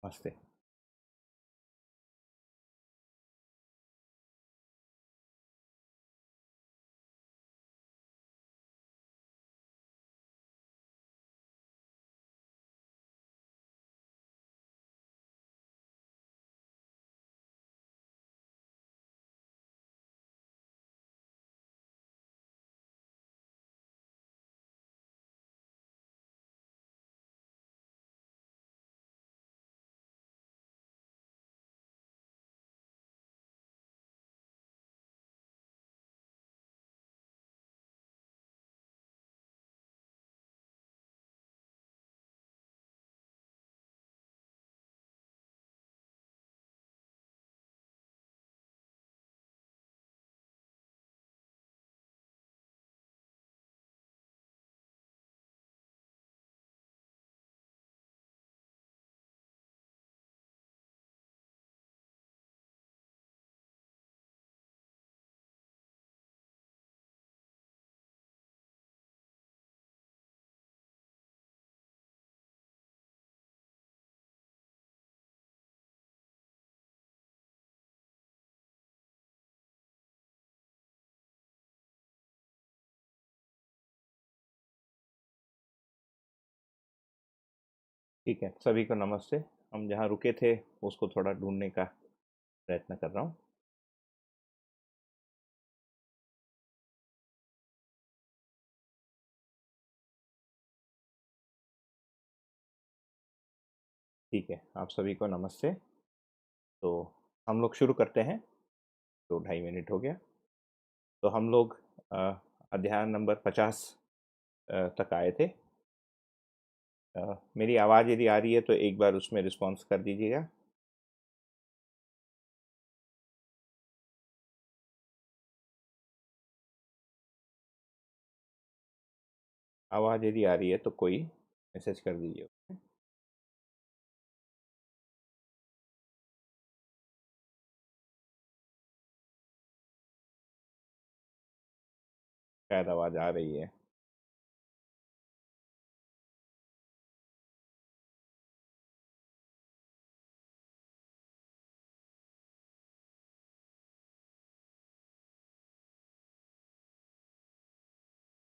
नमस्ते। ठीक है, सभी को नमस्ते। हम जहाँ रुके थे उसको थोड़ा ढूँढने का प्रयत्न कर रहा हूँ। ठीक है, आप सभी को नमस्ते। तो हम लोग शुरू करते हैं। तो 2.5 मिनट हो गया। तो हम लोग अ, अध्याय नंबर 50 तक आए थे। मेरी आवाज़ यदि आ रही है तो एक बार उसमें रिस्पॉन्स कर दीजिएगा। आवाज़ यदि आ रही है तो कोई मैसेज कर दीजिए। शायद आवाज़ आ रही है।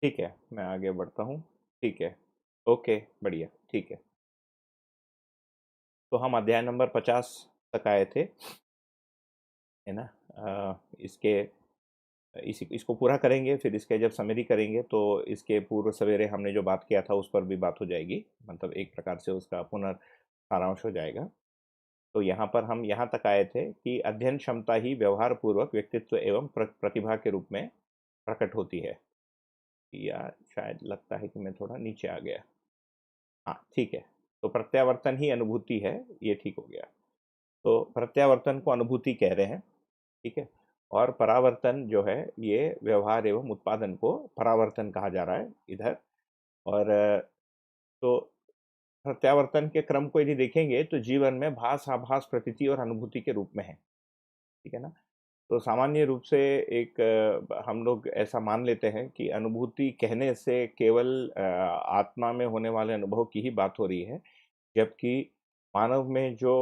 ठीक है, मैं आगे बढ़ता हूँ। ठीक है, ओके, बढ़िया, ठीक है। तो हम अध्याय नंबर 50 तक आए थे, है ना? इसके इसको पूरा करेंगे, फिर इसके जब समरी करेंगे तो इसके पूर्व सवेरे हमने जो बात किया था उस पर भी बात हो जाएगी। मतलब एक प्रकार से उसका पुनर्सारांश हो जाएगा। तो यहाँ पर हम यहाँ तक आए थे कि अध्ययन क्षमता ही व्यवहार पूर्वक व्यक्तित्व एवं प्रतिभा के रूप में प्रकट होती है। या शायद लगता है कि मैं थोड़ा नीचे आ गया। हाँ, ठीक है। तो प्रत्यावर्तन ही अनुभूति है, ये ठीक हो गया। तो प्रत्यावर्तन को अनुभूति कह रहे हैं, ठीक है। और परावर्तन जो है ये व्यवहार एवं उत्पादन को परावर्तन कहा जा रहा है इधर। और तो प्रत्यावर्तन के क्रम को यदि देखेंगे तो जीवन में भास आभास प्रतीति और अनुभूति के रूप में है, ठीक है ना? तो सामान्य रूप से एक हम लोग ऐसा मान लेते हैं कि अनुभूति कहने से केवल आत्मा में होने वाले अनुभव की ही बात हो रही है, जबकि मानव में जो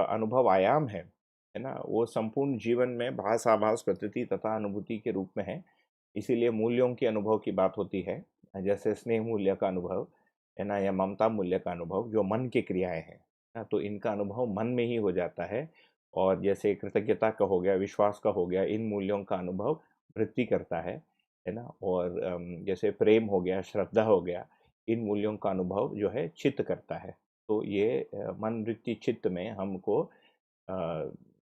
अनुभव आयाम है ना? वो संपूर्ण जीवन में भास आभास प्रतीति तथा अनुभूति के रूप में है। इसीलिए मूल्यों के अनुभव की बात होती है, जैसे स्नेह मूल्य का अनुभव, है ना? या ममता मूल्य का अनुभव जो मन की क्रियाएं हैं ना, तो इनका अनुभव मन में ही हो जाता है। और जैसे कृतज्ञता का हो गया, विश्वास का हो गया, इन मूल्यों का अनुभव वृत्ति करता है ना? और जैसे प्रेम हो गया, श्रद्धा हो गया, इन मूल्यों का अनुभव जो है चित्त करता है। तो ये मन वृत्ति चित्त में हमको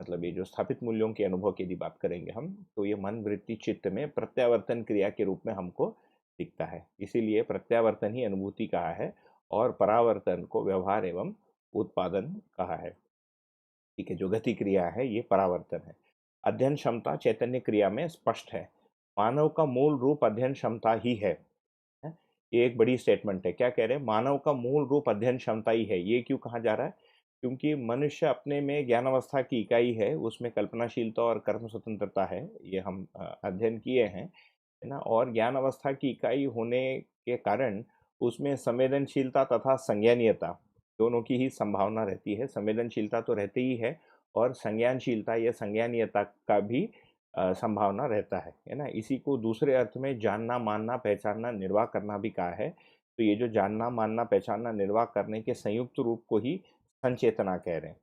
मतलब ये जो स्थापित मूल्यों के अनुभव की यदि बात करेंगे हम, तो ये मन वृत्ति चित्त में प्रत्यावर्तन क्रिया के रूप में हमको दिखता है। इसीलिए प्रत्यावर्तन ही अनुभूति कहा है और परावर्तन को व्यवहार एवं उत्पादन कहा है। ठीक है, जो गति क्रिया है ये परावर्तन है। अध्ययन क्षमता चैतन्य क्रिया में स्पष्ट है। मानव का मूल रूप अध्ययन क्षमता ही है। हैं? ये एक बड़ी स्टेटमेंट है। क्या कह रहे हैं? मानव का मूल रूप अध्ययन क्षमता ही है। ये क्यों कहा जा रहा है? क्योंकि मनुष्य अपने में ज्ञान अवस्था की इकाई है, उसमें कल्पनाशीलता और कर्म स्वतंत्रता है। ये हम अध्ययन किए हैं, है ना? और ज्ञान अवस्था की इकाई होने के कारण उसमें संवेदनशीलता तथा संज्ञानीयता, दोनों की ही संभावना रहती है। संवेदनशीलता तो रहती ही है और संज्ञानशीलता या संज्ञानीयता का भी संभावना रहता है ना? इसी को दूसरे अर्थ में जानना, मानना, पहचानना, निर्वाह करना भी कहा है। तो ये जो जानना, मानना, पहचानना, निर्वाह करने के संयुक्त रूप को ही संचेतना कह रहे हैं।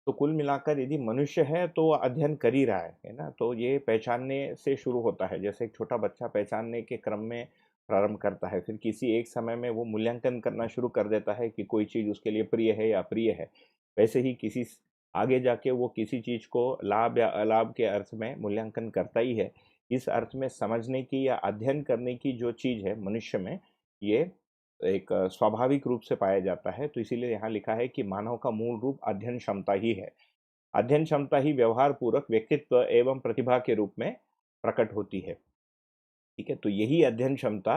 तो कुल मिलाकर यदि मनुष्य है तो वो अध्ययन कर ही रहा है ना? तो ये पहचानने से शुरू होता है। जैसे एक छोटा बच्चा पहचानने के क्रम में प्रारंभ करता है, फिर किसी एक समय में वो मूल्यांकन करना शुरू कर देता है कि कोई चीज़ उसके लिए प्रिय है या अप्रिय है। वैसे ही आगे जाके वो किसी चीज़ को लाभ या अलाभ के अर्थ में मूल्यांकन करता ही है। इस अर्थ में समझने की या अध्ययन करने की जो चीज़ है मनुष्य में, ये एक स्वाभाविक रूप से पाया जाता है। तो इसीलिए यहाँ लिखा है कि मानव का मूल रूप अध्ययन क्षमता ही है। अध्ययन क्षमता ही व्यवहार पूर्वक व्यक्तित्व एवं प्रतिभा के रूप में प्रकट होती है। ठीक है, तो यही अध्ययन क्षमता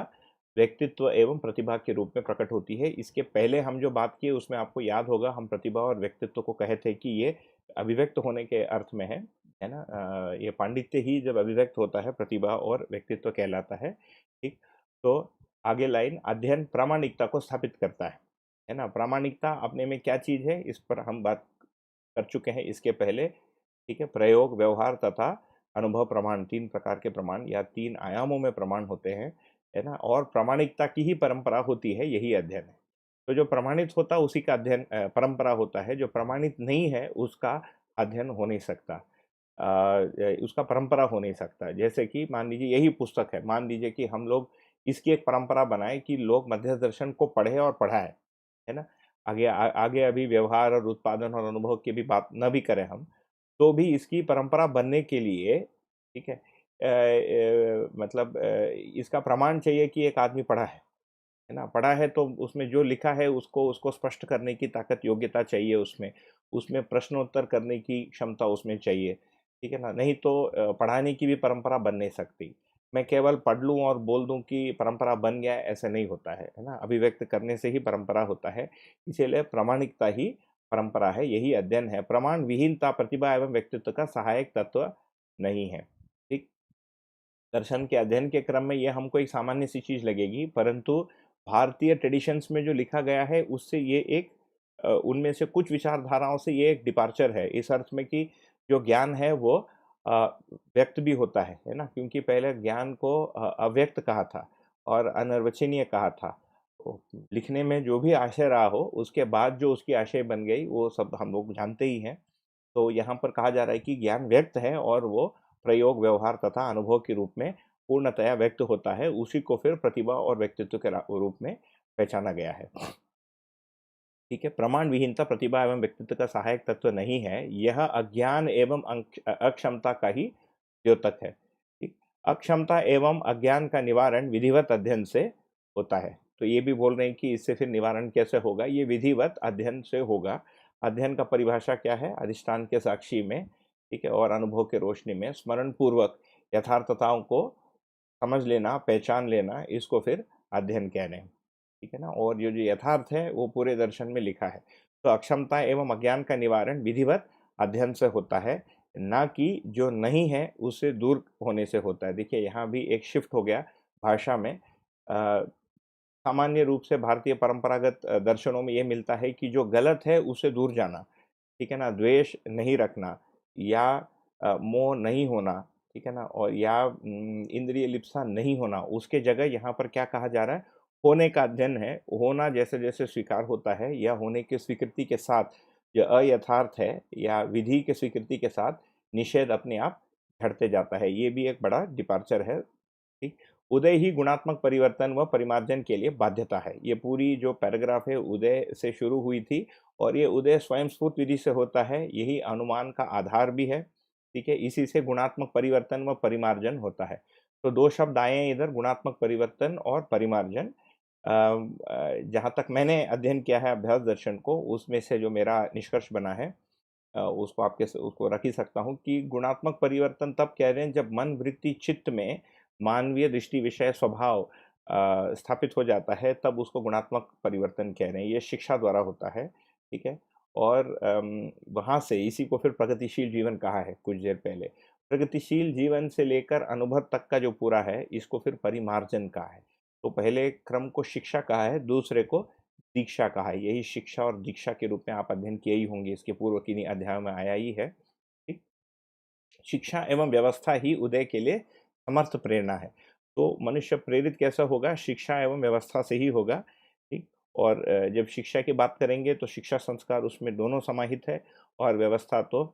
व्यक्तित्व एवं प्रतिभा के रूप में प्रकट होती है। इसके पहले हम जो बात किए उसमें आपको याद होगा, हम प्रतिभा और व्यक्तित्व को कहे थे कि ये अभिव्यक्त होने के अर्थ में है ना? ये पांडित्य ही जब अभिव्यक्त होता है प्रतिभा और व्यक्तित्व कहलाता है। ठीक, तो आगे लाइन अध्ययन प्रामाणिकता को स्थापित करता है ना? प्रामाणिकता अपने में क्या चीज़ है, इस पर हम बात कर चुके हैं इसके पहले। ठीक है, प्रयोग, व्यवहार तथा अनुभव प्रमाण, 3 प्रकार के प्रमाण या 3 आयामों में प्रमाण होते हैं, है ना? और प्रामाणिकता की ही परंपरा होती है, यही अध्ययन है। तो जो प्रमाणित होता है उसी का अध्ययन परंपरा होता है, जो प्रमाणित नहीं है उसका अध्ययन हो नहीं सकता। उसका परंपरा हो नहीं सकता। जैसे कि मान लीजिए यही पुस्तक है, मान लीजिए कि हम लोग इसकी एक परंपरा बनाएँ कि लोग मध्य दर्शन को पढ़ें और पढ़ाएँ, है ना? आगे अभी व्यवहार और उत्पादन और अनुभव की भी बात न भी करें हम, तो भी इसकी परंपरा बनने के लिए, ठीक है, मतलब इसका प्रमाण चाहिए कि एक आदमी पढ़ा है ना? पढ़ा है तो उसमें जो लिखा है उसको उसको स्पष्ट करने की ताकत, योग्यता चाहिए उसमें। उसमें प्रश्नोत्तर करने की क्षमता उसमें चाहिए, ठीक है ना? नहीं तो पढ़ाने की भी परंपरा बन नहीं सकती। मैं केवल पढ़ लूँ और बोल दूँ कि परंपरा बन गया, ऐसा नहीं होता है ना? अभिव्यक्त करने से ही परंपरा होता है। इसीलिए प्रामाणिकता ही परंपरा है, यही अध्ययन है। प्रमाण विहीनता प्रतिभा एवं व्यक्तित्व का सहायक तत्व नहीं है। ठीक? दर्शन के अध्ययन के क्रम में ये हमको एक सामान्य सी चीज़ लगेगी, परंतु भारतीय ट्रेडिशंस में जो लिखा गया है उससे ये एक उनमें से कुछ विचारधाराओं से ये एक डिपार्चर है, इस अर्थ में कि जो ज्ञान है वो व्यक्त भी होता है ना? क्योंकि पहले ज्ञान को अव्यक्त कहा था और अनिर्वचनीय कहा था। तो लिखने में जो भी आशय रहा हो, उसके बाद जो उसकी आशय बन गई, वो सब हम लोग जानते ही हैं। तो यहाँ पर कहा जा रहा है कि ज्ञान व्यक्त है और वो प्रयोग, व्यवहार तथा अनुभव के रूप में पूर्णतया व्यक्त होता है। उसी को फिर प्रतिभा और व्यक्तित्व के रूप में पहचाना गया है। ठीक है, प्रमाण विहीनता प्रतिभा एवं व्यक्तित्व का सहायक तत्व नहीं है, यह अज्ञान एवं अक्षमता का ही द्योतक है। ठीक, अक्षमता एवं अज्ञान का निवारण विधिवत अध्ययन से होता है। तो ये भी बोल रहे हैं कि इससे फिर निवारण कैसे होगा, ये विधिवत अध्ययन से होगा। अध्ययन का परिभाषा क्या है? अधिष्ठान के साक्षी में, ठीक है, और अनुभव के रोशनी में स्मरण पूर्वक यथार्थताओं को समझ लेना, पहचान लेना, इसको फिर अध्ययन कह रहे हैं। ठीक है ना? और जो यथार्थ है वो पूरे दर्शन में लिखा है। तो अक्षमता एवं अज्ञान का निवारण विधिवत अध्ययन से होता है, ना कि जो नहीं है उससे दूर होने से होता है। देखिए यहाँ भी एक शिफ्ट हो गया भाषा में। सामान्य रूप से भारतीय परंपरागत दर्शनों में ये मिलता है कि जो गलत है उससे दूर जाना, ठीक है ना? द्वेष नहीं रखना या मोह नहीं होना, ठीक है ना? और या इंद्रिय लिप्सा नहीं होना, उसके जगह यहाँ पर क्या कहा जा रहा है? होने का अध्ययन है। होना जैसे-जैसे स्वीकार होता है या होने की स्वीकृति के साथ जो अयथार्थ है या विधि की स्वीकृति के साथ निषेध अपने आप घटते जाता है। ये भी एक बड़ा डिपार्चर है। ठीक, उदय ही गुणात्मक परिवर्तन व परिमार्जन के लिए बाध्यता है। ये पूरी जो पैराग्राफ है उदय से शुरू हुई थी और ये उदय स्वयं स्फूर्त विधि से होता है, यही अनुमान का आधार भी है। ठीक है, इसी से गुणात्मक परिवर्तन व परिमार्जन होता है। तो 2 शब्द आए हैं इधर, गुणात्मक परिवर्तन और परिमार्जन। जहाँ तक मैंने अध्ययन किया है अभ्यास दर्शन को, उसमें से जो मेरा निष्कर्ष बना है, उसको रख ही सकता हूँ कि गुणात्मक परिवर्तन तब कह रहे हैं जब मन, वृत्ति, चित्त में मानवीय दृष्टि, विषय, स्वभाव स्थापित हो जाता है, तब उसको गुणात्मक परिवर्तन कह रहे हैं। ये शिक्षा द्वारा होता है, ठीक है? और वहाँ से इसी को फिर प्रगतिशील जीवन कहा है कुछ देर पहले। प्रगतिशील जीवन से लेकर अनुभव तक का जो पूरा है, इसको फिर परिमार्जन कहा है। तो पहले क्रम को शिक्षा कहा है, दूसरे को दीक्षा कहा है। यही शिक्षा और दीक्षा के रूप में आप अध्ययन किए ही होंगे, इसके पूर्व किन्हीं अध्यायों में आया ही है। ठीक, शिक्षा एवं व्यवस्था ही उदय के लिए समर्थ प्रेरणा है। तो मनुष्य प्रेरित कैसा होगा? शिक्षा एवं व्यवस्था से ही होगा। ठीक, और जब शिक्षा की बात करेंगे तो शिक्षा संस्कार उसमें दोनों समाहित है, और व्यवस्था तो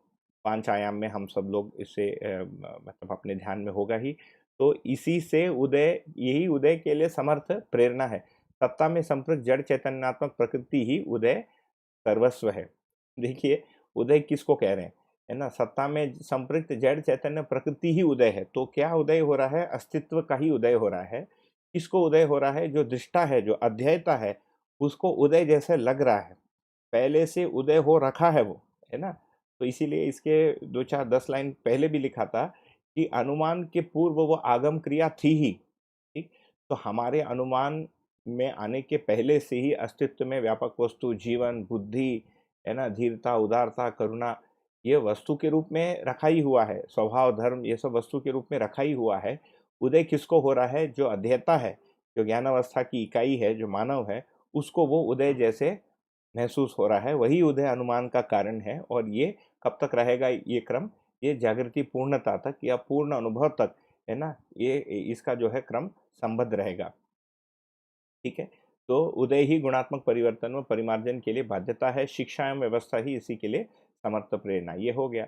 पांच आयाम में हम सब लोग इसे मतलब अपने ध्यान में होगा ही। तो इसी से उदय, यही उदय के लिए समर्थ प्रेरणा है। सत्ता में संपृक्त जड़ चैतन्यात्मक प्रकृति ही उदय सर्वस्व है। देखिए, उदय किसको कह रहे हैं, है ना? सत्ता में संपृक्त जड़ चैतन्य प्रकृति ही उदय है। तो क्या उदय हो रहा है? अस्तित्व का ही उदय हो रहा है। किसको उदय हो रहा है? जो दृष्टा है, जो अध्येता है, उसको उदय जैसे लग रहा है, पहले से उदय हो रखा है वो, है ना? तो इसीलिए इसके 2 4 10 लाइन पहले भी लिखा था कि अनुमान के पूर्व वो आगम क्रिया थी ही। ठीक? तो हमारे अनुमान में आने के पहले से ही अस्तित्व में व्यापक वस्तु, जीवन, बुद्धि, है ना, धीरता, उदारता, करुणा, ये वस्तु के रूप में रखा ही हुआ है। स्वभाव, धर्म, ये सब वस्तु के रूप में रखा ही हुआ है। उदय किसको हो रहा है? जो अध्येता है, जो ज्ञानावस्था की इकाई है, जो मानव है, उसको वो उदय जैसे महसूस हो रहा है। वही उदय अनुमान का कारण है। और ये कब तक रहेगा ये क्रम? ये जागृति पूर्णता तक या पूर्ण अनुभव तक, है ना, ये इसका जो है क्रम संबद्ध रहेगा। ठीक है? तो उदय ही गुणात्मक परिवर्तन व परिमार्जन के लिए बाध्यता है। शिक्षा एवं व्यवस्था ही इसी के लिए समर्थ प्रेरणा। ये हो गया।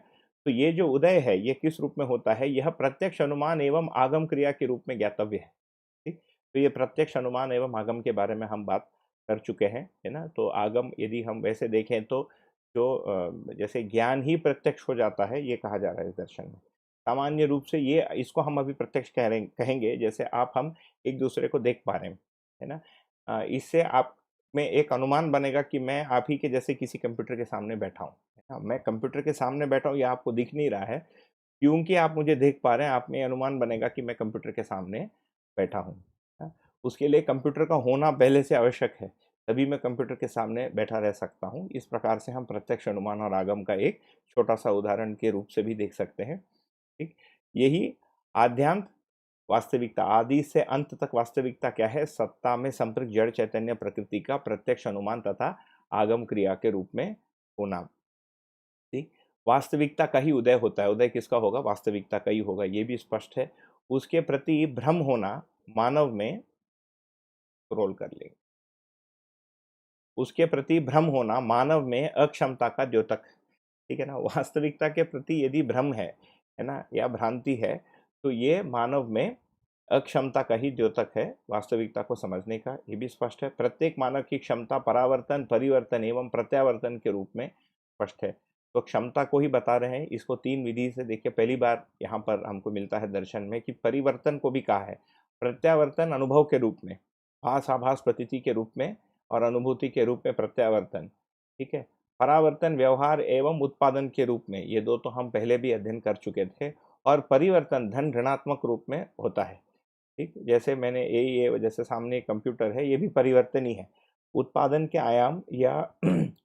तो ये जो उदय है, ये किस रूप में होता है? यह प्रत्यक्ष अनुमान एवं आगम क्रिया के रूप में ज्ञातव्य है। ठीक? तो ये प्रत्यक्ष अनुमान एवं आगम के बारे में हम बात कर चुके हैं, है ना? तो आगम यदि हम वैसे देखें तो जो जैसे ज्ञान ही प्रत्यक्ष हो जाता है, ये कहा जा रहा है इस दर्शन में। सामान्य रूप से ये, इसको हम अभी प्रत्यक्ष कहेंगे, जैसे आप हम एक दूसरे को देख पा रहे हैं, है ना? इससे आप में एक अनुमान बनेगा कि मैं आप ही के जैसे किसी कंप्यूटर के सामने बैठा हूँ, है ना? मैं कंप्यूटर के सामने बैठा हूँ, ये आपको दिख नहीं रहा है, क्योंकि आप मुझे देख पा रहे हैं, आप में अनुमान बनेगा कि मैं कंप्यूटर के सामने बैठा हूँ। हाँ, उसके लिए कंप्यूटर का होना पहले से आवश्यक है, तभी मैं कंप्यूटर के सामने बैठा रह सकता हूँ। इस प्रकार से हम प्रत्यक्ष अनुमान और आगम का एक छोटा-सा उदाहरण के रूप से भी देख सकते हैं। ठीक? यही आद्यांत वास्तविकता, आदि से अंत तक वास्तविकता क्या है? सत्ता में संपृक्त जड़ चैतन्य प्रकृति का प्रत्यक्ष अनुमान तथा आगम क्रिया के रूप में होना। ठीक? वास्तविकता का ही उदय होता है। उदय किसका होगा? वास्तविकता का ही होगा, ये भी स्पष्ट है। उसके प्रति भ्रम होना मानव में, रोल कर ले, उसके प्रति भ्रम होना मानव में अक्षमता का द्योतक। ठीक है ना? वास्तविकता के प्रति यदि भ्रम है ना, या भ्रांति है, तो ये मानव में अक्षमता का ही द्योतक है, वास्तविकता को समझने का। ये भी स्पष्ट है। प्रत्येक मानव की क्षमता परावर्तन, परिवर्तन एवं प्रत्यावर्तन के रूप में स्पष्ट है। तो क्षमता को ही बता रहे हैं। इसको तीन विधि से देखिए, पहली बार यहाँ पर हमको मिलता है दर्शन में कि परिवर्तन को भी कहा है। प्रत्यावर्तन अनुभव के रूप में, भास आभास प्रतीति के रूप में, और अनुभूति के रूप में प्रत्यावर्तन। ठीक है? परावर्तन व्यवहार एवं उत्पादन के रूप में, ये दो तो हम पहले भी अध्ययन कर चुके थे। और परिवर्तन धन ऋणात्मक रूप में होता है। ठीक? जैसे मैंने ये जैसे सामने कंप्यूटर है, ये भी परिवर्तन ही है। उत्पादन के आयाम या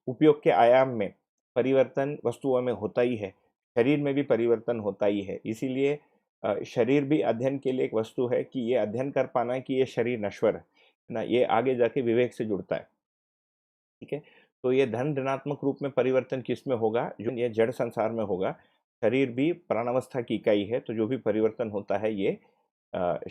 उपयोग के आयाम में परिवर्तन वस्तुओं में होता ही है। शरीर में भी परिवर्तन होता ही है। इसीलिए शरीर भी अध्ययन के लिए एक वस्तु है कि ये अध्ययन कर पाना है कि ये शरीर नश्वर है ना, ये आगे जाके विवेक से जुड़ता है। ठीक है? तो ये धन ऋणात्मक रूप में परिवर्तन किस में होगा? जो ये जड़ संसार में होगा। शरीर भी प्राणावस्था की इकाई है, तो जो भी परिवर्तन होता है ये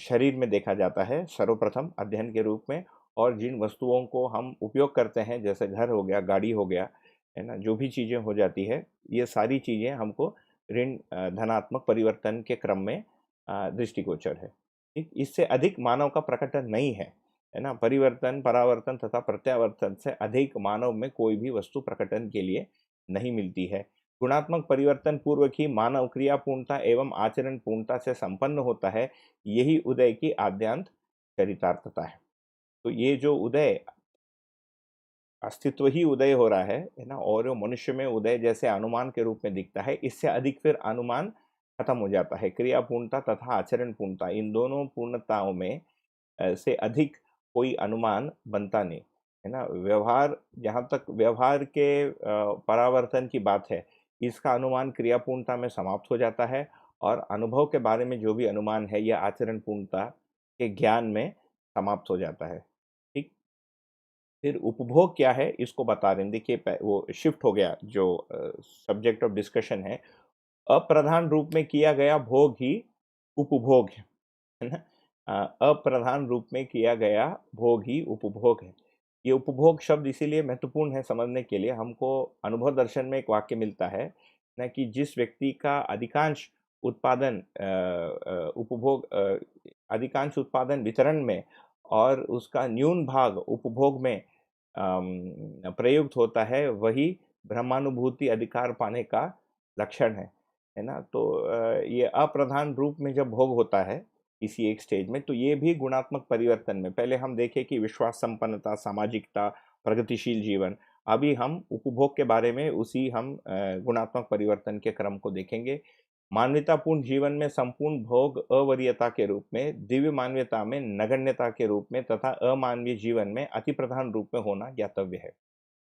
शरीर में देखा जाता है सर्वप्रथम अध्ययन के रूप में। और जिन वस्तुओं को हम उपयोग करते हैं, जैसे घर हो गया, गाड़ी हो गया, है ना, जो भी चीज़ें हो जाती है, ये सारी चीज़ें हमको ऋण धनात्मक परिवर्तन के क्रम में दृष्टिगोचर है। ठीक? इससे अधिक मानव का प्रकटन नहीं है ना? परिवर्तन, परावर्तन तथा प्रत्यावर्तन से अधिक मानव में कोई भी वस्तु प्रकटन के लिए नहीं मिलती है। गुणात्मक परिवर्तन पूर्वक ही मानव क्रिया पूर्णता एवं आचरण पूर्णता से संपन्न होता है। यही उदय की आद्यांत चरितार्थता है। तो ये जो उदय, अस्तित्व ही उदय हो रहा है ना? और वो मनुष्य में उदय जैसे अनुमान के रूप में दिखता है, इससे अधिक फिर अनुमान खत्म हो जाता है। क्रिया पूर्णता तथा आचरण पूर्णता, इन दोनों पूर्णताओं में से अधिक कोई अनुमान बनता नहीं, है ना? व्यवहार, जहाँ तक व्यवहार के परावर्तन की बात है, इसका अनुमान क्रिया पूर्णता में समाप्त हो जाता है। और अनुभव के बारे में जो भी अनुमान है, यह आचरण पूर्णता के ज्ञान में समाप्त हो जाता है। ठीक? फिर उपभोग क्या है इसको बता रहे हैं। देखिए वो शिफ्ट हो गया, जो सब्जेक्ट ऑफ डिस्कशन है। अप्रधान रूप में किया गया भोग ही उपभोग है ना। अप्रधान रूप में किया गया भोग ही उपभोग है। ये उपभोग शब्द इसीलिए महत्वपूर्ण है समझने के लिए। हमको अनुभव दर्शन में एक वाक्य मिलता है ना कि जिस व्यक्ति का उत्पादन उपभोग अधिकांश उत्पादन वितरण में और उसका न्यून भाग उपभोग में प्रयुक्त होता है, वही ब्रह्मानुभूति अधिकार पाने का लक्षण है ना। तो ये अप्रधान रूप में जब भोग होता है किसी एक स्टेज में, तो ये भी गुणात्मक परिवर्तन में, पहले हम देखें कि विश्वास संपन्नता, सामाजिकता, प्रगतिशील जीवन, अभी हम उपभोग के बारे में उसी हम गुणात्मक परिवर्तन के क्रम को देखेंगे। मानवतापूर्ण जीवन में संपूर्ण भोग अवरीयता के रूप में, दिव्य मानवता में नगण्यता के रूप में तथा अमानवीय जीवन में अति प्रधान रूप में होना ज्ञातव्य है।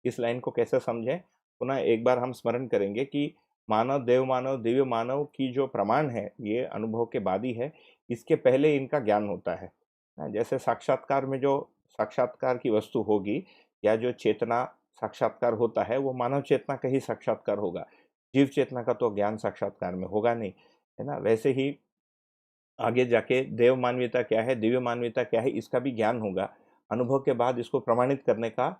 इस लाइन को कैसे समझें? पुनः एक बार हम स्मरण करेंगे कि मानव, देव मानव, दिव्य मानव की जो प्रमाण है, ये अनुभव के बाद ही है, इसके पहले इनका ज्ञान होता है। जैसे साक्षात्कार में जो साक्षात्कार की वस्तु होगी या जो चेतना साक्षात्कार होता है, वो मानव चेतना का ही साक्षात्कार होगा। जीव चेतना का तो ज्ञान साक्षात्कार में होगा नहीं, है ना? वैसे ही आगे जाके देव मानवीयता क्या है, दिव्य मानवीयता क्या है, इसका भी ज्ञान होगा। अनुभव के बाद इसको प्रमाणित करने का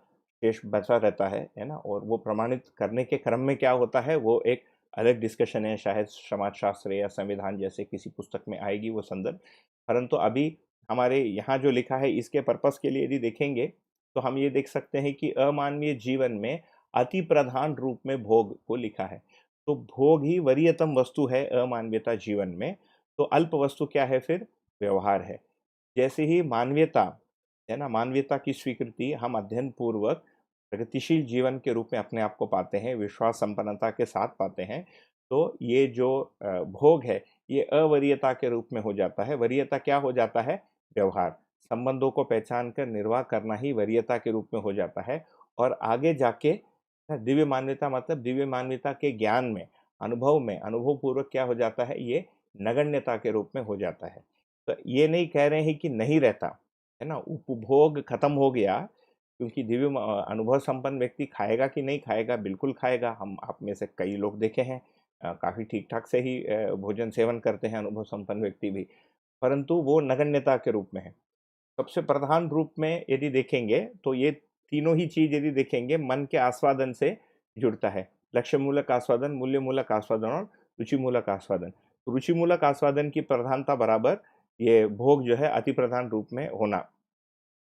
शेष बचा रहता है ना? और वो प्रमाणित करने के क्रम में क्या होता है, वो एक अलग डिस्कशन है, शायद समाजशास्त्र या संविधान जैसे किसी पुस्तक में आएगी वो संदर्भ। परंतु अभी हमारे यहाँ जो लिखा है, इसके पर्पस के लिए यदि देखेंगे, तो हम ये देख सकते हैं कि अमानवीय जीवन में अति प्रधान रूप में भोग को लिखा है। तो भोग ही वरीयतम वस्तु है अमानवीयता जीवन में। तो अल्प वस्तु क्या है फिर? व्यवहार है। जैसे ही मानवीयता, है ना, मानवीयता की स्वीकृति हम अध्ययन पूर्वक प्रगतिशील जीवन के रूप में अपने आप को पाते हैं, विश्वास संपन्नता के साथ पाते हैं, तो ये जो भोग है, ये अवरीयता के रूप में हो जाता है। वरीयता क्या हो जाता है? व्यवहार। संबंधों को पहचान कर निर्वाह करना ही वरीयता के रूप में हो जाता है। और आगे जाके दिव्य मान्यता, मतलब दिव्य मान्यता के ज्ञान में, अनुभव में, अनुभव पूर्वक क्या हो जाता है? ये नगण्यता के रूप में हो जाता है। तो ये नहीं कह रहे हैं कि नहीं रहता, है ना? उपभोग खत्म हो गया, क्योंकि अनुभव संपन्न व्यक्ति खाएगा कि नहीं खाएगा? बिल्कुल खाएगा। हम आप में से कई लोग देखे हैं काफ़ी ठीक-ठाक से ही भोजन सेवन करते हैं अनुभव संपन्न व्यक्ति भी, परंतु वो नगण्यता के रूप में है। सबसे प्रधान रूप में यदि देखेंगे, तो ये तीनों ही चीज़ यदि देखेंगे, मन के आस्वादन से जुड़ता है। लक्ष्य मूलक आस्वादन, मूल्य मूलक आस्वादन और रुचि मूलक आस्वादन। तो रुचि मूलक आस्वादन की प्रधानता बराबर ये भोग जो है अति प्रधान रूप में होना।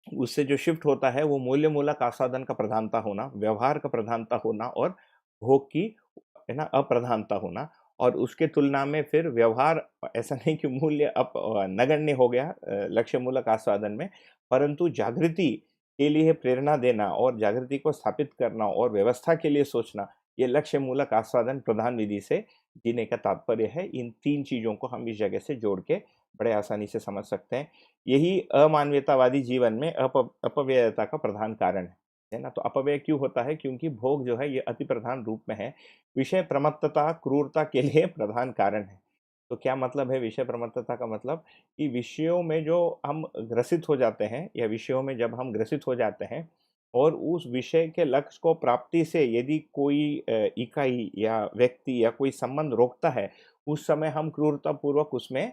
उससे जो शिफ्ट होता है वो मूल्य मूलक आस्वादन का प्रधानता होना, व्यवहार का प्रधानता होना और भोग की, है ना, अप्रधानता होना। और उसके तुलना में फिर व्यवहार, ऐसा नहीं कि मूल्य नगण्य हो गया लक्ष्य मूलक आस्वादन में, परंतु जागृति के लिए प्रेरणा देना और जागृति को स्थापित करना और व्यवस्था के लिए सोचना, ये लक्ष्य मूलक आस्वादन प्रधान विधि से जीने का तात्पर्य है। इन 3 चीज़ों को हम इस जगह से जोड़ के बड़े आसानी से समझ सकते हैं। यही अमानवीयतावादी जीवन में अपव्ययता का प्रधान कारण है ना? तो अपव्यय क्यों होता है? क्योंकि भोग जो है ये अति प्रधान रूप में है। विषय प्रमत्तता, क्रूरता के लिए प्रधान कारण है। तो क्या मतलब है विषय प्रमत्तता का? मतलब कि विषयों में जो हम ग्रसित हो जाते हैं, या विषयों में जब हम ग्रसित हो जाते हैं और उस विषय के लक्ष्य को प्राप्ति से यदि कोई इकाई या व्यक्ति या कोई संबंध रोकता है, उस समय हम क्रूरतापूर्वक उसमें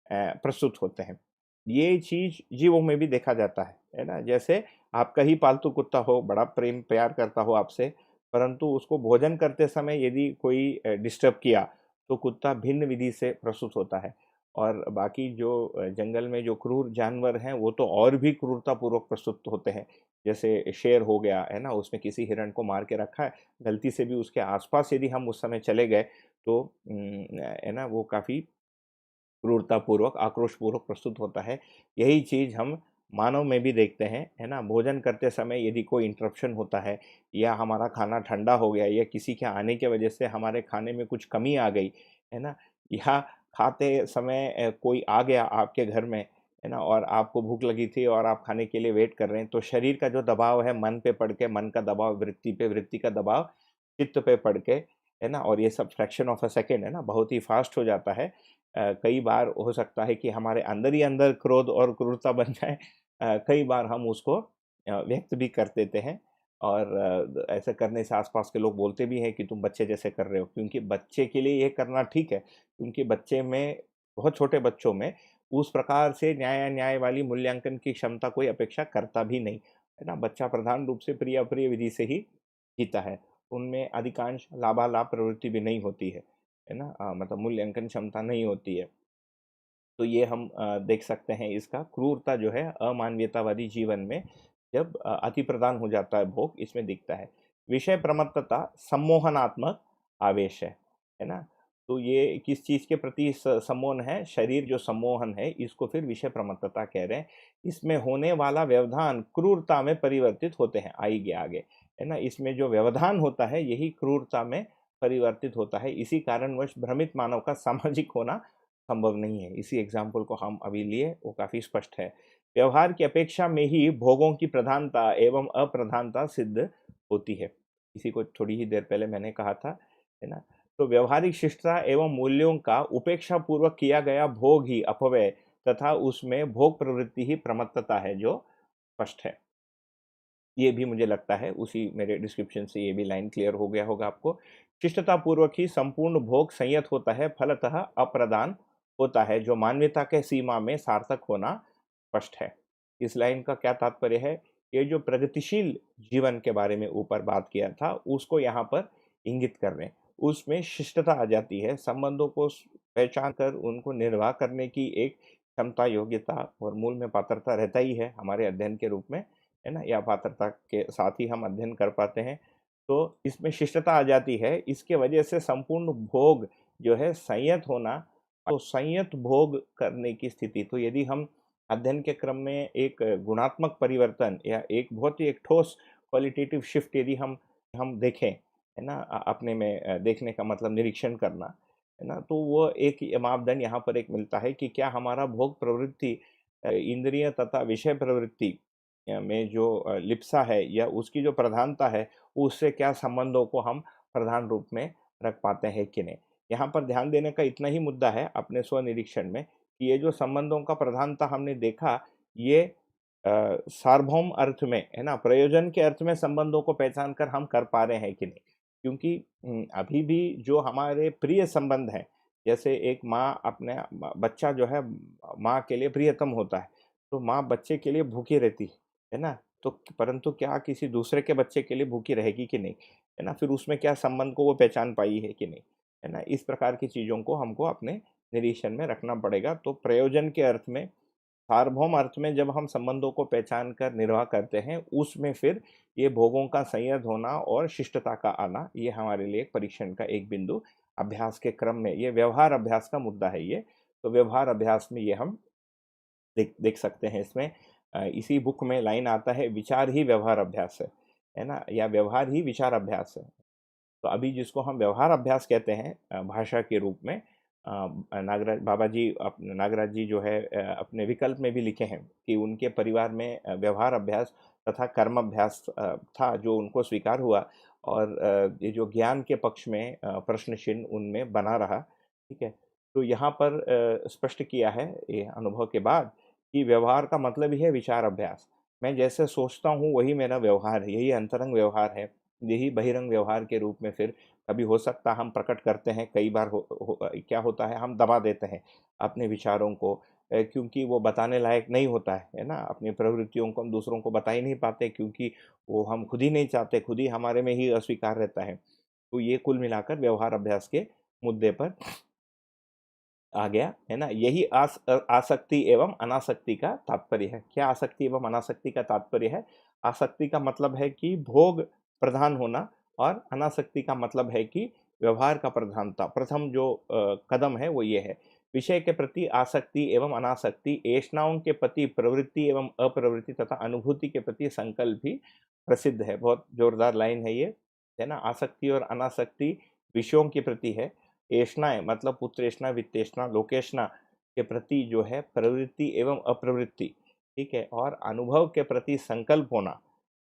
प्रस्तुत होते हैं। ये चीज़ जीवों में भी देखा जाता है ना? जैसे आपका ही पालतू कुत्ता हो, बड़ा प्रेम प्यार करता हो आपसे, परंतु उसको भोजन करते समय यदि कोई डिस्टर्ब किया, तो कुत्ता भिन्न विधि से प्रस्तुत होता है। और बाकी जो जंगल में जो क्रूर जानवर हैं, वो तो और भी क्रूरतापूर्वक प्रस्तुत होते हैं। जैसे शेर हो गया, है ना? उसने किसी हिरण को मार के रखा है, गलती से भी उसके आस-पास यदि हम उस समय चले गए, तो है ना, वो काफ़ी क्रूरतापूर्वक, आक्रोशपूर्वक प्रस्तुत होता है। यही चीज़ हम मानव में भी देखते हैं, है ना? भोजन करते समय यदि कोई इंटरप्शन होता है, या हमारा खाना ठंडा हो गया, या किसी के आने की वजह से हमारे खाने में कुछ कमी आ गई, है ना? या खाते समय कोई आ गया आपके घर में, है ना? और आपको भूख लगी थी और आप खाने के लिए वेट कर रहे हैं, तो शरीर का जो दबाव है मन पे पड़ के, मन का दबाव वृत्ति पे, वृत्ति का दबाव चित्त पे पड़ के, है ना? और ये सब फ्रैक्शन ऑफ अ सेकंड, है ना? बहुत ही फास्ट हो जाता है। कई बार हो सकता है कि हमारे अंदर ही अंदर क्रोध और क्रूरता बन जाए। कई बार हम उसको व्यक्त भी कर देते हैं। और ऐसा करने से आसपास के लोग बोलते भी हैं कि तुम बच्चे जैसे कर रहे हो, क्योंकि बच्चे के लिए ये करना ठीक है, क्योंकि बच्चे में, बहुत छोटे बच्चों में उस प्रकार से न्याय वाली मूल्यांकन की क्षमता कोई अपेक्षा करता भी नहीं, है ना? बच्चा प्रधान रूप से प्रिय-अप्रिय विधि से ही जीता है। उनमें अधिकांश लाभालाभ प्रवृत्ति भी नहीं होती है ना? मतलब मूल्यांकन क्षमता नहीं होती है। तो ये हम देख सकते हैं, इसका क्रूरता जो है अमानवीयतावादी जीवन में जब अति प्रदान हो जाता है भोग, इसमें दिखता है। विषय प्रमत्तता सम्मोहनात्मक आवेश है ना? तो ये किस चीज़ के प्रति सम्मोहन है? शरीर जो सम्मोहन है, इसको फिर विषय प्रमत्तता कह रहे हैं। इसमें होने वाला व्यवधान क्रूरता में परिवर्तित होते हैं, आएगी आगे, है ना? इसमें जो व्यवधान होता है, यही क्रूरता में परिवर्तित होता है। इसी कारणवश भ्रमित मानव का सामाजिक होना संभव नहीं है। इसी एग्जाम्पल को हम अभी लिए, वो काफ़ी स्पष्ट है। व्यवहार की अपेक्षा में ही भोगों की प्रधानता एवं अप्रधानता सिद्ध होती है। इसी को थोड़ी ही देर पहले मैंने कहा था, है ना? तो व्यवहारिक शिष्टता एवं मूल्यों का उपेक्षा पूर्वक किया गया भोग ही अपव्यय तथा उसमें भोग प्रवृत्ति ही प्रमत्तता है, जो स्पष्ट है। ये भी मुझे लगता है उसी मेरे डिस्क्रिप्शन से ये भी लाइन क्लियर हो गया होगा आपको। शिष्टता पूर्वक ही संपूर्ण भोग संयत होता है, फलतः अप्रदान होता है, जो मानवीयता के सीमा में सार्थक होना स्पष्ट है। इस लाइन का क्या तात्पर्य है? ये जो प्रगतिशील जीवन के बारे में ऊपर बात किया था, उसको यहाँ पर इंगित कर रहे हैं। उसमें शिष्टता आ जाती है, संबंधों को पहचान कर उनको निर्वाह करने की एक क्षमता, योग्यता और मूल में पात्रता रहता ही है हमारे अध्ययन के रूप में, है ना? या पात्रता के साथ ही हम अध्ययन कर पाते हैं। तो इसमें शिष्टता आ जाती है, इसके वजह से संपूर्ण भोग जो है संयत होना, तो संयत भोग करने की स्थिति। तो यदि हम अध्ययन के क्रम में एक गुणात्मक परिवर्तन या एक बहुत ही एक ठोस क्वालिटेटिव शिफ्ट यदि हम देखें, है ना? अपने में देखने का मतलब निरीक्षण करना, है ना? तो वो एक मापदंड यहाँ पर एक मिलता है कि क्या हमारा भोग प्रवृत्ति इंद्रिय तथा विषय प्रवृत्ति में जो लिप्सा है या उसकी जो प्रधानता है, उससे क्या संबंधों को हम प्रधान रूप में रख पाते हैं कि नहीं। यहाँ पर ध्यान देने का इतना ही मुद्दा है अपने स्वनिरीक्षण में, कि ये जो संबंधों का प्रधानता हमने देखा, ये सार्वभौम अर्थ में, है ना, प्रयोजन के अर्थ में संबंधों को पहचान कर हम कर पा रहे हैं कि नहीं। क्योंकि अभी भी जो हमारे प्रिय संबंध हैं, जैसे एक माँ अपने बच्चा जो है माँ के लिए प्रियतम होता है, तो माँ बच्चे के लिए भूखी रहती है ना? तो परंतु क्या किसी दूसरे के बच्चे के लिए भूखी रहेगी कि नहीं? है ना? फिर उसमें क्या संबंध को वो पहचान पाई है कि नहीं? है ना? इस प्रकार की चीज़ों को हमको अपने निरीक्षण में रखना पड़ेगा। तो प्रयोजन के अर्थ में, सार्वभौम अर्थ में जब हम संबंधों को पहचान कर निर्वाह करते हैं, उसमें फिर ये भोगों का संयत होना और शिष्टता का आना, ये हमारे लिए एक परीक्षण का एक बिंदु अभ्यास के क्रम में, ये व्यवहार अभ्यास का मुद्दा है ये। तो व्यवहार अभ्यास में ये हम देख देख सकते हैं इसमें। इसी बुक में लाइन आता है, विचार ही व्यवहार अभ्यास है ना? या व्यवहार ही विचार अभ्यास है। तो अभी जिसको हम व्यवहार अभ्यास कहते हैं भाषा के रूप में, नागराज बाबा जी, नागराज जी जो है अपने विकल्प में भी लिखे हैं कि उनके परिवार में व्यवहार अभ्यास तथा कर्म अभ्यास था, जो उनको स्वीकार हुआ। और ये जो ज्ञान के पक्ष में प्रश्न चिन्ह उनमें बना रहा, ठीक है? तो यहाँ पर स्पष्ट किया है ये अनुभव के बाद, कि व्यवहार का मतलब ही है विचार अभ्यास। मैं जैसे सोचता हूँ वही मेरा व्यवहार है, यही अंतरंग व्यवहार है। यही बहिरंग व्यवहार के रूप में फिर कभी हो सकता हम प्रकट करते हैं, कई बार क्या होता है, हम दबा देते हैं अपने विचारों को, क्योंकि वो बताने लायक नहीं होता है ना? अपनी प्रवृत्तियों को हम दूसरों को बता ही नहीं पाते, क्योंकि वो हम खुद ही नहीं चाहते, खुद ही हमारे में ही अस्वीकार रहता है। तो ये कुल मिलाकर व्यवहार अभ्यास के मुद्दे पर आ गया, है ना? यही आसक्ति एवं अनासक्ति का तात्पर्य है। क्या आसक्ति एवं अनासक्ति का तात्पर्य है? आसक्ति का मतलब है कि भोग प्रधान होना, और अनासक्ति का मतलब है कि व्यवहार का प्रधानता। प्रथम जो कदम है वो ये है। विषय के प्रति आसक्ति एवं अनासक्ति ऐष्णाओं के प्रति प्रवृत्ति एवं अप्रवृत्ति तथा अनुभूति के प्रति संकल्प भी प्रसिद्ध है। बहुत जोरदार लाइन है ये, है ना? आसक्ति और अनासक्ति विषयों के प्रति है। ऐष्णाएँ मतलब पुत्रेष्णा, वित्तेष्णा, लोकेष्णा के प्रति जो है प्रवृत्ति एवं अप्रवृत्ति, ठीक है? और अनुभव के प्रति संकल्प होना,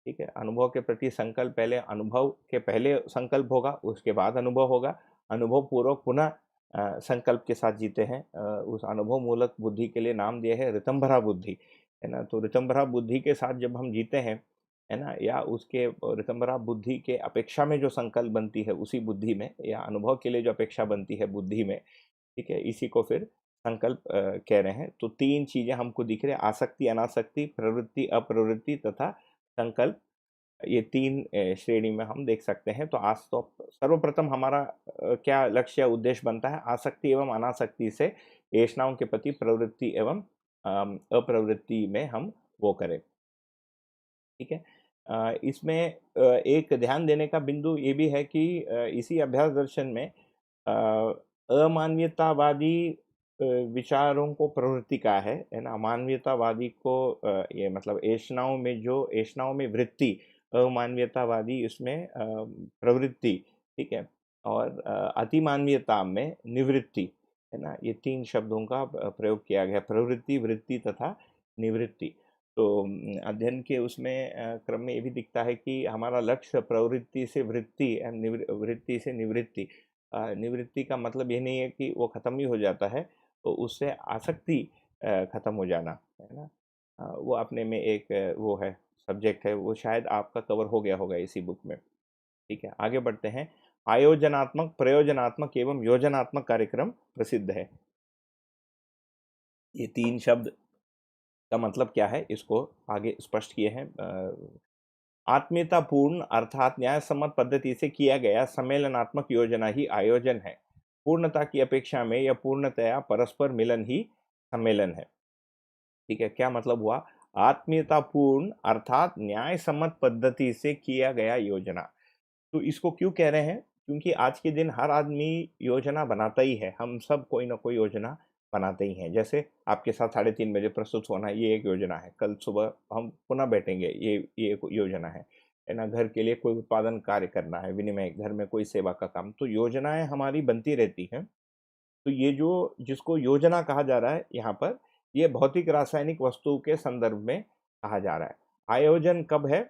ठीक है? अनुभव के प्रति संकल्प, पहले अनुभव के पहले संकल्प होगा, उसके बाद अनुभव होगा। अनुभव पूर्वक पुनः संकल्प के साथ जीते हैं। उस अनुभव मूलक बुद्धि के लिए नाम दिया है ऋतंभरा बुद्धि, है ना? तो ऋतंभरा बुद्धि के साथ जब हम जीते हैं, है ना, या उसके ऋतंभरा बुद्धि के अपेक्षा में जो संकल्प बनती है उसी बुद्धि में, या अनुभव के लिए जो अपेक्षा बनती है बुद्धि में, ठीक है, इसी को फिर संकल्प कह रहे हैं। तो 3 चीज़ें हमको दिख रहे हैं, आसक्ति, अनासक्ति, प्रवृत्ति, अप्रवृत्ति तथा संकल्प। ये 3 श्रेणी में हम देख सकते हैं। तो आज तो सर्वप्रथम हमारा क्या लक्ष्य उद्देश्य बनता है, आसक्ति एवं अनासक्ति से ऐषणाओं के प्रति प्रवृत्ति एवं अप्रवृत्ति में हम वो करें, ठीक है। इसमें एक ध्यान देने का बिंदु ये भी है कि इसी अभ्यास दर्शन में अमानवीयतावादी विचारों को प्रवृत्ति का है ना। अमानवीयतावादी को ये मतलब ऐषणाओं में वृत्ति, अमानवीयतावादी उसमें प्रवृत्ति, ठीक है। और अतिमानवीयता में निवृत्ति, है ना। ये 3 शब्दों का प्रयोग किया गया, प्रवृत्ति, वृत्ति तथा निवृत्ति। तो अध्ययन के उसमें क्रम में ये भी दिखता है कि हमारा लक्ष्य प्रवृत्ति से वृत्ति एंड वृत्ति से निवृत्ति। निवृत्ति का मतलब ये नहीं है कि वो ख़त्म ही हो जाता है, तो उससे आसक्ति ख़त्म हो जाना, है ना। वो अपने में एक वो है, सब्जेक्ट है, वो शायद आपका कवर हो गया होगा इसी बुक में, ठीक है। आगे बढ़ते हैं। आयोजनात्मक, प्रयोजनात्मक एवं योजनात्मक कार्यक्रम प्रसिद्ध है। ये 3 शब्द का मतलब क्या है, इसको आगे स्पष्ट किए हैं। आत्मीयतापूर्ण अर्थात न्यायसम्मत पद्धति से किया गया सम्मेलनात्मक योजना ही आयोजन है। पूर्णता की अपेक्षा में यह पूर्णतया परस्पर मिलन ही सम्मेलन है, ठीक है। क्या मतलब हुआ, आत्मीयतापूर्ण अर्थात न्यायसम्मत पद्धति से किया गया योजना। तो इसको क्यों कह रहे हैं, क्योंकि आज के दिन हर आदमी योजना बनाता ही है, हम सब कोई ना कोई योजना बनाते ही हैं। जैसे आपके साथ 3:30 बजे प्रस्तुत होना, ये एक योजना है। कल सुबह हम पुनः बैठेंगे, ये एक योजना है ना। घर के लिए कोई उत्पादन कार्य करना है, विनिमय, घर में कोई सेवा का काम, तो योजनाएं हमारी बनती रहती हैं। तो ये जो जिसको योजना कहा जा रहा है यहाँ पर, ये भौतिक रासायनिक वस्तु के संदर्भ में कहा जा रहा है। आयोजन कब है,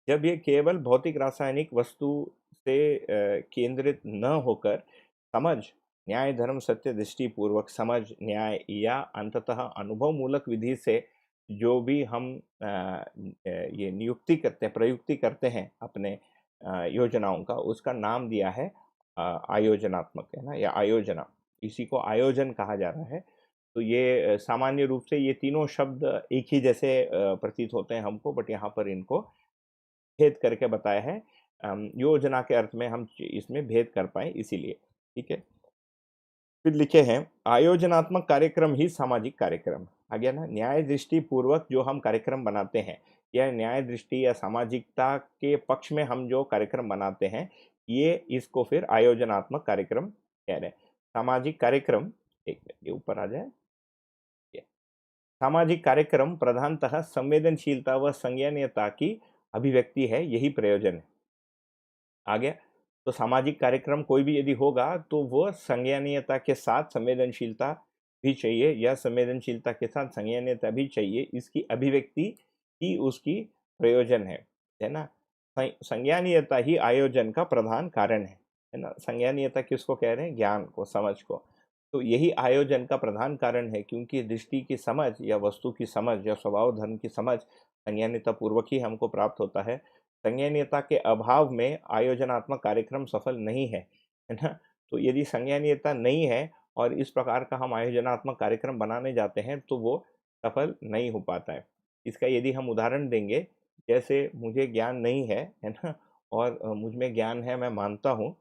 जब ये केवल भौतिक रासायनिक वस्तु से केंद्रित न होकर समझ, न्याय, धर्म, सत्य, दृष्टि पूर्वक समझ, न्याय या अंततः अनुभव मूलक विधि से जो भी हम ये नियुक्ति करते हैं, प्रयुक्ति करते हैं अपने योजनाओं का, उसका नाम दिया है आयोजनात्मक, है ना, या आयोजना। इसी को आयोजन कहा जा रहा है। तो ये सामान्य रूप से ये तीनों शब्द एक ही जैसे प्रतीत होते हैं हमको, बट यहाँ पर इनको भेद करके बताया है। योजना के अर्थ में हम इसमें भेद कर पाए इसीलिए, ठीक है। फिर लिखे हैं, आयोजनात्मक कार्यक्रम ही सामाजिक कार्यक्रम। आ गया ना, न्याय दृष्टि पूर्वक जो हम कार्यक्रम बनाते हैं, या न्याय दृष्टि या सामाजिकता के पक्ष में हम जो कार्यक्रम बनाते हैं, ये इसको फिर आयोजनात्मक कार्यक्रम कह रहे हैं। सामाजिक कार्यक्रम, एक मिनट ये ऊपर आ जाए। ये सामाजिक कार्यक्रम प्रधानतः संवेदनशीलता व संज्ञानीयता की अभिव्यक्ति है, यही प्रयोजन है। आ गया। तो सामाजिक कार्यक्रम कोई भी यदि होगा तो वो संज्ञानीयता के साथ संवेदनशीलता भी चाहिए, या संवेदनशीलता के साथ संज्ञानीयता भी चाहिए, इसकी अभिव्यक्ति ही उसकी प्रयोजन है ना। संज्ञानीयता ही आयोजन का प्रधान कारण है ना। संज्ञानीयता किसको कह रहे हैं, ज्ञान को, समझ को। तो यही आयोजन का प्रधान कारण है, क्योंकि दृष्टि की समझ या वस्तु की समझ या स्वभाव धर्म की समझ संज्ञानीयता पूर्वक ही हमको प्राप्त होता है। संज्ञानीयता के अभाव में आयोजनात्मक कार्यक्रम सफल नहीं है ना। तो यदि संज्ञानीयता नहीं है और इस प्रकार का हम आयोजनात्मक कार्यक्रम बनाने जाते हैं तो वो सफल नहीं हो पाता है। इसका यदि हम उदाहरण देंगे, जैसे मुझे ज्ञान नहीं है ना, और मुझ में ज्ञान है, मैं मानता हूँ,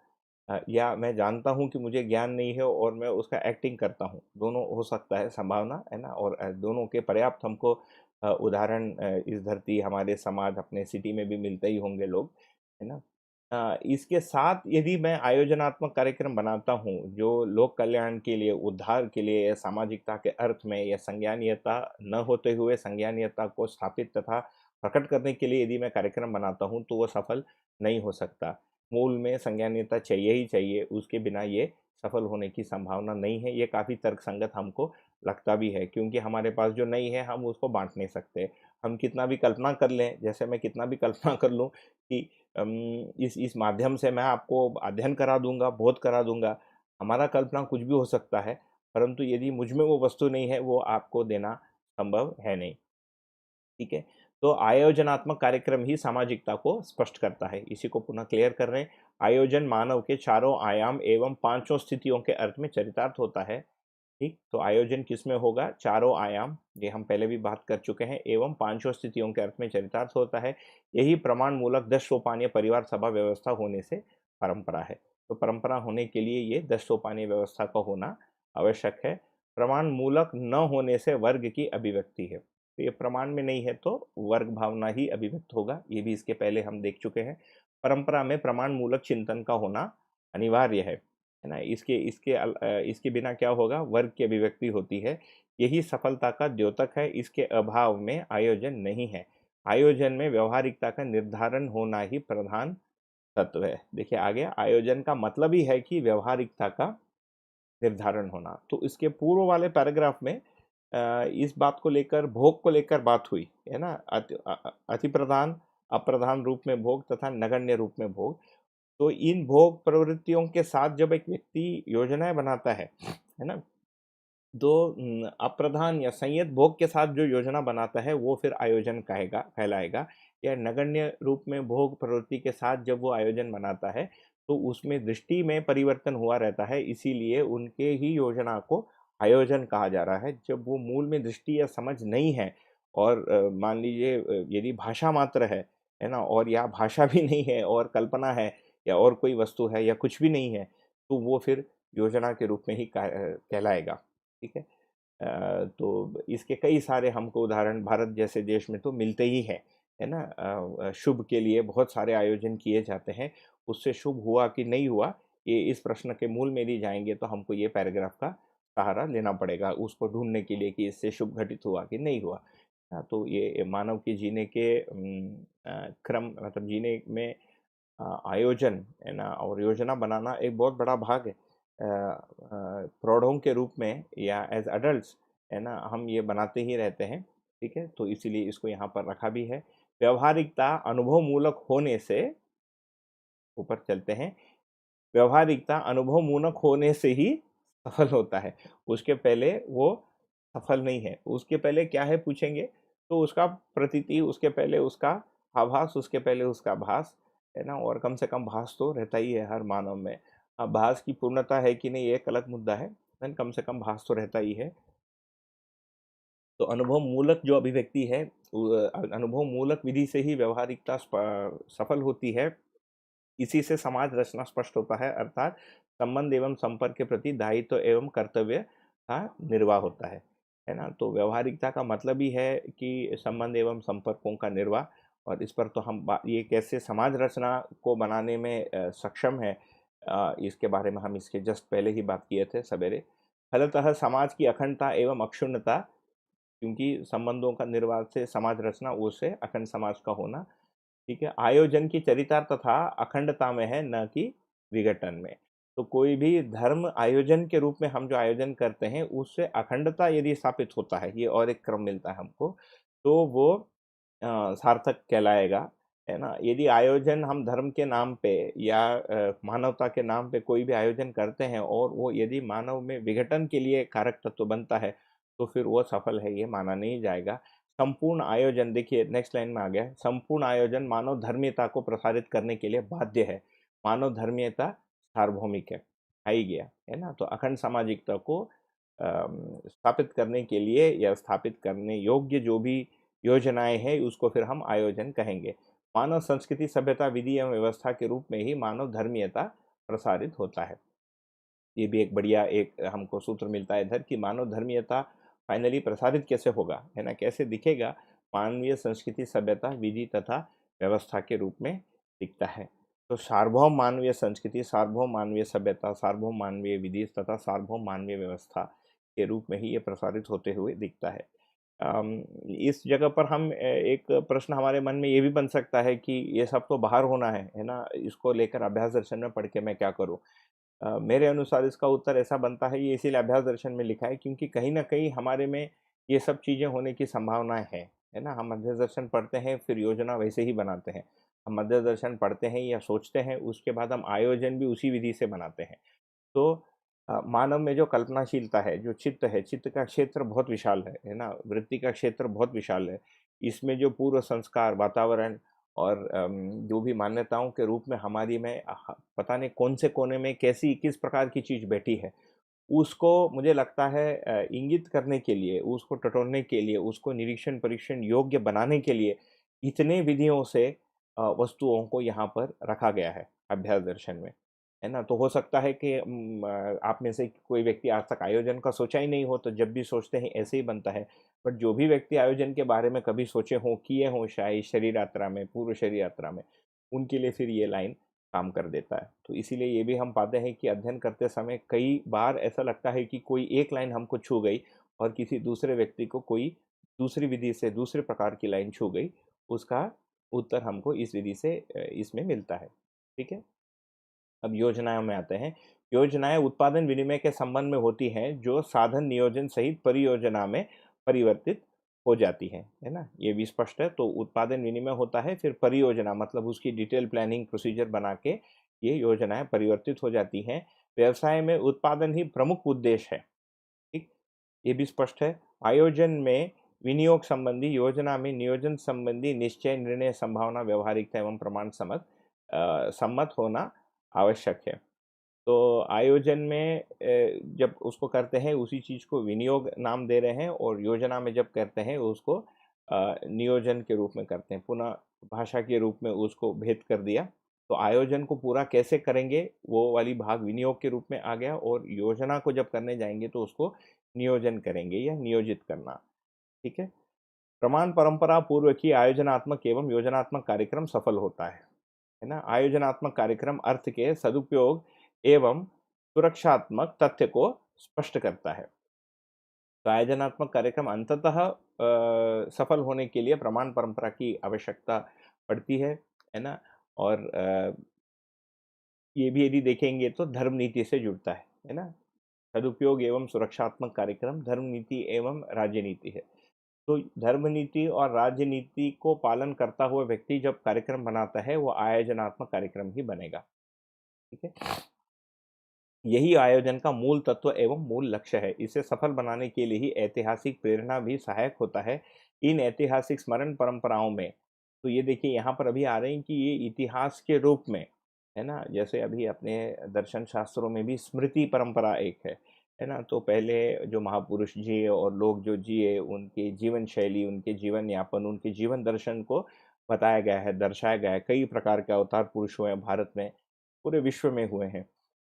या मैं जानता हूँ कि मुझे ज्ञान नहीं है और मैं उसका एक्टिंग करता हूँ, दोनों हो सकता है संभावना, है ना। और दोनों के पर्याप्त हमको उदाहरण इस धरती, हमारे समाज, अपने सिटी में भी मिलते ही होंगे लोग, है ना। इसके साथ यदि मैं आयोजनात्मक कार्यक्रम बनाता हूँ जो लोक कल्याण के लिए, उद्धार के लिए, या सामाजिकता के अर्थ में, या संज्ञानीयता न होते हुए संज्ञानीयता को स्थापित तथा प्रकट करने के लिए यदि मैं कार्यक्रम बनाता हूँ, तो वो सफल नहीं हो सकता। मूल में संज्ञानीयता चाहिए ही चाहिए, उसके बिना ये सफल होने की संभावना नहीं है। ये काफ़ी तर्कसंगत हमको लगता भी है, क्योंकि हमारे पास जो नहीं है हम उसको बाँट नहीं सकते। हम कितना भी कल्पना कर लें, जैसे मैं कितना भी कल्पना कर लूँ कि इस माध्यम से मैं आपको अध्ययन करा दूँगा, बोध करा दूँगा, हमारा कल्पना कुछ भी हो सकता है, परंतु यदि मुझ में वो वस्तु नहीं है, वो आपको देना संभव है नहीं, ठीक है। तो आयोजनात्मक कार्यक्रम ही सामाजिकता को स्पष्ट करता है। इसी को पुनः क्लियर कर रहे हैं। आयोजन मानव के चारों आयाम एवं पांचों स्थितियों के अर्थ में चरितार्थ होता है। ठीक, तो आयोजन किसमें होगा? चारों आयाम, ये हम पहले भी बात कर चुके हैं, एवं पांचों स्थितियों के अर्थ में चरितार्थ होता है। यही प्रमाण मूलक 10 सोपानीय परिवार सभा व्यवस्था होने से परंपरा है। तो परंपरा होने के लिए ये 10 सोपानीय व्यवस्था का होना आवश्यक है। प्रमाण मूलक न होने से वर्ग की अभिव्यक्ति है। तो ये प्रमाण में नहीं है तो वर्ग भावना ही अभिव्यक्त होगा, ये भी इसके पहले हम देख चुके हैं। परंपरा में प्रमाण मूलक चिंतन का होना अनिवार्य है ना। इसके बिना क्या होगा? वर्ग की अभिव्यक्ति होती है। यही सफलता का द्योतक है। इसके अभाव में आयोजन नहीं है। आयोजन में व्यवहारिकता का निर्धारण होना ही प्रधान तत्व है। देखिए आगे, आयोजन का मतलब ही है कि व्यवहारिकता का निर्धारण होना। तो इसके पूर्व वाले पैराग्राफ में इस बात को लेकर, भोग को लेकर बात हुई है ना। अति प्रधान, अप्रधान रूप में भोग तथा नगण्य रूप में भोग। तो इन भोग प्रवृत्तियों के साथ जब एक व्यक्ति योजनाएं बनाता है ना, तो अप्रधान या संयत भोग के साथ जो योजना बनाता है वो फिर आयोजन कहलाएगा। या नगण्य रूप में भोग प्रवृत्ति के साथ जब वो आयोजन बनाता है तो उसमें दृष्टि में परिवर्तन हुआ रहता है, इसीलिए उनके ही योजना को आयोजन कहा जा रहा है। जब वो मूल में दृष्टि या समझ नहीं है और मान लीजिए यदि भाषा मात्र है ना, और या भाषा भी नहीं है और कल्पना है या और कोई वस्तु है या कुछ भी नहीं है, तो वो फिर योजना के रूप में ही कहलाएगा। ठीक है। तो इसके कई सारे हमको उदाहरण भारत जैसे देश में तो मिलते ही हैं, है ना। शुभ के लिए बहुत सारे आयोजन किए जाते हैं। उससे शुभ हुआ कि नहीं हुआ, ये इस प्रश्न के मूल में यदि जाएंगे तो हमको ये पैराग्राफ का सहारा लेना पड़ेगा उसको ढूंढने के लिए कि इससे शुभ घटित हुआ कि नहीं हुआ। तो ये मानव के जीने के क्रम, मतलब जीने में आयोजन है ना और योजना बनाना एक बहुत बड़ा भाग है। प्रौढ़ों के रूप में या एज अडल्ट्स है ना, हम ये बनाते ही रहते हैं। ठीक है, तो इसीलिए इसको यहाँ पर रखा भी है। व्यवहारिकता अनुभव मूलक होने से, ऊपर चलते हैं, व्यवहारिकता अनुभव मूलक होने से ही सफल होता है। उसके पहले वो सफल नहीं है। उसके पहले क्या है पूछेंगे तो उसका प्रतीति, उसके पहले उसका आभास, उसके पहले उसका भास, है ना। और कम से कम भास तो रहता ही है हर मानव में। अब भास की पूर्णता है कि नहीं ये एक अलग मुद्दा है, लेकिन कम से कम भास तो रहता ही है। तो अनुभव मूलक जो अभिव्यक्ति है, अनुभव मूलक विधि से ही व्यवहारिकता सफल होती है। इसी से समाज रचना स्पष्ट होता है, अर्थात संबंध एवं संपर्क के प्रति दायित्व एवं कर्तव्य का निर्वाह होता है ना। तो व्यवहारिकता का मतलब ही है कि संबंध एवं संपर्कों का निर्वाह। और इस पर तो हम ये कैसे समाज रचना को बनाने में सक्षम है, इसके बारे में हम इसके जस्ट पहले ही बात किए थे सवेरे। फलतः समाज की अखंडता एवं अक्षुण्णता, क्योंकि संबंधों का निर्वाह से समाज रचना, उससे अखंड समाज का होना। ठीक है, आयोजन की चरितार्थ तथा अखंडता में है, न कि विघटन में। तो कोई भी धर्म आयोजन के रूप में हम जो आयोजन करते हैं उससे अखंडता यदि स्थापित होता है, ये और एक क्रम मिलता है हमको, तो वो सार्थक कहलाएगा, है ना। यदि आयोजन हम धर्म के नाम पे या मानवता के नाम पे कोई भी आयोजन करते हैं और वो यदि मानव में विघटन के लिए कारक तत्व बनता है तो फिर वो सफल है, ये माना नहीं जाएगा। संपूर्ण आयोजन, देखिए नेक्स्ट लाइन में आ गया, संपूर्ण आयोजन मानव धर्मीयता को प्रसारित करने के लिए बाध्य है। मानव धर्मीयता सार्वभौमिक है, आ ही गया, है ना। तो अखंड सामाजिकता को स्थापित करने के लिए या स्थापित करने योग्य जो भी योजनाएं हैं उसको फिर हम आयोजन कहेंगे। मानव संस्कृति सभ्यता विधि एवं व्यवस्था के रूप में ही मानव धर्मीयता प्रसारित होता है। ये भी एक बढ़िया एक हमको सूत्र मिलता है इधर कि मानव धर्मीयता फाइनली प्रसारित कैसे होगा, है ना, कैसे दिखेगा? मानवीय संस्कृति सभ्यता विधि तथा व्यवस्था के रूप में दिखता है। तो सार्वभौम मानवीय संस्कृति, सार्वभौम मानवीय सभ्यता, सार्वभौम मानवीय विधि तथा सार्वभौम मानवीय व्यवस्था के रूप में ही ये प्रसारित होते हुए दिखता है। इस जगह पर हम एक प्रश्न हमारे मन में ये भी बन सकता है कि ये सब तो बाहर होना है ना, इसको लेकर अभ्यास दर्शन में पढ़ के मैं क्या करूँ? मेरे अनुसार इसका उत्तर ऐसा बनता है, ये इसीलिए अभ्यास दर्शन में लिखा है क्योंकि कहीं न कहीं हमारे में ये सब चीज़ें होने की संभावनाएँ हैं, है ना? हम अभ्यास दर्शन पढ़ते हैं, फिर योजना वैसे ही बनाते हैं। हम अभ्यास दर्शन पढ़ते हैं या सोचते हैं, उसके बाद हम आयोजन भी उसी विधि से बनाते हैं। तो मानव में जो कल्पनाशीलता है, जो चित्त है, चित्त का क्षेत्र बहुत विशाल है ना? वृत्ति का क्षेत्र बहुत विशाल है। इसमें जो पूर्व संस्कार, वातावरण और जो भी मान्यताओं के रूप में हमारी में पता नहीं कौन से कोने में कैसी किस प्रकार की चीज़ बैठी है, उसको मुझे लगता है इंगित करने के लिए, उसको टटोलने के लिए, उसको निरीक्षण परीक्षण योग्य बनाने के लिए इतने विधियों से वस्तुओं को यहाँ पर रखा गया है अभ्यास दर्शन में, है ना? तो हो सकता है कि आप में से कोई व्यक्ति आज तक आयोजन का सोचा ही नहीं हो, तो जब भी सोचते हैं ऐसे ही बनता है। बट जो भी व्यक्ति आयोजन के बारे में कभी सोचे हों, किए हों शायद शरीर यात्रा में, पूर्व शरीर यात्रा में, उनके लिए फिर ये लाइन काम कर देता है। तो इसीलिए ये भी हम पाते हैं कि अध्ययन करते समय कई बार ऐसा लगता है कि कोई एक लाइन हमको छू गई और किसी दूसरे व्यक्ति को कोई दूसरी विधि से दूसरे प्रकार की लाइन छू गई, उसका उत्तर हमको इस विधि से इसमें मिलता है। ठीक है? अब योजनाओं में आते हैं। योजनाएँ उत्पादन विनिमय के संबंध में होती हैं, जो साधन नियोजन सहित परियोजना में परिवर्तित हो जाती हैं, है ना? ये भी स्पष्ट है। तो उत्पादन विनिमय होता है, फिर परियोजना मतलब उसकी डिटेल प्लानिंग प्रोसीजर बना के ये योजनाएँ परिवर्तित हो जाती हैं। व्यवसाय में उत्पादन ही प्रमुख उद्देश्य है, ठीक? ये भी स्पष्ट है। आयोजन में विनियोग संबंधी, योजना में नियोजन संबंधी निश्चय, निर्णय, संभावना, व्यावहारिकता एवं प्रमाण सम्मत होना आवश्यक है। तो आयोजन में जब उसको करते हैं उसी चीज़ को विनियोग नाम दे रहे हैं, और योजना में जब करते हैं उसको नियोजन के रूप में करते हैं। पुनः भाषा के रूप में उसको भेद कर दिया। तो आयोजन को पूरा कैसे करेंगे वो वाली भाग विनियोग के रूप में आ गया, और योजना को जब करने जाएंगे तो उसको नियोजन करेंगे या नियोजित करना। ठीक है? प्रमाण परंपरा पूर्व की आयोजनात्मक एवं योजनात्मक कार्यक्रम सफल होता है ना? आयोजनात्मक कार्यक्रम अर्थ के सदुपयोग एवं सुरक्षात्मक तथ्य को स्पष्ट करता है। तो आयोजनात्मक कार्यक्रम अंततः सफल होने के लिए प्रमाण परंपरा की आवश्यकता पड़ती है ना? और ये भी यदि देखेंगे तो धर्म नीति से जुड़ता है ना? सदुपयोग एवं सुरक्षात्मक कार्यक्रम धर्म नीति एवं राज्य नीति है। तो धर्म नीति और राज्य नीति को पालन करता हुआ व्यक्ति जब कार्यक्रम बनाता है, वो आयोजनात्मक कार्यक्रम ही बनेगा। ठीक है? यही आयोजन का मूल तत्व एवं मूल लक्ष्य है। इसे सफल बनाने के लिए ही ऐतिहासिक प्रेरणा भी सहायक होता है। इन ऐतिहासिक स्मरण परंपराओं में, तो ये देखिए यहाँ पर अभी आ रहे हैं कि ये इतिहास के रूप में, है ना? जैसे अभी अपने दर्शन शास्त्रों में भी स्मृति परंपरा एक है ना? तो पहले जो महापुरुष जिए और लोग जो जिए, उनकी जीवन शैली, उनके जीवन यापन, उनके जीवन दर्शन को बताया गया है, दर्शाया गया है। कई प्रकार के अवतार पुरुष हुए हैं भारत में, पूरे विश्व में हुए हैं,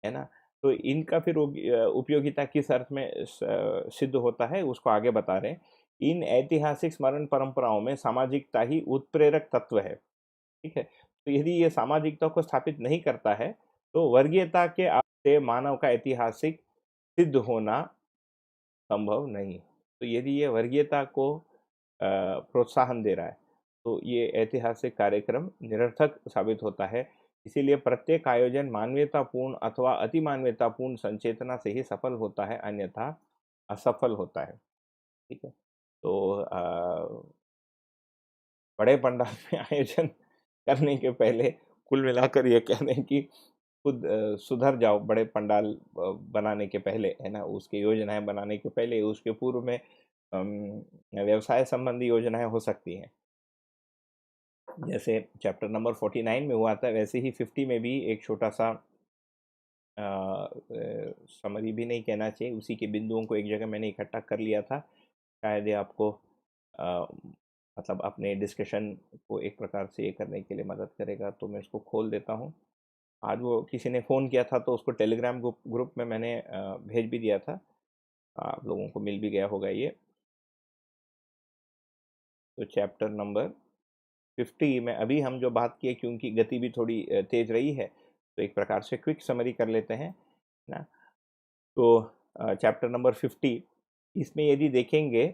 है ना? तो इनका फिर उपयोगिता किस अर्थ में सिद्ध होता है, उसको आगे बता रहे हैं। इन ऐतिहासिक स्मरण परंपराओं में सामाजिकता ही उत्प्रेरक तत्व है। ठीक है? तो यदि ये सामाजिकता को स्थापित नहीं करता है, तो वर्गीयता के से मानव का ऐतिहासिक सिद्ध होना संभव नहीं। तो यदि ये वर्गीयता को प्रोत्साहन दे रहा है, तो ये ऐतिहासिक कार्यक्रम निरर्थक साबित होता है। इसीलिए प्रत्येक आयोजन मानवीयतापूर्ण अथवा अति मानवीयतापूर्ण संचेतना से ही सफल होता है, अन्यथा असफल होता है। ठीक है? तो बड़े पंडाल में आयोजन करने के पहले कुल मिलाकर ये कह रहे हैं कि खुद सुधर जाओ बड़े पंडाल बनाने के पहले, है ना? उसकी योजनाएँ बनाने के पहले, उसके पूर्व में व्यवसाय संबंधी योजनाएँ हो सकती हैं। जैसे चैप्टर नंबर 49 में हुआ था, वैसे ही 50 में भी एक छोटा-सा समरी भी नहीं कहना चाहिए, उसी के बिंदुओं को एक जगह मैंने इकट्ठा कर लिया था। शायद ये आपको अ, मतलब अपने डिस्कशन को एक प्रकार से ये करने के लिए मदद करेगा, तो मैं इसको खोल देता हूँ। आज वो किसी ने फ़ोन किया था, तो उसको टेलीग्राम ग्रुप में मैंने भेज भी दिया था। आप लोगों को मिल भी गया होगा ये। तो चैप्टर नंबर 50 में अभी हम जो बात किए, क्योंकि गति भी थोड़ी तेज़ रही है, तो एक प्रकार से क्विक समरी कर लेते हैं, है ना? तो चैप्टर नंबर 50, इसमें यदि देखेंगे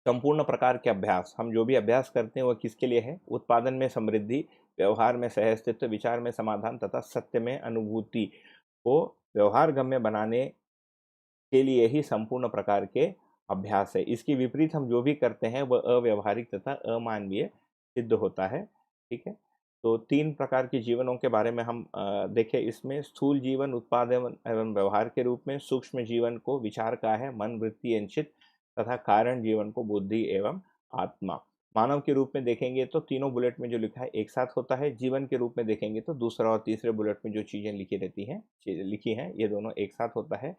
संपूर्ण प्रकार के अभ्यास, हम जो भी अभ्यास करते हैं वो किसके लिए है? उत्पादन में समृद्धि, व्यवहार में सहअस्तित्व, विचार में समाधान तथा सत्य में अनुभूति को व्यवहारगम्य बनाने के लिए ही संपूर्ण प्रकार के अभ्यास है। इसके विपरीत हम जो भी करते हैं वह अव्यावहारिक तथा अमानवीय सिद्ध होता है। ठीक है? तो 3 प्रकार के जीवनों के बारे में हम देखें इसमें। स्थूल जीवन उत्पादन एवं व्यवहार के रूप में, सूक्ष्म जीवन को विचार का है, मन, वृत्ति एवं चित्त, तथा कारण जीवन को बुद्धि एवं आत्मा। मानव के रूप में देखेंगे तो तीनों बुलेट में जो लिखा है एक साथ होता है। जीवन के रूप में देखेंगे तो दूसरा और तीसरे बुलेट में जो चीज़ें लिखी रहती हैं, लिखी हैं, ये दोनों एक साथ होता है।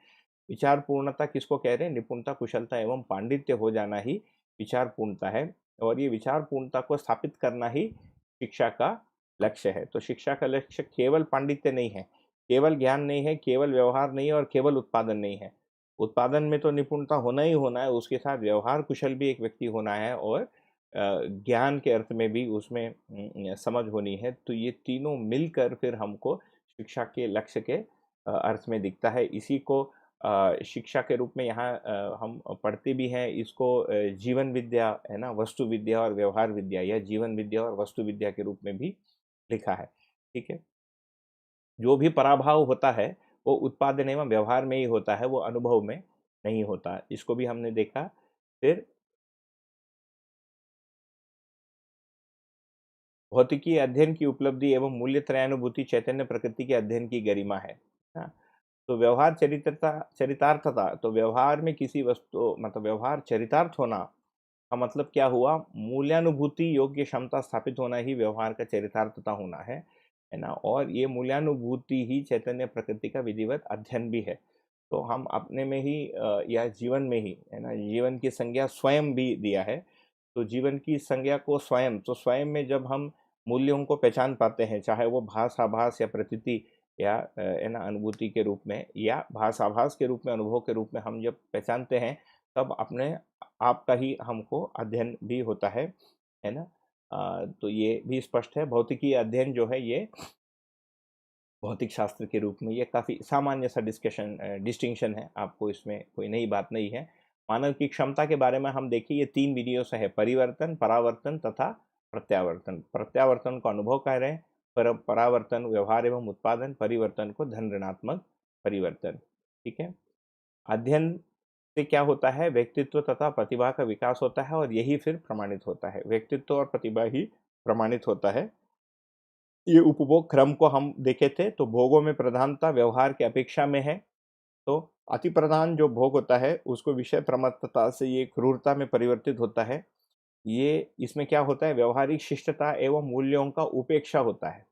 विचार पूर्णता किसको कह रहे हैं? निपुणता, कुशलता एवं पांडित्य हो जाना ही विचार पूर्णता है, और ये विचार पूर्णता को स्थापित करना ही शिक्षा का लक्ष्य है। तो शिक्षा का लक्ष्य केवल पांडित्य नहीं है, केवल ज्ञान नहीं है, केवल व्यवहार नहीं है, और केवल उत्पादन नहीं है। उत्पादन में तो निपुणता होना ही होना है, उसके साथ व्यवहार कुशल भी एक व्यक्ति होना है, और ज्ञान के अर्थ में भी उसमें समझ होनी है। तो ये तीनों मिलकर फिर हमको शिक्षा के लक्ष्य के अर्थ में दिखता है। इसी को शिक्षा के रूप में यहाँ हम पढ़ते भी हैं इसको, जीवन विद्या है ना, वस्तु विद्या और व्यवहार विद्या, या जीवन विद्या और वस्तु विद्या के रूप में भी लिखा है। ठीक है, जो भी पराभाव होता है वो उत्पादन एवं व्यवहार में ही होता है, वो अनुभव में नहीं होता। इसको भी हमने देखा। फिर भौतिकी अध्ययन की उपलब्धि एवं मूल्य त्रयानुभूति चैतन्य प्रकृति के अध्ययन की गरिमा है ना? तो व्यवहार चरित्रता, चरितार्थता, तो व्यवहार में किसी वस्तु, मतलब व्यवहार चरितार्थ होना का मतलब क्या हुआ? मूल्यानुभूति योग्य क्षमता स्थापित होना ही व्यवहार का चरितार्थता होना है ना? और ये मूल्यानुभूति ही चैतन्य प्रकृति का विधिवत अध्ययन भी है। तो हम अपने में ही या जीवन में ही, है ना, जीवन की संज्ञा स्वयं भी दिया है। तो जीवन की संज्ञा को स्वयं, तो स्वयं में जब हम मूल्यों को पहचान पाते हैं, चाहे वो भास आभास या प्रतीति या है ना, अनुभूति के रूप में, या भास आभास के रूप में, अनुभव के रूप में हम जब पहचानते हैं, तब अपने आप का ही हमको अध्ययन भी होता है ना? तो ये भी स्पष्ट है। भौतिकी अध्ययन जो है ये भौतिक शास्त्र के रूप में, ये काफ़ी सामान्य सा डिस्टिंक्शन है, आपको इसमें कोई नई बात नहीं है। मानव की क्षमता के बारे में हम देखिए, ये 3 विधियों से है: परिवर्तन, परावर्तन तथा प्रत्यावर्तन। प्रत्यावर्तन को अनुभव कह रहे हैं, परावर्तन व्यवहार एवं उत्पादन, परिवर्तन को धन ऋणात्मक परिवर्तन। ठीक है, अध्ययन से क्या होता है? व्यक्तित्व तथा प्रतिभा का विकास होता है, और यही फिर प्रमाणित होता है। व्यक्तित्व और प्रतिभा ही प्रमाणित होता है। ये उपभोग क्रम को हम देखे थे, तो भोगों में प्रधानता व्यवहार की अपेक्षा में है। तो अति प्रधान जो भोग होता है उसको विषय प्रमत्तता से ये क्रूरता में परिवर्तित होता है। ये इसमें क्या होता है? व्यवहारिक शिष्टता एवं मूल्यों का उपेक्षा होता है।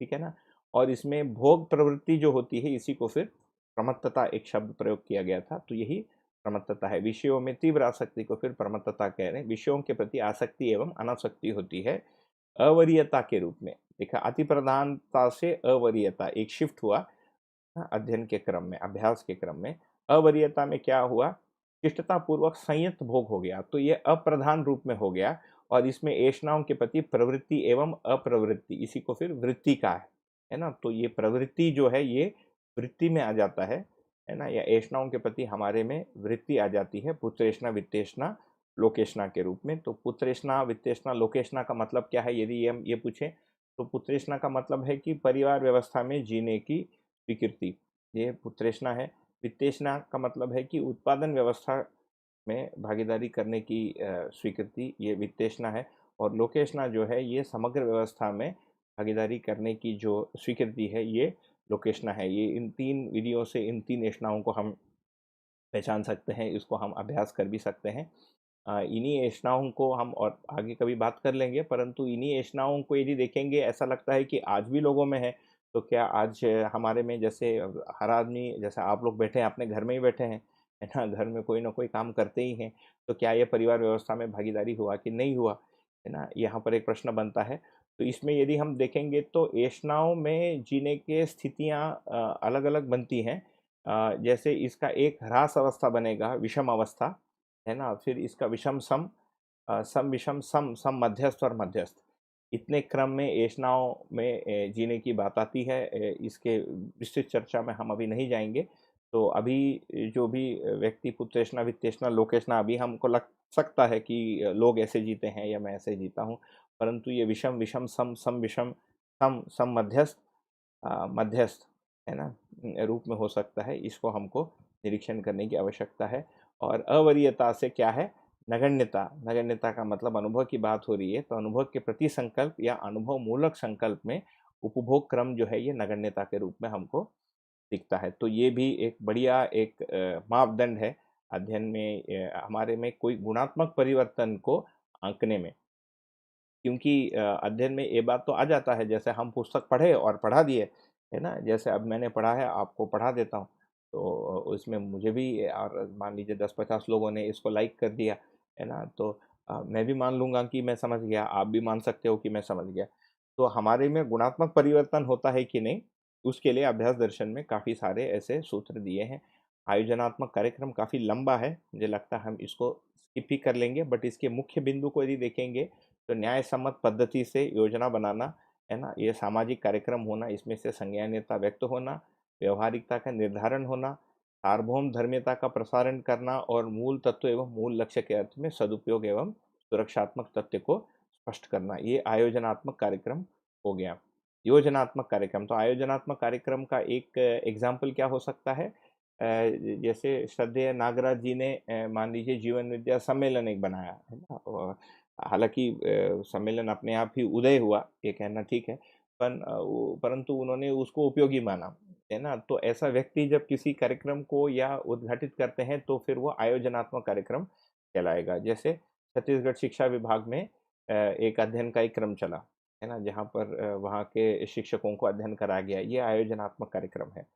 ठीक है ना? और इसमें भोग प्रवृत्ति जो होती है, इसी को फिर प्रमत्तता एक शब्द प्रयोग किया गया था, तो यही प्रमत्तता है। विषयों में तीव्र आसक्ति को फिर प्रमत्तता कह रहे हैं। विषयों के प्रति आसक्ति एवं अनासक्ति होती है अवरीयता के रूप में। देखा, अति प्रधानता से अवरीयता एक शिफ्ट हुआ अध्ययन के क्रम में, अभ्यास के क्रम में। अवरीयता में क्या हुआ? शिष्टता पूर्वक संयत भोग हो गया, तो ये अप्रधान रूप में हो गया, और इसमें ऐषणाओं के प्रति प्रवृत्ति एवं अप्रवृत्ति, इसी को फिर वृत्ति का है ना? तो ये प्रवृत्ति जो है ये वृत्ति में आ जाता है ना? या ऐषणाओं के प्रति हमारे में वृत्ति आ जाती है, पुत्रेषणा, वित्तेषणा, लोकेषणा के रूप में। तो पुत्रेषणा, वित्तेषणा, लोकेषणा का मतलब क्या है? यदि हम ये पूछें, तो पुत्रेषणा का मतलब है कि परिवार व्यवस्था में जीने की स्वीकृति, ये पुत्रेषणा है। वित्तेषणा का मतलब है कि उत्पादन व्यवस्था में भागीदारी करने की स्वीकृति, ये वित्तेषणा है। और लोकेषणा जो है ये समग्र व्यवस्था में भागीदारी करने की जो स्वीकृति है, ये लोकेषणा है। ये इन 3 विधियों से इन 3 ऐषणाओं को हम पहचान सकते हैं, इसको हम अभ्यास कर भी सकते हैं। इन्हीं ऐषणाओं को हम और आगे कभी बात कर लेंगे, परंतु इन्हीं ऐषणाओं को यदि देखेंगे, ऐसा लगता है कि आज भी लोगों में है। तो क्या आज हमारे में, जैसे हर आदमी, जैसे आप लोग बैठे हैं, अपने घर में ही बैठे हैं, है ना, घर में कोई ना कोई काम करते ही हैं, तो क्या ये परिवार व्यवस्था में भागीदारी हुआ कि नहीं हुआ, है ना? यहाँ पर एक प्रश्न बनता है। तो इसमें यदि हम देखेंगे तो ऐषणाओं में जीने के स्थितियाँ अलग अलग बनती हैं। जैसे इसका एक ह्रास अवस्था बनेगा, विषम अवस्था, है ना? फिर इसका विषम सम, सम विषम सम, सम मध्यस्थ और मध्यस्थ, इतने क्रम में ऐषणाओं में जीने की बात आती है। इसके विस्तृत चर्चा में हम अभी नहीं जाएंगे। तो अभी जो भी व्यक्ति पुत्रेषणा, वित्तेषणा, लोकेषणा, अभी हमको लग सकता है कि लोग ऐसे जीते हैं या मैं ऐसे जीता हूँ, परंतु ये विषम विषम सम, सम विषम सम, सम मध्यस्थ, मध्यस्थ, है ना, रूप में हो सकता है। इसको हमको निरीक्षण करने की आवश्यकता है। और अवरीयता से क्या है? नगण्यता। नगण्यता का मतलब अनुभव की बात हो रही है, तो अनुभव के प्रति संकल्प या अनुभव मूलक संकल्प में उपभोग क्रम जो है ये नगण्यता के रूप में हमको दिखता है। तो ये भी एक बढ़िया एक मापदंड है अध्ययन में। हमारे में कोई गुणात्मक परिवर्तन को आंकने में। क्योंकि अध्ययन में ये बात तो आ जाता है, जैसे हम पुस्तक पढ़े और पढ़ा दिए, है ना? जैसे अब मैंने पढ़ा है, आपको पढ़ा देता हूँ, तो उसमें मुझे भी, और मान लीजिए 10-50 लोगों ने इसको लाइक कर दिया, है ना? तो मैं भी मान लूँगा कि मैं समझ गया, आप भी मान सकते हो कि मैं समझ गया। तो हमारे में गुणात्मक परिवर्तन होता है कि नहीं, उसके लिए अभ्यास दर्शन में काफ़ी सारे ऐसे सूत्र दिए हैं। आयोजनात्मक कार्यक्रम काफ़ी लंबा है, मुझे लगता है हम इसको स्किप ही कर लेंगे, बट इसके मुख्य बिंदु को यदि देखेंगे तो न्याय सम्मत पद्धति से योजना बनाना, है ना? ये सामाजिक कार्यक्रम होना, इसमें से संज्ञानीयता व्यक्त होना, व्यवहारिकता का निर्धारण होना, सार्वभौम धर्मियता का प्रसारण करना और मूल तत्व एवं मूल लक्ष्य के अर्थ में सदुपयोग एवं सुरक्षात्मक तथ्य को स्पष्ट करना, ये आयोजनात्मक कार्यक्रम हो गया। योजनात्मक कार्यक्रम, तो आयोजनात्मक कार्यक्रम का एक एग्जाम्पल क्या हो सकता है? जैसे श्रद्धेय नागराज जी ने मान लीजिए जीवन विद्या सम्मेलन एक बनाया, है ना? हालाँकि सम्मेलन अपने आप ही उदय हुआ, ये कहना ठीक है, परंतु उन्होंने उसको उपयोगी माना, है ना? तो ऐसा व्यक्ति जब किसी कार्यक्रम को या उद्घाटित करते हैं, तो फिर वो आयोजनात्मक कार्यक्रम कहलाएगा। जैसे छत्तीसगढ़ शिक्षा विभाग में एक अध्ययन का एक क्रम चला, है ना? जहाँ पर वहाँ के शिक्षकों को अध्ययन कराया गया, ये आयोजनात्मक कार्यक्रम है।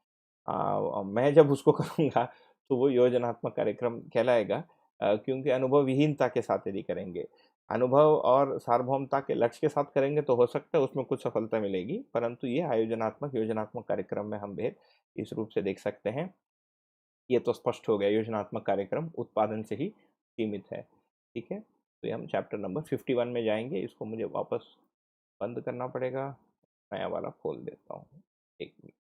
मैं जब उसको करूँगा, तो वो योजनात्मक कार्यक्रम कहलाएगा, क्योंकि अनुभव विहीनता के साथ यदि करेंगे। अनुभव और सार्वभौमता के लक्ष्य के साथ करेंगे तो हो सकता है उसमें कुछ सफलता मिलेगी, परंतु ये आयोजनात्मक योजनात्मक कार्यक्रम में हम भेद इस रूप से देख सकते हैं। ये तो स्पष्ट हो गया, योजनात्मक कार्यक्रम उत्पादन से ही सीमित है। ठीक है? तो ये हम चैप्टर नंबर 51 में जाएँगे, इसको मुझे वापस बंद करना पड़ेगा, नया वाला खोल देता हूँ। 1 मिनट।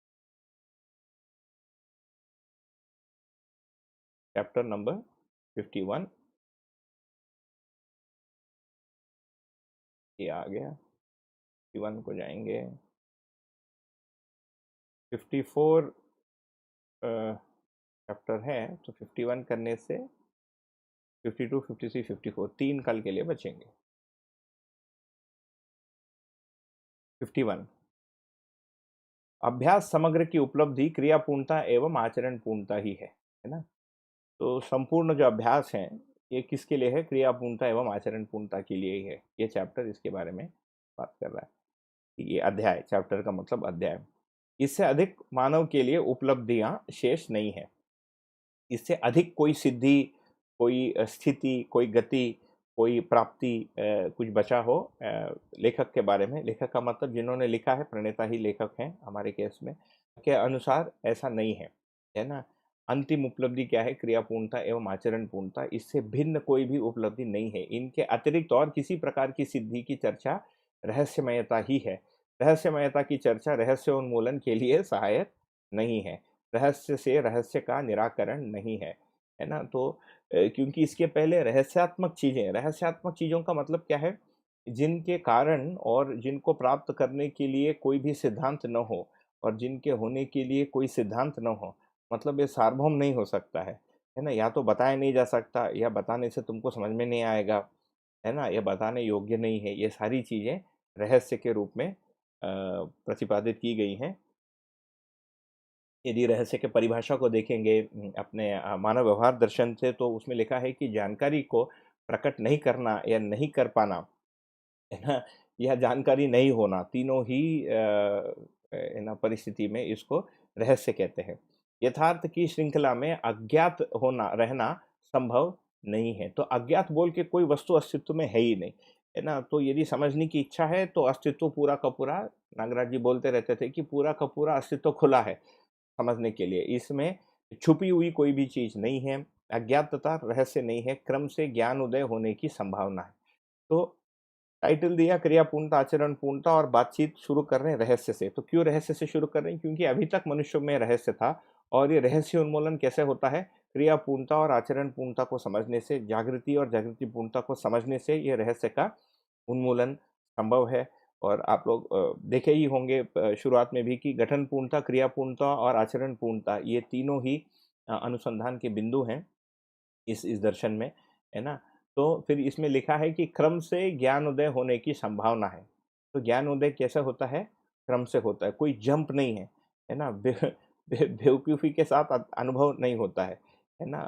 चैप्टर नंबर 51 ये आ गया, 51 को जाएँगे, 54 चैप्टर है, तो 51 करने से 52, 53, 54 3 कल के लिए बचेंगे। 51 अभ्यास समग्र की उपलब्धि क्रियापूर्णता एवं आचरण पूर्णता ही है ना? तो संपूर्ण जो अभ्यास है, ये किसके लिए है? क्रियापूर्णता एवं आचरण पूर्णता के लिए ही है। ये चैप्टर इसके बारे में बात कर रहा है। ये अध्याय, चैप्टर का मतलब अध्याय। इससे अधिक मानव के लिए उपलब्धियां शेष नहीं है। इससे अधिक कोई सिद्धि, कोई स्थिति, कोई गति, कोई प्राप्ति कुछ बचा हो लेखक के बारे में, लेखक का मतलब जिन्होंने लिखा है, प्रणेता ही लेखक हैं हमारे केस में, के अनुसार ऐसा नहीं है ना? अंतिम उपलब्धि क्या है? क्रियापूर्णता एवं आचरण पूर्णता, इससे भिन्न कोई भी उपलब्धि नहीं है। इनके अतिरिक्त और किसी प्रकार की सिद्धि की चर्चा रहस्यमयता ही है। रहस्यमयता की चर्चा रहस्य उन्मूलन के लिए सहायक नहीं है। रहस्य से रहस्य का निराकरण नहीं है ना? तो क्योंकि इसके पहले रहस्यात्मक चीज़ों का मतलब क्या है? जिनके कारण और जिनको प्राप्त करने के लिए कोई भी सिद्धांत न हो और जिनके होने के लिए कोई सिद्धांत न हो, मतलब ये सार्वभौम नहीं हो सकता है ना? या तो बताया नहीं जा सकता, या बताने से तुमको समझ में नहीं आएगा, है ना? या बताने योग्य नहीं है। ये सारी चीज़ें रहस्य के रूप में प्रतिपादित की गई हैं। यदि रहस्य के परिभाषा को देखेंगे अपने मानव व्यवहार दर्शन से, तो उसमें लिखा है कि जानकारी को प्रकट नहीं करना या नहीं कर पाना, है ना? या जानकारी नहीं होना, तीनों ही है ना परिस्थिति में इसको रहस्य कहते हैं। यथार्थ की श्रृंखला में अज्ञात होना रहना संभव नहीं है। तो अज्ञात बोल के कोई वस्तु अस्तित्व में है ही नहीं, है ना? तो यदि समझने की इच्छा है, तो अस्तित्व पूरा का पूरा, नागराज जी बोलते रहते थे कि पूरा का पूरा अस्तित्व खुला है समझने के लिए। इसमें छुपी हुई कोई भी चीज़ नहीं है, अज्ञात तथा रहस्य नहीं है, क्रम से ज्ञान उदय होने की संभावना है। तो टाइटल दिया क्रियापूर्णता, आचरण पूर्णता, और बातचीत शुरू कर रहे हैं रहस्य से। तो क्यों रहस्य से शुरू कर रहे हैं? क्योंकि अभी तक मनुष्यों में रहस्य था, और ये रहस्य उन्मूलन कैसे होता है? क्रियापूर्णता और आचरण पूर्णता को समझने से, जागृति और जागृति पूर्णता को समझने से ये रहस्य का उन्मूलन संभव है। और आप लोग देखे ही होंगे शुरुआत में भी कि गठन पूर्णता, क्रिया पूर्णता और आचरण पूर्णता, ये तीनों ही अनुसंधान के बिंदु हैं इस दर्शन में, है ना? तो फिर इसमें लिखा है कि क्रम से ज्ञानोदय होने की संभावना है। तो ज्ञानोदय कैसे होता है? क्रम से होता है, कोई जंप नहीं है ना? बेवकूफ़ी के साथ अनुभव नहीं होता है ना?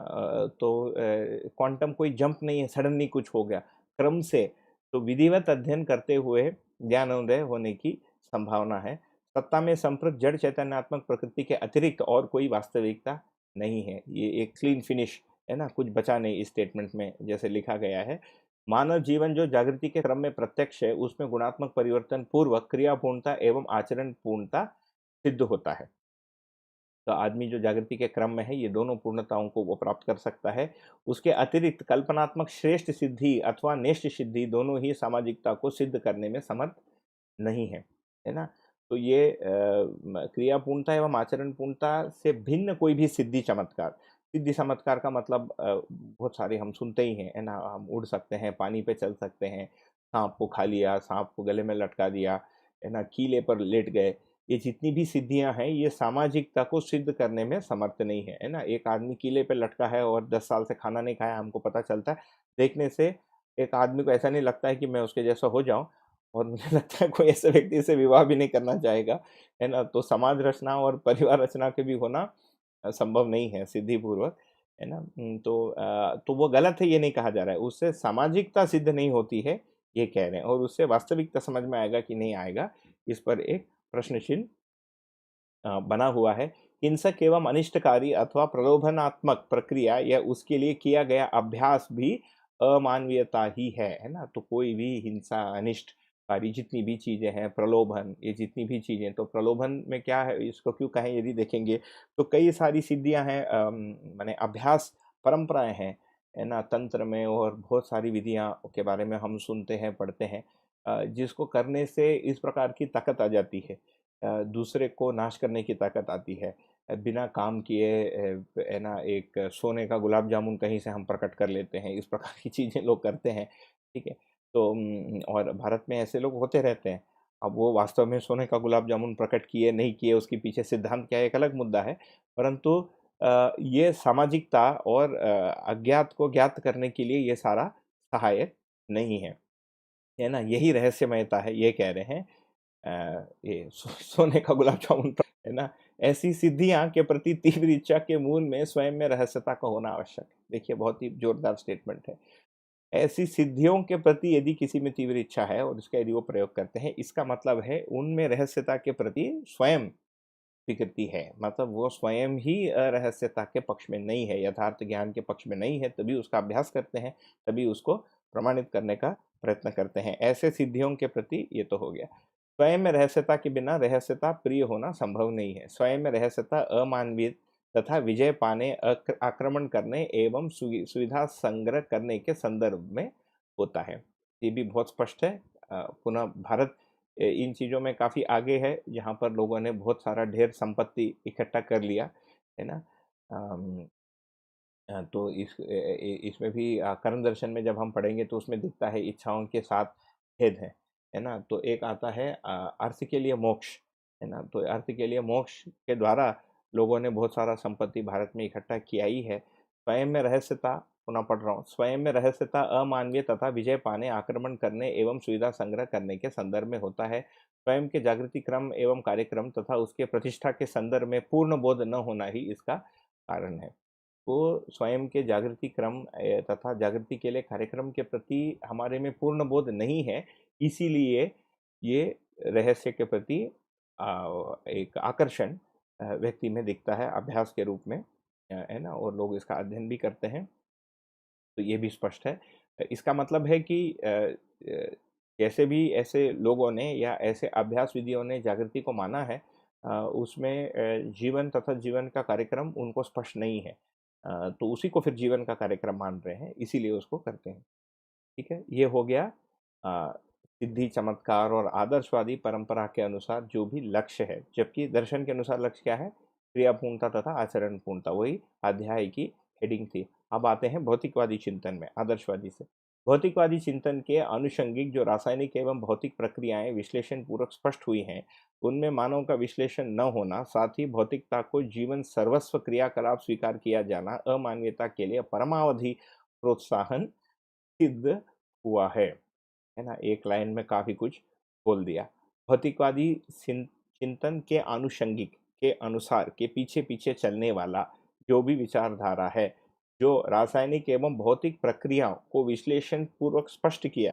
तो क्वांटम कोई जंप नहीं है, सडनली कुछ हो गया। क्रम से, तो विधिवत अध्ययन करते हुए ज्ञानोदय होने की संभावना है। सत्ता में संप्रत जड़ चैतन्यात्मक प्रकृति के अतिरिक्त और कोई वास्तविकता नहीं है। ये एक क्लीन फिनिश है ना, कुछ बचा नहीं इस स्टेटमेंट में जैसे लिखा गया है। मानव जीवन जो जागृति के क्रम में प्रत्यक्ष है, उसमें गुणात्मक परिवर्तन पूर्वक क्रियापूर्णता एवं आचरण पूर्णता सिद्ध होता है। तो आदमी जो जागृति के क्रम में है, ये दोनों पूर्णताओं को वो प्राप्त कर सकता है। उसके अतिरिक्त कल्पनात्मक श्रेष्ठ सिद्धि अथवा नेष्ट सिद्धि दोनों ही सामाजिकता को सिद्ध करने में समर्थ नहीं है, है ना? तो ये क्रियापूर्णता एवं आचरण पूर्णता से भिन्न कोई भी सिद्धि चमत्कार, सिद्धि चमत्कार का मतलब बहुत सारे हम सुनते ही हैं, है ना? हम उड़ सकते हैं, पानी पे चल सकते हैं, सांप को खा लिया, सांप को गले में लटका दिया, है ना? कीले पर लेट गए। ये जितनी भी सिद्धियां हैं, ये सामाजिकता को सिद्ध करने में समर्थ नहीं है, है ना? एक आदमी कीले पे लटका है और 10 साल से खाना नहीं खाया, हमको पता चलता है। देखने से एक आदमी को ऐसा नहीं लगता है कि मैं उसके जैसा हो जाऊं, और मुझे लगता है कोई ऐसे व्यक्ति से विवाह भी नहीं करना चाहेगा, है ना? तो समाज रचना और परिवार रचना के भी होना संभव नहीं है सिद्धिपूर्वक, है ना? तो वो गलत है, ये नहीं कहा जा रहा है। उससे सामाजिकता सिद्ध नहीं होती है, ये कह रहे हैं, और उससे वास्तविकता समझ में आएगा कि नहीं आएगा, इस पर एक प्रश्न चिन्ह बना हुआ है। हिंसक एवं अनिष्टकारी अथवा प्रलोभनात्मक प्रक्रिया या उसके लिए किया गया अभ्यास भी अमानवीयता ही है ना? तो कोई भी हिंसा, अनिष्टकारी जितनी भी चीज़ें हैं, प्रलोभन, ये जितनी भी चीज़ें, तो प्रलोभन में क्या है, इसको क्यों कहें यदि देखेंगे, तो कई सारी सिद्धियाँ हैं, माने अभ्यास परंपराएँ हैं, है ना? तंत्र में और बहुत सारी विधियाँ के बारे में हम सुनते हैं, पढ़ते हैं, जिसको करने से इस प्रकार की ताकत आ जाती है। दूसरे को नाश करने की ताकत आती है। बिना काम किए है ना, एक सोने का गुलाब जामुन कहीं से हम प्रकट कर लेते हैं, इस प्रकार की चीज़ें लोग करते हैं, ठीक है? तो और भारत में ऐसे लोग होते रहते हैं। अब वो वास्तव में सोने का गुलाब जामुन प्रकट किए, नहीं किए, उसके पीछे सिद्धांत क्या है, एक अलग मुद्दा है। परंतु ये सामाजिकता और अज्ञात को ज्ञात करने के लिए ये सारा सहायक नहीं है ना? यही रहस्यमयता है, ये कह रहे हैं। ये सोने का गुलाब जामुन है ना? ऐसी सिद्धियाँ के प्रति तीव्र इच्छा के मूल में स्वयं में रहस्यता का होना आवश्यक है। देखिए, बहुत ही जोरदार स्टेटमेंट है। ऐसी सिद्धियों के प्रति यदि किसी में तीव्र इच्छा है और उसका यदि वो प्रयोग करते हैं, इसका मतलब है उनमें रहस्यता के प्रति स्वयं स्वीकृति है। मतलब वो स्वयं ही रहस्यता के पक्ष में नहीं है, यथार्थ ज्ञान के पक्ष में नहीं है, तभी उसका अभ्यास करते हैं, तभी उसको प्रमाणित करने का प्रयत्न करते हैं। ऐसे सिद्धियों के प्रति ये तो हो गया। स्वयं में रहस्यता के बिना रहस्यता प्रिय होना संभव नहीं है। स्वयं में रहस्यता अमानवीय तथा विजय पाने, आक्रमण करने एवं सुविधा संग्रह करने के संदर्भ में होता है। ये भी बहुत स्पष्ट है। पुनः भारत इन चीज़ों में काफ़ी आगे है, जहाँ पर लोगों ने बहुत सारा ढेर संपत्ति इकट्ठा कर लिया, है ना? अम, तो इसमें भी कर्ण दर्शन में जब हम पढ़ेंगे तो उसमें दिखता है इच्छाओं के 7 भेद हैं, है ना? तो एक आता है अर्थ के लिए मोक्ष, है ना? तो अर्थ के लिए मोक्ष के द्वारा लोगों ने बहुत सारा संपत्ति भारत में इकट्ठा किया ही है। स्वयं में रहस्यता, पुनः पढ़ रहा हूँ, स्वयं में रहस्यता अमानवीय तथा विजय पाने, आक्रमण करने एवं सुविधा संग्रह करने के संदर्भ में होता है। स्वयं के जागृति क्रम एवं कार्यक्रम तथा उसके प्रतिष्ठा के संदर्भ में पूर्ण बोध न होना ही इसका कारण है। वो स्वयं के जागृति क्रम तथा जागृति के लिए कार्यक्रम के प्रति हमारे में पूर्ण बोध नहीं है, इसीलिए ये रहस्य के प्रति एक आकर्षण व्यक्ति में दिखता है अभ्यास के रूप में, है ना? और लोग इसका अध्ययन भी करते हैं, तो ये भी स्पष्ट है। इसका मतलब है कि जैसे भी ऐसे लोगों ने या ऐसे अभ्यास विधियों ने जागृति को माना है, उसमें जीवन तथा जीवन का कार्यक्रम उनको स्पष्ट नहीं है। तो उसी को फिर जीवन का कार्यक्रम मान रहे हैं, इसीलिए उसको करते हैं। ठीक है? ये हो गया अ, सिद्धि, चमत्कार और आदर्शवादी परंपरा के अनुसार जो भी लक्ष्य है, जबकि दर्शन के अनुसार लक्ष्य क्या है? क्रियापूर्णता तथा आचरण पूर्णता, वही अध्याय की हेडिंग थी। अब आते हैं भौतिकवादी चिंतन में, आदर्शवादी से। भौतिकवादी चिंतन के आनुषंगिक जो रासायनिक एवं भौतिक प्रक्रियाएं विश्लेषण पूर्वक स्पष्ट हुई हैं, उनमें मानव का विश्लेषण न होना, साथ ही भौतिकता को जीवन सर्वस्व क्रियाकलाप स्वीकार किया जाना अमानवीयता के लिए परमावधि प्रोत्साहन सिद्ध हुआ है ना? एक लाइन में काफ़ी कुछ बोल दिया। भौतिकवादी चिंतन के आनुषंगिक के अनुसार के पीछे-पीछे चलने वाला जो भी विचारधारा है, जो रासायनिक एवं भौतिक प्रक्रियाओं को विश्लेषण पूर्वक स्पष्ट किया।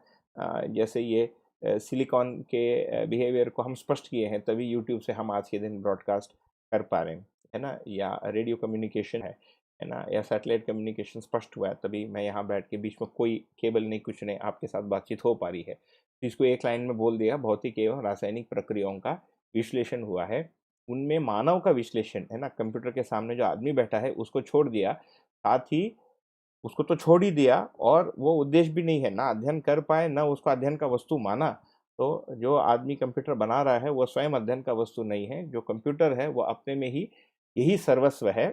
जैसे ये सिलिकॉन के बिहेवियर को हम स्पष्ट किए हैं, तभी यूट्यूब से हम आज के दिन ब्रॉडकास्ट कर पा रहे हैं, है ना? या रेडियो कम्युनिकेशन है ना? या सैटेलाइट कम्युनिकेशन स्पष्ट हुआ है, तभी मैं यहाँ बैठ के बीच में कोई केबल नहीं, कुछ नहीं, आपके साथ बातचीत हो पा रही है। तो इसको एक लाइन में बोल दिया, भौतिक एवं रासायनिक प्रक्रियाओं का विश्लेषण हुआ है। उनमें मानव का विश्लेषण, है ना? कंप्यूटर के सामने जो आदमी बैठा है उसको छोड़ दिया, साथ ही उसको तो छोड़ ही दिया, और वो उद्देश्य भी नहीं है, ना अध्ययन कर पाए, ना उसको अध्ययन का वस्तु माना। तो जो आदमी कंप्यूटर बना रहा है वो स्वयं अध्ययन का वस्तु नहीं है, जो कंप्यूटर है वो अपने में ही यही सर्वस्व है।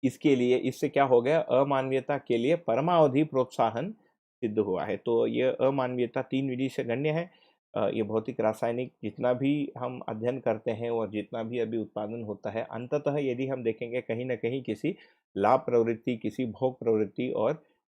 इसके लिए, इससे क्या हो गया, अमानवीयता के लिए परमावधि प्रोत्साहन सिद्ध हुआ है। तो ये अमानवीयता 3 विधि से गण्य है। ये भौतिक रासायनिक जितना भी हम अध्ययन करते हैं और जितना भी अभी उत्पादन होता है, अंततः यदि हम देखेंगे कहीं न कहीं किसी लाभ प्रवृत्ति, किसी भोग प्रवृत्ति, और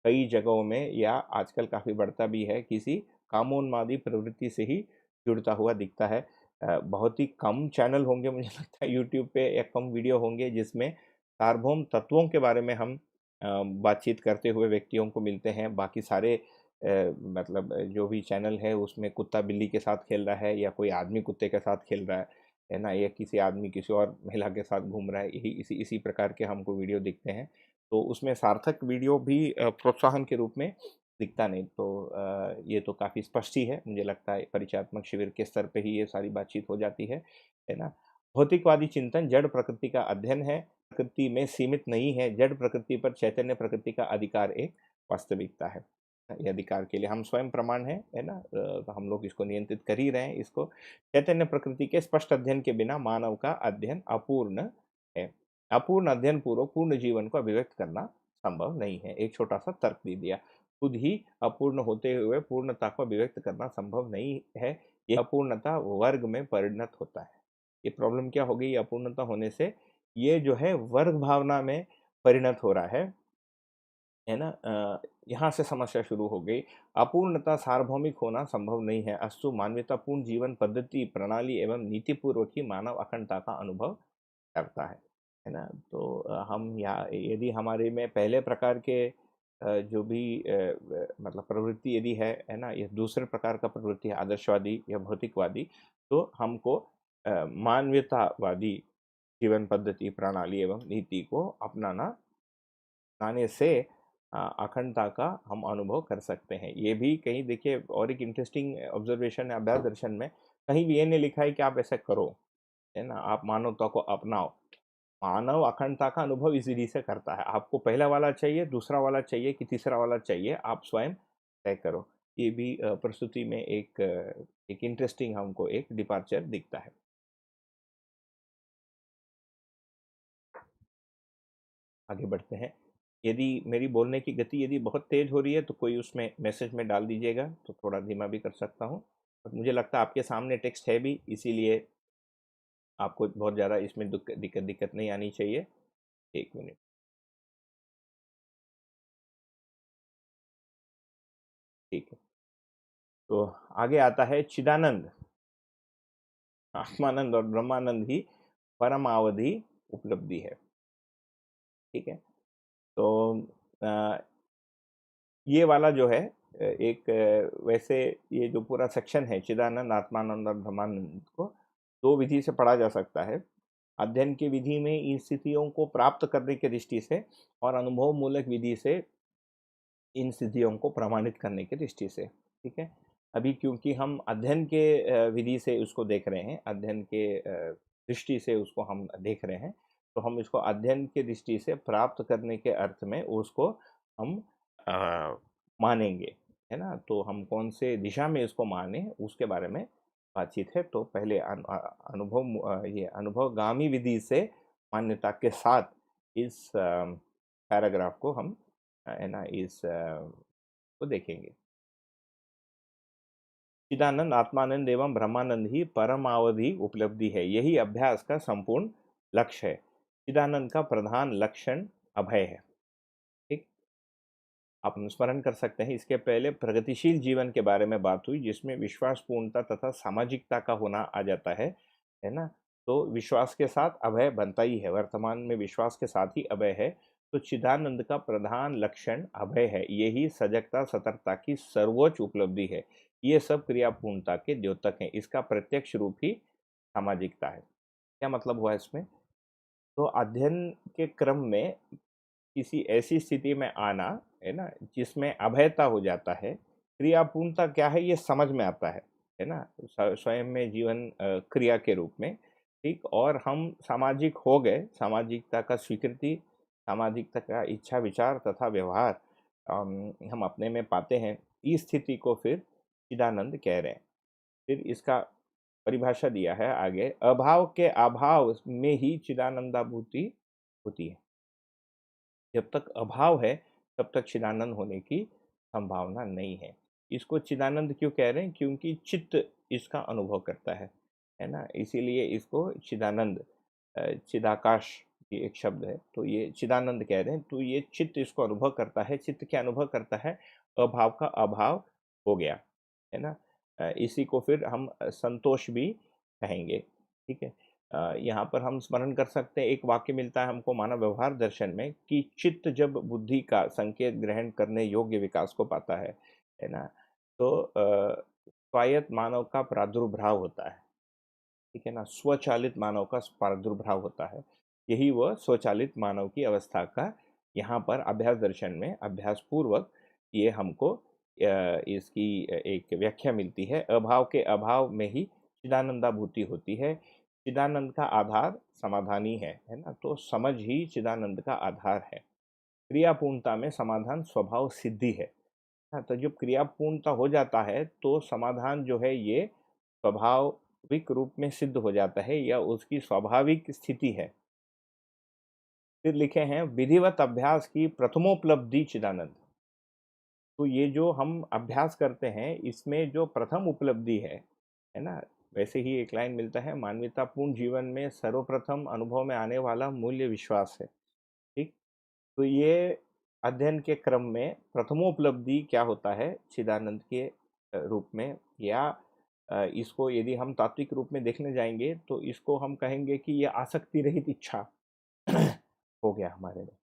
कई जगहों में या आजकल काफ़ी बढ़ता भी है, किसी कामोन्मादी प्रवृत्ति से ही जुड़ता हुआ दिखता है। बहुत ही कम चैनल होंगे मुझे लगता है यूट्यूब पे, या कम वीडियो होंगे जिसमें सार्वभौम तत्वों के बारे में हम बातचीत करते हुए व्यक्तियों को मिलते हैं। बाकी सारे मतलब जो भी चैनल है उसमें कुत्ता बिल्ली के साथ खेल रहा है, या कोई आदमी कुत्ते के साथ खेल रहा है ना? या किसी आदमी किसी और महिला के साथ घूम रहा है, यही इसी इसी प्रकार के हमको वीडियो दिखते हैं। तो उसमें सार्थक वीडियो भी प्रोत्साहन के रूप में दिखता नहीं। तो ये तो काफ़ी स्पष्ट ही है, मुझे लगता है परिचयात्मक शिविर के स्तर पे ही ये सारी बातचीत हो जाती है ना? भौतिकवादी चिंतन जड़ प्रकृति का अध्ययन है, प्रकृति में सीमित नहीं है, जड़ प्रकृति पर चैतन्य प्रकृति का अधिकार एक वास्तविकता है। ये अधिकार के लिए हम स्वयं प्रमाण हैं, है ना? तो हम लोग इसको नियंत्रित कर ही रहे हैं इसको। चैतन्य प्रकृति के स्पष्ट अध्ययन के बिना मानव का अध्ययन अपूर्ण है। अपूर्ण अध्ययन पूर्वक पूर्ण जीवन को अभिव्यक्त करना संभव नहीं है। एक छोटा-सा तर्क दे दिया। खुद ही अपूर्ण होते हुए पूर्णता को अभिव्यक्त करना संभव नहीं है। ये अपूर्णता वर्ग में परिणत होता है। ये प्रॉब्लम क्या हो गई अपूर्णता होने से? ये जो है वर्ग भावना में परिणत हो रहा है ना? यहाँ से समस्या शुरू हो गई। अपूर्णता सार्वभौमिक होना संभव नहीं है, अस्तु मानवतापूर्ण जीवन पद्धति, प्रणाली एवं नीतिपूर्वक ही मानव अखंडता का अनुभव करता है ना? तो हम या यदि हमारे में पहले प्रकार के जो भी मतलब प्रवृत्ति यदि है ना? या दूसरे प्रकार का प्रवृत्ति है आदर्शवादी या भौतिकवादी, तो हमको मानवतावादी जीवन पद्धति, प्रणाली एवं नीति को अपनाने से अखंडता का हम अनुभव कर सकते हैं। ये भी कहीं देखिए, और एक इंटरेस्टिंग ऑब्जर्वेशन है अभ्यास दर्शन में, कहीं भी ये नहीं लिखा है कि आप ऐसा करो, है ना? आप मानवता को अपनाओ। मानव अखंडता का अनुभव इस विधि से करता है। आपको पहला वाला चाहिए, दूसरा वाला चाहिए कि तीसरा वाला चाहिए, आप स्वयं तय करो। ये भी प्रस्तुति में एक इंटरेस्टिंग हमको एक डिपार्चर दिखता है। आगे बढ़ते हैं। यदि मेरी बोलने की गति यदि बहुत तेज़ हो रही है तो कोई उसमें मैसेज में डाल दीजिएगा, तो थोड़ा धीमा भी कर सकता हूँ। और मुझे लगता है आपके सामने टेक्स्ट है भी, इसीलिए आपको बहुत ज़्यादा इसमें दिक्कत नहीं आनी चाहिए। 1 मिनट। ठीक है। तो आगे आता है चिदानंद, आत्मानंद और ब्रह्मानंद ही परमावधि उपलब्धि है। ठीक है? तो अ, ये वाला जो है एक वैसे ये जो पूरा सेक्शन है चिदानंद, आत्मानंद और ब्रह्मानंद को 2 विधि से पढ़ा जा सकता है। अध्ययन की विधि में इन स्थितियों को प्राप्त करने की दृष्टि से, और अनुभव मूलक विधि से इन स्थितियों को प्रमाणित करने की दृष्टि से। ठीक है? अभी क्योंकि हम अध्ययन के विधि से उसको देख रहे हैं, अध्ययन के दृष्टि से उसको हम देख रहे हैं, तो हम इसको अध्ययन की दृष्टि से प्राप्त करने के अर्थ में उसको हम अ, मानेंगे, है ना? तो हम कौन से दिशा में इसको माने उसके बारे में बातचीत है। तो पहले ये अनुभवगामी विधि से मान्यता के साथ इस पैराग्राफ को हम है ना इस को देखेंगे। चिदानंद, आत्मानंद एवं ब्रह्मानंद ही परमावधि उपलब्धि है, यही अभ्यास का संपूर्ण लक्ष्य है। चिदानंद का प्रधान लक्षण अभय है। ठीक, आप अनुस्मरण कर सकते हैं। इसके पहले प्रगतिशील जीवन के बारे में बात हुई, जिसमें विश्वास पूर्णता तथा सामाजिकता का होना आ जाता है ना? तो विश्वास के साथ अभय बनता ही है, वर्तमान में विश्वास के साथ ही अभय है। तो चिदानंद का प्रधान लक्षण अभय है, यही सजगता सतर्कता की सर्वोच्च उपलब्धि है। ये सब क्रियापूर्णता के द्योतक हैं, इसका प्रत्यक्ष रूप ही सामाजिकता है। क्या मतलब हुआ इसमें? तो अध्ययन के क्रम में किसी ऐसी स्थिति में आना, है ना, जिसमें अभयता हो जाता है। क्रियापूर्णता क्या है ये समझ में आता है ना, स्वयं में जीवन क्रिया के रूप में, ठीक। और हम सामाजिक हो गए, सामाजिकता का स्वीकृति, सामाजिकता का इच्छा विचार तथा व्यवहार हम अपने में पाते हैं। इस स्थिति को फिर चिदानंद कह रहे हैं। फिर इसका परिभाषा दिया है आगे, अभाव के अभाव में ही चिदानंदाभूति होती है। जब तक अभाव है तब तक चिदानंद होने की संभावना नहीं है। इसको चिदानंद क्यों कह रहे हैं? क्योंकि चित्त इसका अनुभव करता है ना, इसीलिए इसको चिदानंद, चिदाकाश ये एक शब्द है, तो ये चिदानंद कह रहे हैं। तो ये चित्त इसको अनुभव करता है। चित्त क्या अनुभव करता है? अभाव का अभाव हो गया, है ना। इसी को फिर हम संतोष भी कहेंगे, ठीक है। यहाँ पर हम स्मरण कर सकते हैं, एक वाक्य मिलता है हमको मानव व्यवहार दर्शन में कि चित्त जब बुद्धि का संकेत ग्रहण करने योग्य विकास को पाता है ना, तो स्वायत्त मानव का प्रादुर्भाव होता है, ठीक है ना। स्वचालित मानव का प्रादुर्भाव होता है। यही वह स्वचालित मानव की अवस्था का यहाँ पर अभ्यास दर्शन में अभ्यास पूर्वक ये हमको इसकी एक व्याख्या मिलती है। अभाव के अभाव में ही चिदानंदाभूति होती है। चिदानंद का आधार समाधानी है ना, तो समझ ही चिदानंद का आधार है। क्रियापूर्णता में समाधान स्वभाव सिद्धि है। हाँ, तो जब क्रियापूर्णता हो जाता है तो समाधान जो है ये स्वाभाविक रूप में सिद्ध हो जाता है, या उसकी स्वाभाविक स्थिति है। फिर लिखे हैं, विधिवत अभ्यास की प्रथमोपलब्धि चिदानंद। तो ये जो हम अभ्यास करते हैं इसमें जो प्रथम उपलब्धि है ना, वैसे ही एक लाइन मिलता है, मानवतापूर्ण जीवन में सर्वप्रथम अनुभव में आने वाला मूल्य विश्वास है, ठीक। तो ये अध्ययन के क्रम में प्रथमोपलब्धि क्या होता है चिदानंद के रूप में, या इसको यदि हम तात्विक रूप में देखने जाएंगे तो इसको हम कहेंगे कि ये आसक्ति रहित इच्छा हो गया हमारे में,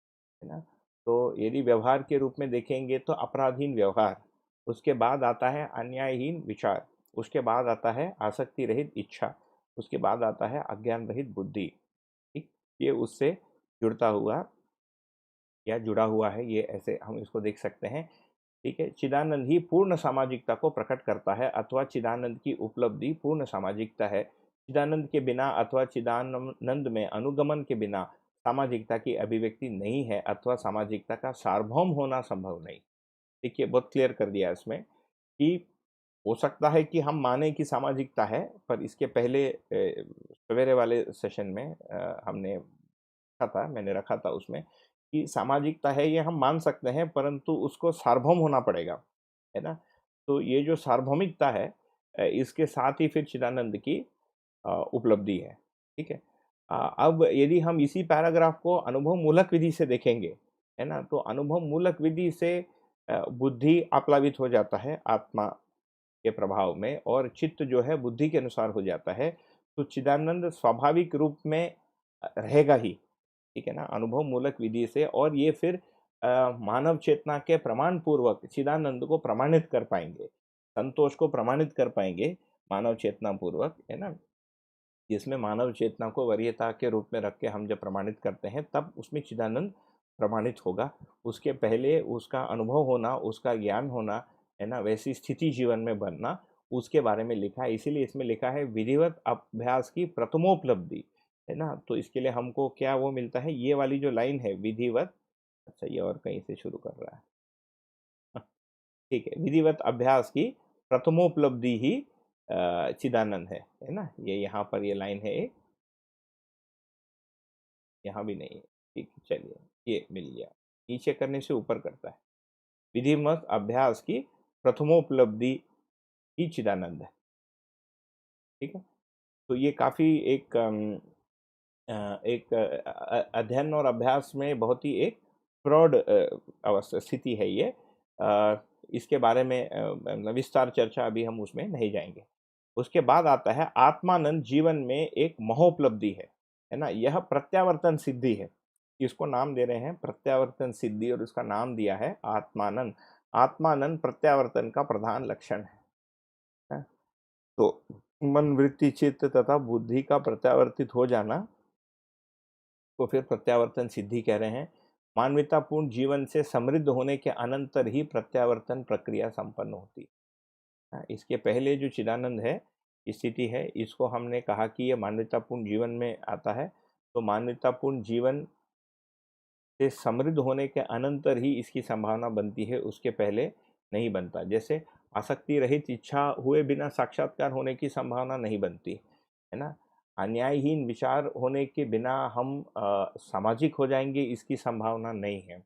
है ना। तो यदि व्यवहार के रूप में देखेंगे तो अपराधहीन व्यवहार, उसके बाद आता है अन्यायहीन विचार, उसके बाद आता है आसक्ति रहित इच्छा, उसके बाद आता है अज्ञान रहित बुद्धि, ठीक। ये उससे जुड़ता हुआ या जुड़ा हुआ है, ये ऐसे हम इसको देख सकते हैं, ठीक है। चिदानंद ही पूर्ण सामाजिकता को प्रकट करता है, अथवा चिदानंद की उपलब्धि पूर्ण सामाजिकता है। चिदानंद के बिना अथवा चिदानंद में अनुगमन के बिना सामाजिकता की अभिव्यक्ति नहीं है, अथवा सामाजिकता का सार्वभौम होना संभव नहीं। देखिए, बहुत क्लियर कर दिया इसमें कि हो सकता है कि हम माने कि सामाजिकता है, पर इसके पहले सवेरे वाले सेशन में हमने मैंने रखा था उसमें कि सामाजिकता है ये हम मान सकते हैं, परंतु उसको सार्वभौम होना पड़ेगा, है ना। तो ये जो सार्वभौमिकता है इसके साथ ही फिर चिदानंद की उपलब्धि ठीक है। अब यदि हम इसी पैराग्राफ को अनुभव मूलक विधि से देखेंगे, है ना, तो अनुभव मूलक विधि से बुद्धि आप्लावित हो जाता है आत्मा के प्रभाव में, और चित्त जो है बुद्धि के अनुसार हो जाता है। तो चिदानंद स्वाभाविक रूप में रहेगा ही, ठीक है ना, अनुभव मूलक विधि से। और ये फिर मानव चेतना के प्रमाण पूर्वक चिदानंद को प्रमाणित कर पाएंगे, संतोष को प्रमाणित कर पाएंगे मानव चेतना पूर्वक, है ना। जिसमें मानव चेतना को वरीयता के रूप में रख के हम जब प्रमाणित करते हैं तब उसमें चिदानंद प्रमाणित होगा। उसके पहले उसका अनुभव होना, उसका ज्ञान होना, है ना, वैसी स्थिति जीवन में बनना, उसके बारे में लिखा है। इसीलिए इसमें लिखा है विधिवत अभ्यास की प्रथमोपलब्धि, है ना। तो इसके लिए हमको क्या वो मिलता है, ये वाली जो लाइन है विधिवत, अच्छा ये और कहीं से शुरू कर रहा है ठीक है, विधिवत अभ्यास की प्रथमोपलब्धि ही चिदानंद है ना। ये यहाँ पर ये लाइन है, यहाँ भी नहीं है, ठीक है, चलिए ये मिल गया। नीचे करने से ऊपर करता है, विधिवत अभ्यास की प्रथमोपलब्धि ही चिदानंद है, ठीक है। तो ये काफी एक अध्ययन और अभ्यास में बहुत ही एक प्रौढ़ अवस्था स्थिति है ये। इसके बारे में विस्तार चर्चा अभी हम उसमें नहीं जाएंगे। उसके बाद आता है आत्मानंद जीवन में एक महोपलब्धि है ना, यह प्रत्यावर्तन सिद्धि है। इसको नाम दे रहे हैं प्रत्यावर्तन सिद्धि और इसका नाम दिया है आत्मानंद। आत्मानंद प्रत्यावर्तन का प्रधान लक्षण है। तो मन वृत्ति चित्त तथा बुद्धि का प्रत्यावर्तित हो जाना को फिर प्रत्यावर्तन सिद्धि कह रहे हैं। मानवतापूर्ण जीवन से समृद्ध होने के अनंतर ही प्रत्यावर्तन प्रक्रिया संपन्न होती है। हाँ, इसके पहले जो चिदानंद है स्थिति है, इसको हमने कहा कि ये मानवतापूर्ण जीवन में आता है। तो मानवतापूर्ण जीवन से समृद्ध होने के अनंतर ही इसकी संभावना बनती है, उसके पहले नहीं बनता। जैसे आसक्ति रहित इच्छा हुए बिना साक्षात्कार होने की संभावना नहीं बनती, है ना। अन्यायहीन विचार होने के बिना हम सामाजिक हो जाएंगे, इसकी संभावना नहीं है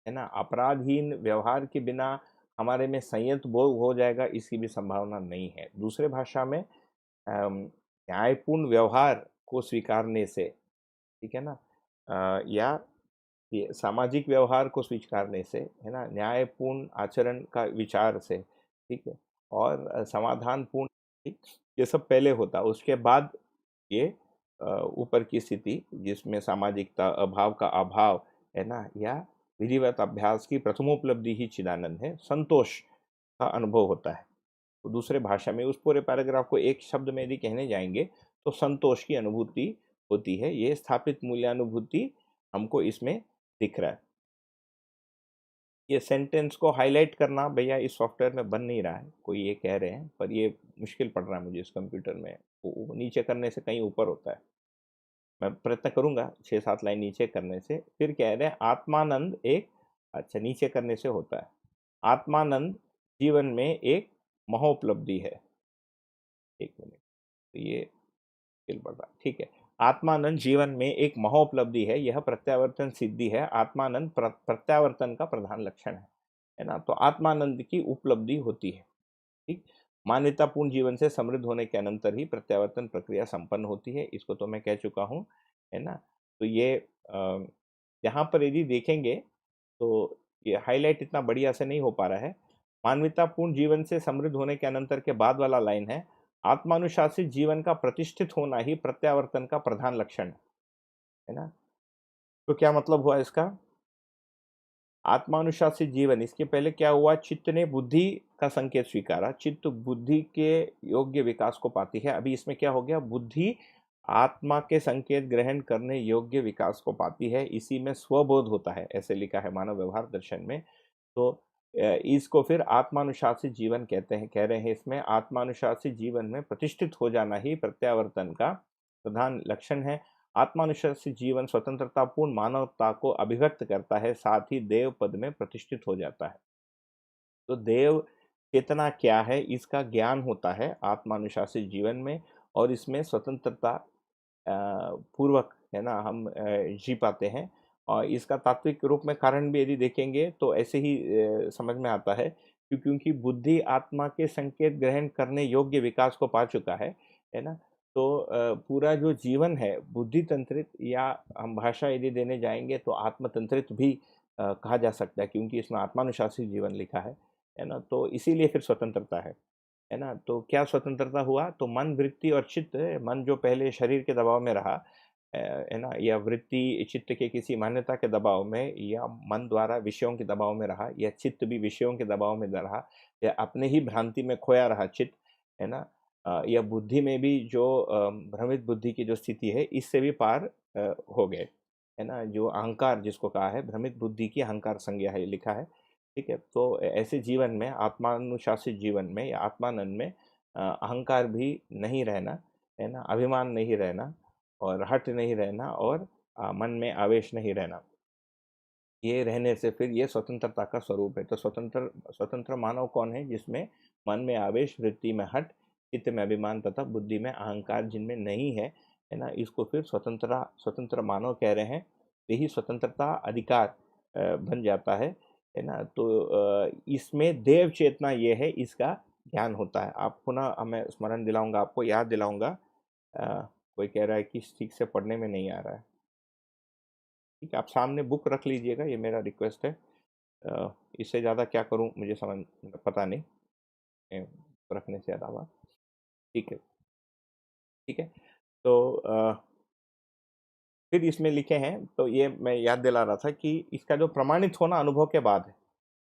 ना। अपराधहीन व्यवहार के बिना हमारे में संयत बोध हो जाएगा, इसकी भी संभावना नहीं है। दूसरे भाषा में न्यायपूर्ण व्यवहार को स्वीकारने से, ठीक है ना, या ये सामाजिक व्यवहार को स्वीकारने से, है ना, न्यायपूर्ण आचरण का विचार से, ठीक है, और समाधानपूर्ण, ठीक, ये सब पहले होता, उसके बाद ये ऊपर की स्थिति जिसमें सामाजिकता अभाव का अभाव, है ना, या विधिवत अभ्यास की प्रथमोपलब्धि ही चिदानंद है, संतोष का अनुभव होता है। तो दूसरे भाषा में उस पूरे पैराग्राफ को एक शब्द में यदि कहने जाएंगे तो संतोष की अनुभूति होती है। ये स्थापित मूल्यानुभूति हमको इसमें दिख रहा है। ये सेंटेंस को हाईलाइट करना भैया इस सॉफ्टवेयर में बन नहीं रहा है, कोई ये कह रहे हैं, पर ये मुश्किल पड़ रहा है मुझे इस कंप्यूटर में। वो नीचे करने से कहीं ऊपर होता है, मैं प्रयत्न करूंगा 6-7 लाइन नीचे करने से। फिर कह रहे हैं आत्मानंद एक, अच्छा, नीचे करने से होता है। आत्मानंद जीवन में एक महोपलब्धि है। एक मिनट, तो ये मुश्किल पड़ रहा है, ठीक है। आत्मानंद जीवन में एक महोपलब्धि है, यह प्रत्यावर्तन सिद्धि है। आत्मानंद प्रत्यावर्तन का प्रधान लक्षण है ना। तो आत्मानंद की उपलब्धि होती है, ठीक। मान्यतापूर्ण जीवन से समृद्ध होने के अनंतर ही प्रत्यावर्तन प्रक्रिया संपन्न होती है, इसको तो मैं कह चुका हूँ, है ना। तो ये यहाँ पर यदि देखेंगे तो ये हाईलाइट इतना बढ़िया से नहीं हो पा रहा है। मानवतापूर्ण जीवन से समृद्ध होने के अनंतर के बाद वाला लाइन है, आत्मानुशासित जीवन का प्रतिष्ठित होना ही प्रत्यावर्तन का प्रधान लक्षण है ना। तो क्या मतलब हुआ इसका? आत्मानुशासित जीवन, इसके पहले क्या हुआ, चित्त ने बुद्धि का संकेत स्वीकारा, चित्त बुद्धि के योग्य विकास को पाती है। अभी इसमें क्या हो गया, बुद्धि आत्मा के संकेत ग्रहण करने योग्य विकास को पाती है, इसी में स्वबोध होता है, ऐसे लिखा है मानव व्यवहार दर्शन में। तो इसको फिर आत्मानुशासित जीवन कहते हैं, कह रहे हैं इसमें आत्मानुशासित जीवन में प्रतिष्ठित हो जाना ही प्रत्यावर्तन का प्रधान लक्षण है। आत्मानुशासित जीवन स्वतंत्रतापूर्ण मानवता को अभिव्यक्त करता है, साथ ही देव पद में प्रतिष्ठित हो जाता है। तो देव चेतना क्या है, इसका ज्ञान होता है आत्मानुशासित जीवन में, और इसमें स्वतंत्रता पूर्वक, है ना, हम जी पाते हैं। और इसका तात्विक रूप में कारण भी यदि देखेंगे तो ऐसे ही समझ में आता है, क्योंकि बुद्धि आत्मा के संकेत ग्रहण करने योग्य विकास को पा चुका है ना। तो पूरा जो जीवन है बुद्धि तंत्रित, या हम भाषा यदि देने जाएंगे तो आत्मतंत्रित भी कहा जा सकता है, क्योंकि इसमें आत्मानुशासित जीवन लिखा है ना। तो इसीलिए फिर स्वतंत्रता है ना। तो क्या स्वतंत्रता हुआ, तो मन वृत्ति और चित्त, मन जो पहले शरीर के दबाव में रहा, है ना, या वृत्ति चित्त के किसी मान्यता के दबाव में, या मन द्वारा विषयों के दबाव में रहा, या चित्त भी विषयों के दबाव में रहा, या अपने ही भ्रांति में खोया रहा चित्त, है ना, या बुद्धि में भी जो भ्रमित बुद्धि की जो स्थिति है, इससे भी पार हो गए, है ना। जो अहंकार जिसको कहा है, भ्रमित बुद्धि की अहंकार संज्ञा है, लिखा है, ठीक है। तो ऐसे जीवन में, आत्मानुशासित जीवन में या आत्मानंद में अहंकार भी नहीं रहना, है ना, अभिमान नहीं रहना, और हट नहीं रहना, और मन में आवेश नहीं रहना। ये रहने से फिर ये स्वतंत्रता का स्वरूप है। तो स्वतंत्र स्वतंत्र मानव कौन है, जिसमें मन में आवेश, वृत्ति में हट, चित्त में अभिमान तथा बुद्धि में अहंकार जिनमें नहीं है ना, इसको फिर स्वतंत्र मानव कह रहे हैं। यही स्वतंत्रता अधिकार बन जाता है ना। तो इसमें देव चेतना ये है, इसका ज्ञान होता है। आप पुनः मैं स्मरण दिलाऊंगा, आपको याद दिलाऊंगा। कोई कह रहा है कि ठीक से पढ़ने में नहीं आ रहा है, ठीक है, आप सामने बुक रख लीजिएगा, ये मेरा रिक्वेस्ट है। इससे ज़्यादा क्या करूं मुझे समझ पता नहीं, रखने से अलावा, ठीक है, ठीक है। तो फिर इसमें लिखे हैं, तो ये मैं याद दिला रहा था कि इसका जो प्रमाणित होना अनुभव के बाद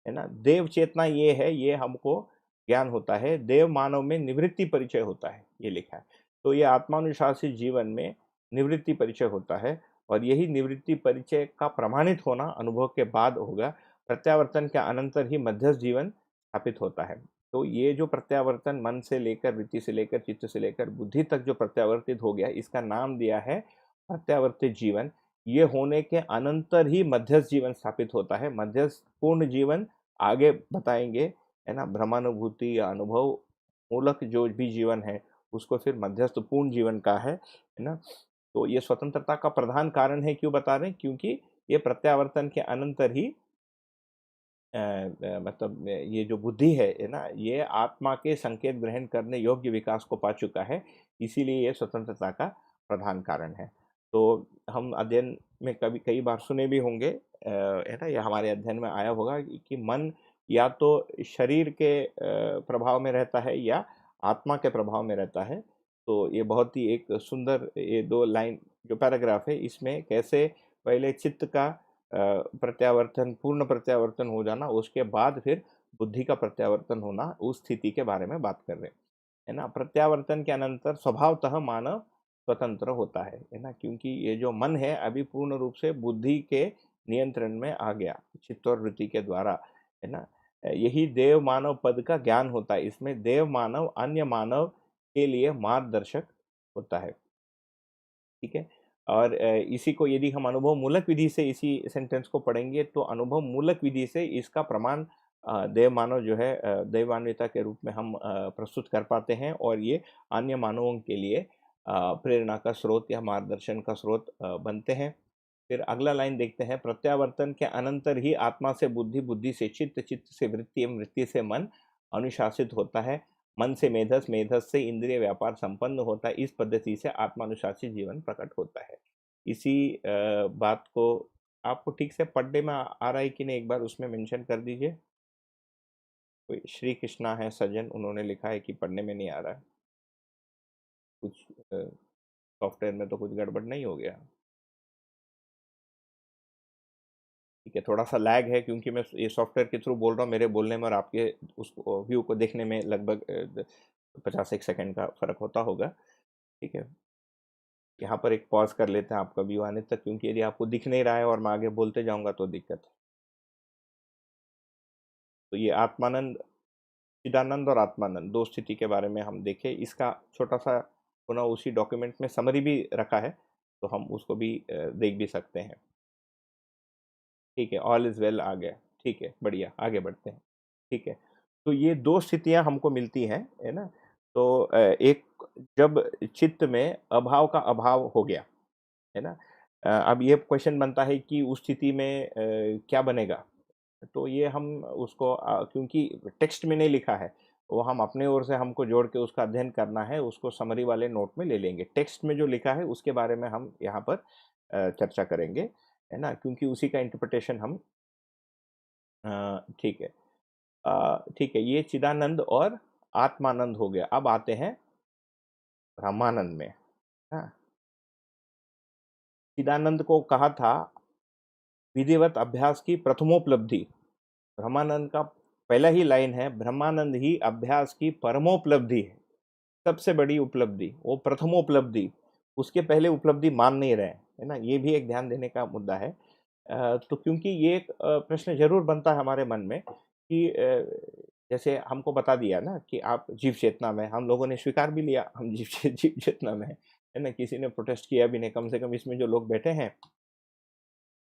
है ना। देव चेतना ये है, ये हमको ज्ञान होता है, देव मानव में निवृत्ति परिचय होता है, ये लिखा है। तो ये आत्मानुशासित जीवन में निवृत्ति परिचय होता है, और यही निवृत्ति परिचय का प्रमाणित होना अनुभव के बाद होगा। प्रत्यावर्तन के अनंतर ही मध्यस्थ जीवन स्थापित होता है। तो ये जो प्रत्यावर्तन मन से लेकर, वृत्ति से लेकर, चित्त से लेकर बुद्धि तक जो प्रत्यावर्तित हो गया, इसका नाम दिया है प्रत्यावर्तित जीवन। ये होने के अनंतर ही मध्यस्थ जीवन स्थापित होता है। मध्यस्थ पूर्ण जीवन आगे बताएंगे, है ना। ब्रह्मानुभूति या अनुभव मूलक जो भी जीवन है, उसको फिर मध्यस्थ पूर्ण जीवन का है ना। तो ये स्वतंत्रता का प्रधान कारण है, क्यों बता रहे हैं, क्योंकि ये प्रत्यावर्तन के अनंतर ही मतलब ये जो बुद्धि है ना, ये आत्मा के संकेत ग्रहण करने योग्य विकास को पा चुका है, इसीलिए ये स्वतंत्रता का प्रधान कारण है। तो हम अध्ययन में कभी कई बार सुने भी होंगे, है ना, ये हमारे अध्ययन में आया होगा कि मन या तो शरीर के प्रभाव में रहता है या आत्मा के प्रभाव में रहता है। तो ये बहुत ही एक सुंदर ये 2 लाइन जो पैराग्राफ है, इसमें कैसे पहले चित्त का प्रत्यावर्तन, पूर्ण प्रत्यावर्तन हो जाना, उसके बाद फिर बुद्धि का प्रत्यावर्तन होना, उस स्थिति के बारे में बात कर रहे हैं, है ना। प्रत्यावर्तन के अनंतर स्वभावतः मानव स्वतंत्र होता है ना, क्योंकि ये जो मन है अभी पूर्ण रूप से बुद्धि के नियंत्रण में आ गया, चित्त और वृत्ति के द्वारा, है ना। यही देव मानव पद का ज्ञान होता है। इसमें देव मानव अन्य मानव के लिए मार्गदर्शक होता है, ठीक है। और इसी को यदि हम अनुभव मूलक विधि से इसी सेंटेंस को पढ़ेंगे, तो अनुभव मूलक विधि से इसका प्रमाण देव मानव जो है दैवान्विता के रूप में हम प्रस्तुत कर पाते हैं, और ये अन्य मानवों के लिए प्रेरणा का स्रोत या मार्गदर्शन का स्रोत बनते हैं। फिर अगला लाइन देखते हैं, प्रत्यावर्तन के अनंतर ही आत्मा से बुद्धि, बुद्धि से चित्त, चित्त से वृत्ति एवं वृत्ति से मन अनुशासित होता है। मन से मेधस, मेधस से इंद्रिय व्यापार संपन्न होता है। इस पद्धति से आत्मानुशासित जीवन प्रकट होता है। इसी बात को आपको ठीक से पढ़ने में आ रहा है कि नहीं, एक बार उसमें मेंशन कर दीजिए। कोई श्री कृष्णा है सज्जन, उन्होंने लिखा है कि पढ़ने में नहीं आ रहा है। कुछ सॉफ्टवेयर में तो कुछ गड़बड़ नहीं हो गया? ठीक है, थोड़ा सा लैग है क्योंकि मैं ये सॉफ्टवेयर के थ्रू बोल रहा हूँ। मेरे बोलने में और आपके उस व्यू को देखने में लगभग 50 सेकंड का फ़र्क होता होगा, ठीक है। यहाँ पर एक पॉज़ कर लेते हैं आपका व्यू आने तक, क्योंकि यदि आपको दिख नहीं रहा है और मैं आगे बोलते जाऊँगा तो दिक्कत है। तो ये आत्मानंद, चिदानंद और आत्मानंद 2 स्थिति के बारे में हम देखें। इसका छोटा-सा पुनः उसी डॉक्यूमेंट में समरी भी रखा है, तो हम उसको भी देख भी सकते हैं। ठीक है, ऑल इज़ वेल आ गया। ठीक है, बढ़िया, आगे बढ़ते हैं। ठीक है, तो ये 2 स्थितियाँ हमको मिलती हैं, है ना? तो एक जब चित्त में अभाव का अभाव हो गया, है ना? अब ये क्वेश्चन बनता है कि उस स्थिति में क्या बनेगा? तो ये हम उसको क्योंकि टेक्स्ट में नहीं लिखा है, वो हम अपने ओर से हमको जोड़ के उसका अध्ययन करना है, उसको समरी वाले नोट में ले लेंगे। टेक्स्ट में जो लिखा है उसके बारे में हम यहाँ पर चर्चा करेंगे, है ना? क्योंकि उसी का इंटरप्रिटेशन हम ठीक है। ठीक है, ये चिदानंद और आत्मानंद हो गया। अब आते हैं ब्रह्मानंद में। हाँ, चिदानंद को कहा था विधिवत अभ्यास की प्रथमोपलब्धि। ब्रह्मानंद का पहला ही लाइन है, ब्रह्मानंद ही अभ्यास की परमोपलब्धि है। सबसे बड़ी उपलब्धि, वो प्रथमोपलब्धि, उसके पहले उपलब्धि मान नहीं रहे, है ना? ये भी एक ध्यान देने का मुद्दा है। तो क्योंकि ये एक प्रश्न ज़रूर बनता है हमारे मन में कि जैसे हमको बता दिया ना कि आप जीव चेतना में, हम लोगों ने स्वीकार भी लिया, हम जीव चेतना में हैं, है ना? किसी ने प्रोटेस्ट किया भी नहीं, कम से कम इसमें जो लोग बैठे हैं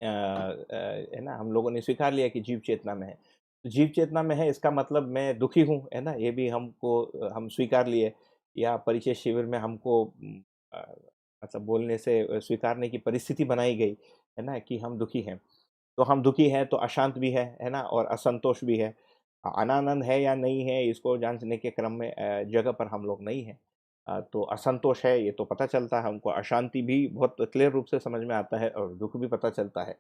है ना? हम लोगों ने स्वीकार लिया कि जीव चेतना में है। तो जीव चेतना में है इसका मतलब मैं दुखी हूँ, है ना? ये भी हमको हम स्वीकार लिए, या परिचय शिविर में हमको अ, मतलब बोलने से स्वीकारने की परिस्थिति बनाई गई, है ना? कि हम दुखी हैं। तो हम दुखी हैं तो अशांत भी है ना? और असंतोष भी है। अनानंद है या नहीं है इसको जानने के क्रम में जगह पर हम लोग नहीं हैं। तो असंतोष है ये तो पता चलता है हमको, अशांति भी बहुत क्लियर रूप से समझ में आता है और दुःख भी पता चलता है,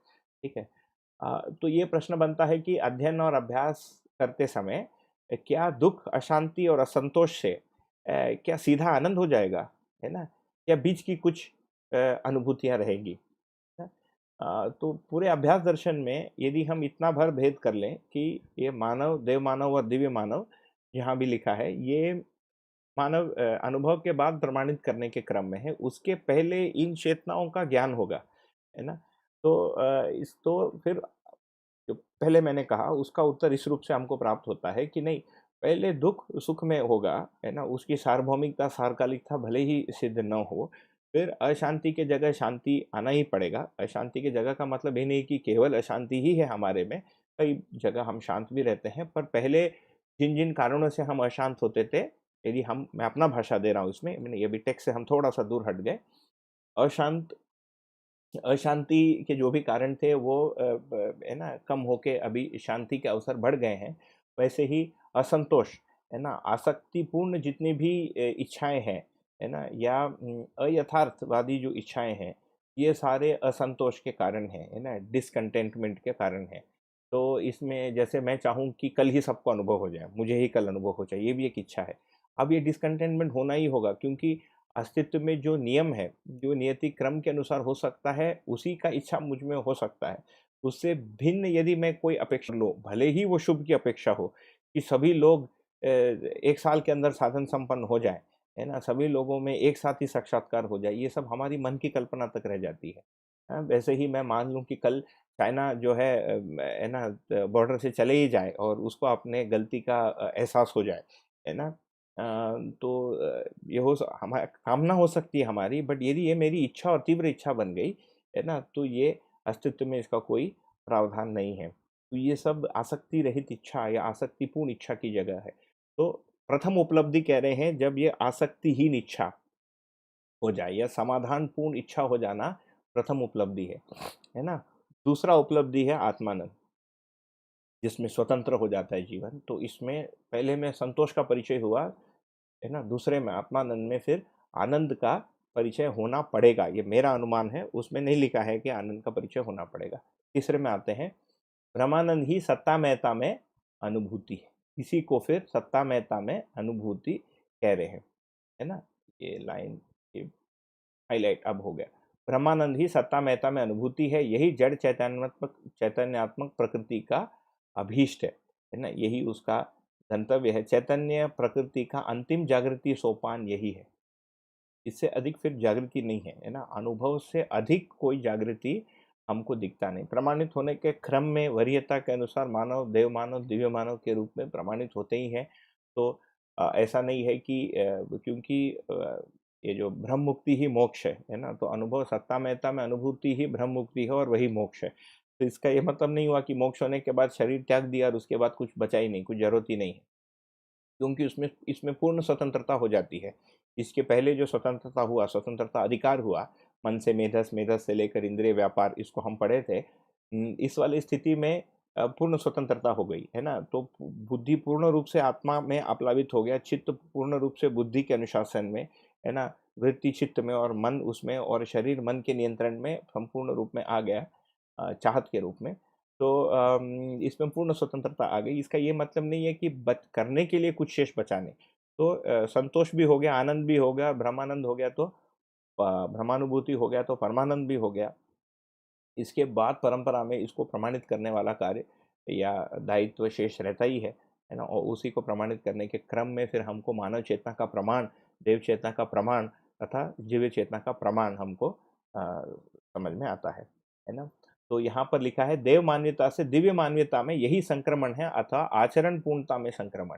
ठीक है? तो ये प्रश्न बनता है कि अध्ययन और अभ्यास करते समय क्या दुःख, अशांति और असंतोष से क्या सीधा आनंद हो जाएगा, है ना? या बीच की कुछ अनुभूतियाँ रहेगी? तो पूरे अभ्यास दर्शन में यदि हम इतना भर भेद कर लें कि ये मानव, देव मानव और दिव्य मानव जहाँ भी लिखा है, ये मानव अनुभव के बाद प्रमाणित करने के क्रम में है, उसके पहले इन चेतनाओं का ज्ञान होगा, है ना? तो इस तो फिर जो पहले मैंने कहा उसका उत्तर इस रूप से हमको प्राप्त होता है कि नहीं, पहले दुख सुख में होगा, है ना? उसकी सार्वभौमिकता, सार्वकालिकता भले ही सिद्ध न हो, फिर अशांति के जगह शांति आना ही पड़ेगा। अशांति की जगह का मतलब ये नहीं कि केवल अशांति ही है हमारे में, कई जगह हम शांत भी रहते हैं, पर पहले जिन-जिन कारणों से हम अशांत होते थे, यदि हम मैं अपना भाषा दे रहा हूँ इसमें, मैंने ये भी टेक्स्ट से हम थोड़ा-सा दूर हट गए। अशांत अशांति के जो भी कारण थे वो है ना, कम होके अभी शांति के अवसर बढ़ गए हैं। वैसे ही असंतोष, है ना, आसक्तिपूर्ण जितनी भी इच्छाएँ हैं, है ना, या अयथार्थवादी जो इच्छाएँ हैं, ये सारे असंतोष के कारण हैं, है ना, डिसकंटेंटमेंट के कारण हैं। तो इसमें जैसे मैं चाहूँ कि कल ही सबको अनुभव हो जाए, मुझे ही कल अनुभव हो जाए, ये भी एक इच्छा है। अब ये डिसकंटेंटमेंट होना ही होगा क्योंकि अस्तित्व में जो नियम है, जो नियति क्रम के अनुसार हो सकता है, उसी का इच्छा मुझ में हो सकता है। उससे भिन्न यदि मैं कोई अपेक्षा लो, भले ही वो शुभ की अपेक्षा हो कि सभी लोग 1 साल के अंदर साधन संपन्न हो जाएँ, है ना? सभी लोगों में एक साथ ही साक्षात्कार हो जाए, ये सब हमारी मन की कल्पना तक रह जाती है। वैसे ही मैं मान लूँ कि कल चाइना जो है है ना, बॉर्डर से चले ही जाए और उसको अपने गलती का एहसास हो जाए, है ना? तो ये हो स हमा कामना हो सकती है हमारी, बट यदि ये मेरी इच्छा और तीव्र इच्छा बन गई, है ना? तो ये अस्तित्व में इसका कोई प्रावधान नहीं है। तो ये सब आसक्ति रहित इच्छा या आसक्तिपूर्ण इच्छा की जगह है। तो प्रथम उपलब्धि कह रहे हैं जब ये आसक्तिहीन इच्छा हो जाए या समाधानपूर्ण इच्छा हो जाना प्रथम उपलब्धि है ना? दूसरा उपलब्धि है आत्मानंद, जिसमें स्वतंत्र हो जाता है जीवन। तो इसमें पहले में संतोष का परिचय हुआ, है ना? दूसरे में आत्मानंद में फिर आनंद का परिचय होना पड़ेगा, ये मेरा अनुमान है, उसमें नहीं लिखा है कि आनंद का परिचय होना पड़ेगा। तीसरे में आते हैं, ब्रह्मानंद ही सत्ता-महत्ता में अनुभूति है। इसी को फिर सत्ता-महत्ता में अनुभूति कह रहे हैं, है ना? ये लाइन ये हाइलाइट अब हो गया। ब्रह्मानंद ही सत्ता-महत्ता में अनुभूति है, यही जड़ चैतन्यात्मक प्रकृति का अभीष्ट है ना? यही उसका गंतव्य है। चैतन्य प्रकृति का अंतिम जागृति सोपान यही है। इससे अधिक फिर जागृति नहीं है, है ना? अनुभव से अधिक कोई जागृति हमको दिखता नहीं। प्रमाणित होने के क्रम में वरीयता के अनुसार मानव, देव मानव, दिव्य मानव के रूप में प्रमाणित होते ही हैं। तो ऐसा नहीं है कि क्योंकि ये जो ब्रह्म मुक्ति ही मोक्ष है ना? तो अनुभव सत्ता महत्ता में अनुभूति ही ब्रह्म मुक्ति है और वही मोक्ष है। तो इसका ये मतलब नहीं हुआ कि मोक्ष होने के बाद शरीर त्याग दिया और उसके बाद कुछ बचा ही नहीं, कुछ ज़रूरत ही नहीं है। क्योंकि उसमें इसमें पूर्ण स्वतंत्रता हो जाती है। इसके पहले जो स्वतंत्रता हुआ, स्वतंत्रता अधिकार हुआ, मन से मेधस, मेधस से लेकर इंद्रिय व्यापार, इसको हम पढ़े थे। इस वाली स्थिति में पूर्ण स्वतंत्रता हो गई, है ना? तो बुद्धि पूर्ण रूप से आत्मा में आप्लावित हो गया, चित्त पूर्ण रूप से बुद्धि के अनुशासन में, है ना? वृत्ति चित्त में और मन उसमें और शरीर मन के नियंत्रण में संपूर्ण रूप में आ गया, चाहत के रूप में। तो इसमें पूर्ण स्वतंत्रता आ गई। इसका ये मतलब नहीं है कि बच करने के लिए कुछ शेष बचा नहीं। तो संतोष भी हो गया, आनंद भी हो गया, ब्रह्मानंद हो गया, तो ब्रह्मानुभूति हो गया, तो परमानंद भी हो गया। इसके बाद परंपरा में इसको प्रमाणित करने वाला कार्य या दायित्व शेष रहता ही है ना? और उसी को प्रमाणित करने के क्रम में फिर हमको मानव चेतना का प्रमाण, देव चेतना का प्रमाण तथा जीव चेतना का प्रमाण हमको समझ में आता है ना? तो यहाँ पर लिखा है, देव मान्यता से दिव्य मान्यता में यही संक्रमण है अथवा आचरण पूर्णता में संक्रमण।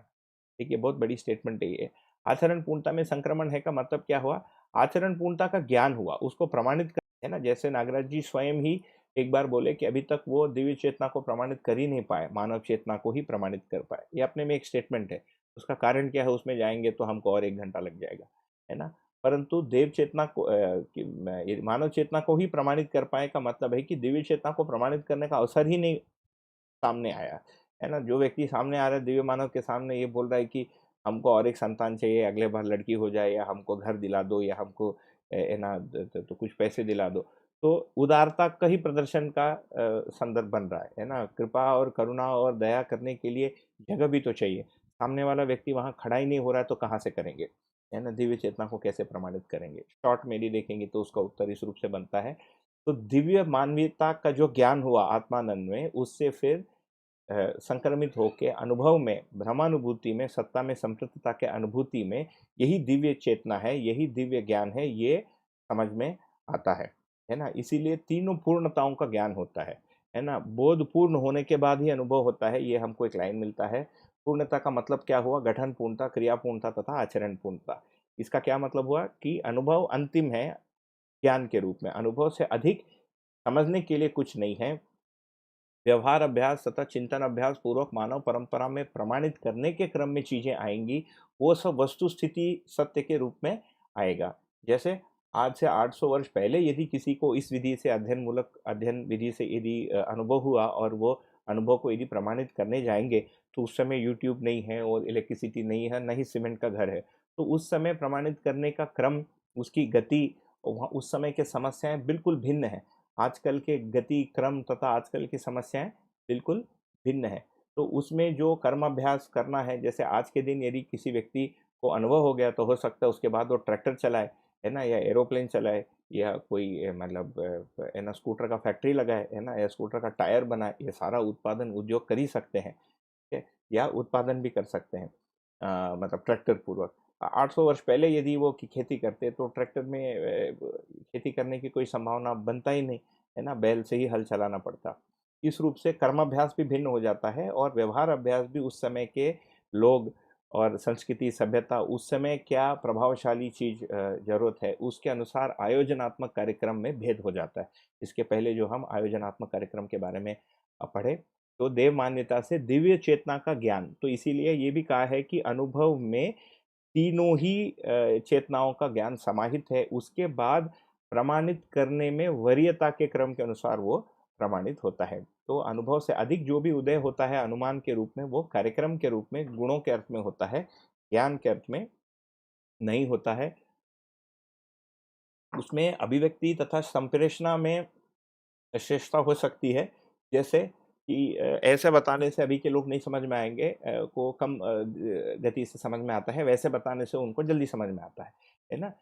देखिए बहुत बड़ी स्टेटमेंट है ये। आचरण पूर्णता में संक्रमण है का मतलब क्या हुआ? आचरण पूर्णता का ज्ञान हुआ, उसको प्रमाणित कर, है ना? जैसे नागराज जी स्वयं ही एक बार बोले कि अभी तक वो दिव्य चेतना को प्रमाणित कर ही नहीं पाए, मानव चेतना को ही प्रमाणित कर पाए। ये अपने में एक स्टेटमेंट है। उसका कारण क्या है उसमें जाएँगे तो हमको और 1 घंटा लग जाएगा, है ना? परंतु देव चेतना को ये मानव चेतना को ही प्रमाणित कर पाए का मतलब है कि दिव्य चेतना को प्रमाणित करने का अवसर ही नहीं सामने आया, है ना? जो व्यक्ति सामने आ रहा है दिव्य मानव के सामने, ये बोल रहा है कि हमको और एक संतान चाहिए, अगले बार लड़की हो जाए, या हमको घर दिला दो, या हमको है ना, तो कुछ पैसे दिला दो। तो उदारता का ही प्रदर्शन का संदर्भ बन रहा है ना? कृपा और करुणा और दया करने के लिए जगह भी तो चाहिए। सामने वाला व्यक्ति वहाँ खड़ा ही नहीं हो रहा है तो कहाँ से करेंगे? है ना? दिव्य चेतना को कैसे प्रमाणित करेंगे? शॉर्ट में यदि देखेंगे तो उसका उत्तर इस रूप से बनता है तो दिव्य मानवीयता का जो ज्ञान हुआ आत्मानंद में, उससे फिर संक्रमित होके अनुभव में, ब्रह्मानुभूति में, सत्ता में संपृक्तता के अनुभूति में यही दिव्य चेतना है, यही दिव्य ज्ञान है, ये समझ में आता है ना? इसीलिए तीनों पूर्णताओं का ज्ञान होता है ना? बोध पूर्ण होने के बाद ही अनुभव होता है, ये हमको एक लाइन मिलता है। पूर्णता का मतलब क्या हुआ? गठन पूर्णता, क्रिया पूर्णता तथा आचरण पूर्णता। इसका क्या मतलब हुआ कि अनुभव अंतिम है ज्ञान के रूप में, अनुभव से अधिक समझने के लिए कुछ नहीं है। व्यवहार अभ्यास तथा चिंतन अभ्यास पूर्वक मानव परंपरा में प्रमाणित करने के क्रम में चीजें आएंगी, वो सब वस्तु स्थिति सत्य के रूप में आएगा। जैसे आज से 800 वर्ष पहले यदि किसी को इस विधि से अध्ययन विधि से यदि अनुभव हुआ और वो अनुभव को यदि प्रमाणित करने जाएंगे, तो उस समय यूट्यूब नहीं है और इलेक्ट्रिसिटी नहीं है, न ही सीमेंट का घर है। तो उस समय प्रमाणित करने का क्रम, उसकी गति, उस समय के समस्याएं बिल्कुल भिन्न है। आजकल के गति, क्रम तथा आजकल की समस्याएँ बिल्कुल भिन्न हैं। तो उसमें जो कर्माभ्यास करना है, जैसे आज के दिन यदि किसी व्यक्ति को अनुभव हो गया, तो हो सकता है उसके बाद वो ट्रैक्टर चलाए, है ना? या एरोप्लेन चलाए, या कोई मतलब है ना, स्कूटर का फैक्ट्री लगाए, है ना? या स्कूटर का टायर बनाए, ये सारा उत्पादन उद्योग कर ही सकते हैं, ठीक है? या उत्पादन भी कर सकते हैं मतलब ट्रैक्टर पूर्वक। 800 वर्ष पहले यदि वो खेती करते, तो ट्रैक्टर में खेती करने की कोई संभावना बनता ही नहीं, है ना? बैल से ही हल चलाना पड़ता। इस रूप से कर्माभ्यास भी भिन्न हो जाता है और व्यवहार अभ्यास भी उस समय के लोग और संस्कृति, सभ्यता, उस समय क्या प्रभावशाली चीज़ ज़रूरत है, उसके अनुसार आयोजनात्मक कार्यक्रम में भेद हो जाता है। इसके पहले जो हम आयोजनात्मक कार्यक्रम के बारे में पढ़े, तो देव मान्यता से दिव्य चेतना का ज्ञान, तो इसीलिए ये भी कहा है कि अनुभव में तीनों ही चेतनाओं का ज्ञान समाहित है, उसके बाद प्रमाणित करने में वरीयता के क्रम के अनुसार वो प्रमाणित होता है। तो अनुभव से अधिक जो भी उदय होता है अनुमान के रूप में, वो कार्यक्रम के रूप में, गुणों के अर्थ में होता है, ज्ञान के अर्थ में नहीं होता है। उसमें अभिव्यक्ति तथा संप्रेषणा में श्रेष्ठता हो सकती है। जैसे कि ऐसे बताने से अभी के लोग नहीं समझ में आएँगे, को कम गति से समझ में आता है, वैसे बताने से उनको जल्दी समझ में आता है ना?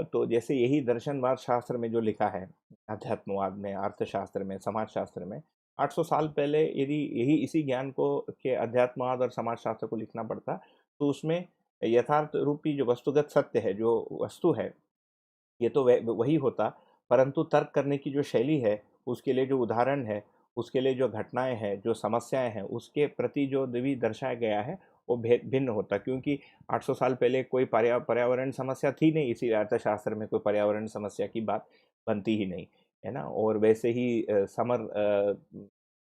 तो जैसे यही दर्शनवाद शास्त्र में जो लिखा है, अध्यात्मवाद में, अर्थशास्त्र में, समाजशास्त्र में, 800 साल पहले यदि यही इसी ज्ञान को के अध्यात्मवाद और समाजशास्त्र को लिखना पड़ता, तो उसमें यथार्थ रूपी जो वस्तुगत सत्य है, जो वस्तु है, ये तो वही होता, परंतु तर्क करने की जो शैली है, उसके लिए जो उदाहरण है, उसके लिए जो घटनाएँ हैं, जो समस्याएँ हैं, उसके प्रति जो भी दर्शाया गया है, वो भिन्न होता। क्योंकि 800 साल पहले कोई पर्यावरण समस्या थी नहीं, इसीलिए अर्थशास्त्र में कोई पर्यावरण समस्या की बात बनती ही नहीं, है ना? और वैसे ही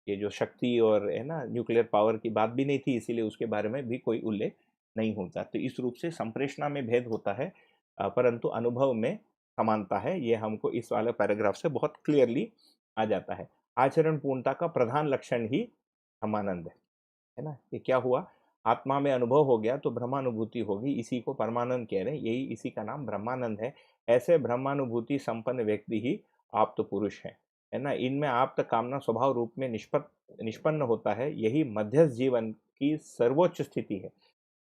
ये जो शक्ति और है ना न्यूक्लियर पावर की बात भी नहीं थी, इसीलिए उसके बारे में भी कोई उल्लेख नहीं होता। तो इस रूप से संप्रेषणा में भेद होता है, परंतु अनुभव में समानता है, ये हमको इस वाले पैराग्राफ से बहुत क्लियरली आ जाता है। आचरण पूर्णता का प्रधान लक्षण ही ब्रह्मानंद है ना? ये क्या हुआ? आत्मा में अनुभव हो गया तो ब्रह्मानुभूति होगी, इसी को परमानंद कह रहे हैं, यही इसी का नाम ब्रह्मानंद है। ऐसे ब्रह्मानुभूति संपन्न व्यक्ति ही आप्त पुरुष है ना? इनमें आप्त कामना स्वभाव रूप में निष्पन्न होता है, यही मध्यस्थ जीवन की सर्वोच्च स्थिति है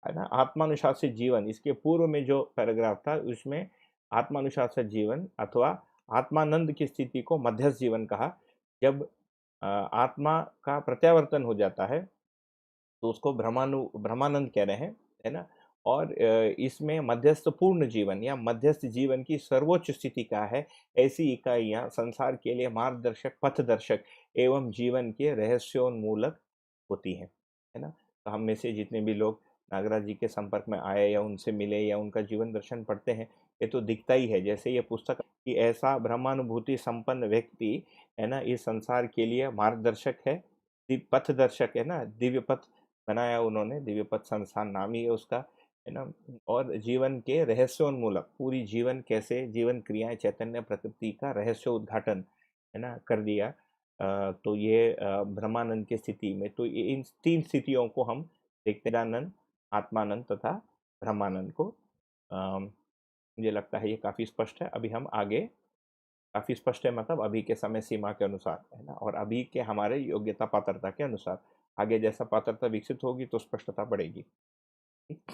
ना? आत्मानुशासित जीवन, इसके पूर्व में जो पैराग्राफ था उसमें आत्मानुशासित जीवन अथवा आत्मानंद की स्थिति को मध्यस्थ जीवन कहा। जब आत्मा का प्रत्यावर्तन हो जाता है, तो उसको ब्रह्मानंद कह रहे हैं, है ना? और इसमें मध्यस्थ पूर्ण जीवन या मध्यस्थ जीवन की सर्वोच्च स्थिति क्या है, ऐसी इकाइयाँ संसार के लिए मार्गदर्शक, पथदर्शक एवं जीवन के रहस्योन्मूलक होती हैं, है ना? तो हम में से जितने भी लोग नागराज जी के संपर्क में आए या उनसे मिले या उनका जीवन दर्शन पढ़ते हैं, ये तो दिखता ही है। जैसे ये पुस्तक कि ऐसा ब्रह्मानुभूति संपन्न व्यक्ति, है ना, इस संसार के लिए मार्गदर्शक है, पथदर्शक है ना, दिव्य पथ बनाया उन्होंने, दिव्य पथ संस्थान नाम ही है उसका, है ना? और जीवन के रहस्योन्मूलक, पूरी जीवन कैसे, जीवन क्रियाएँ, चैतन्य प्रकृति का रहस्य उद्घाटन, है ना, कर दिया। तो ये ब्रह्मानंद की स्थिति में, तो ये इन 3 स्थितियों को हम देखते हैं, निरानंद, आत्मानंद तथा ब्रह्मानंद को। मुझे लगता है ये काफ़ी स्पष्ट है। अभी हम आगे, काफ़ी स्पष्ट है मतलब अभी के समय सीमा के अनुसार, है ना? और अभी के हमारे योग्यता पात्रता के अनुसार। आगे जैसा पात्रता विकसित होगी तो स्पष्टता बढ़ेगी। ठीक?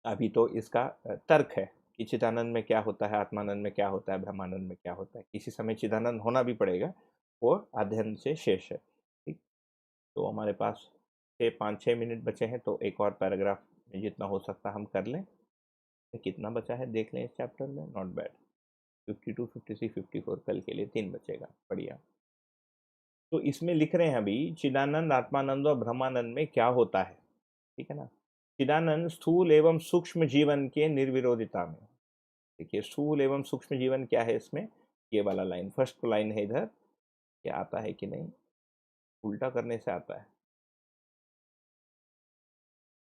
अभी तो इसका तर्क है, कि चिदानंद में क्या होता है, आत्मानंद में क्या होता है, ब्रह्मानंद में क्या होता है। किसी समय चिदानंद होना भी पड़ेगा, वो अध्ययन से शेष है। ठीक, तो हमारे पास 5-6 मिनट बचे हैं, तो एक और पैराग्राफ में जितना हो सकता हम कर लें। कितना बचा है देख लें इस चैप्टर में, नॉट बैड। 52, 53, 54 कल के लिए 3 बचेगा, बढ़िया। तो इसमें लिख रहे हैं अभी, चिदानंद, आत्मानंद और ब्रह्मानंद में क्या होता है, ठीक है ना। चिदानंद स्थूल एवं सूक्ष्म जीवन के निर्विरोधिता में। देखिए स्थूल एवं सूक्ष्म जीवन क्या है इसमें, ये वाला लाइन, फर्स्ट लाइन है इधर, क्या आता है कि नहीं, उल्टा करने से आता है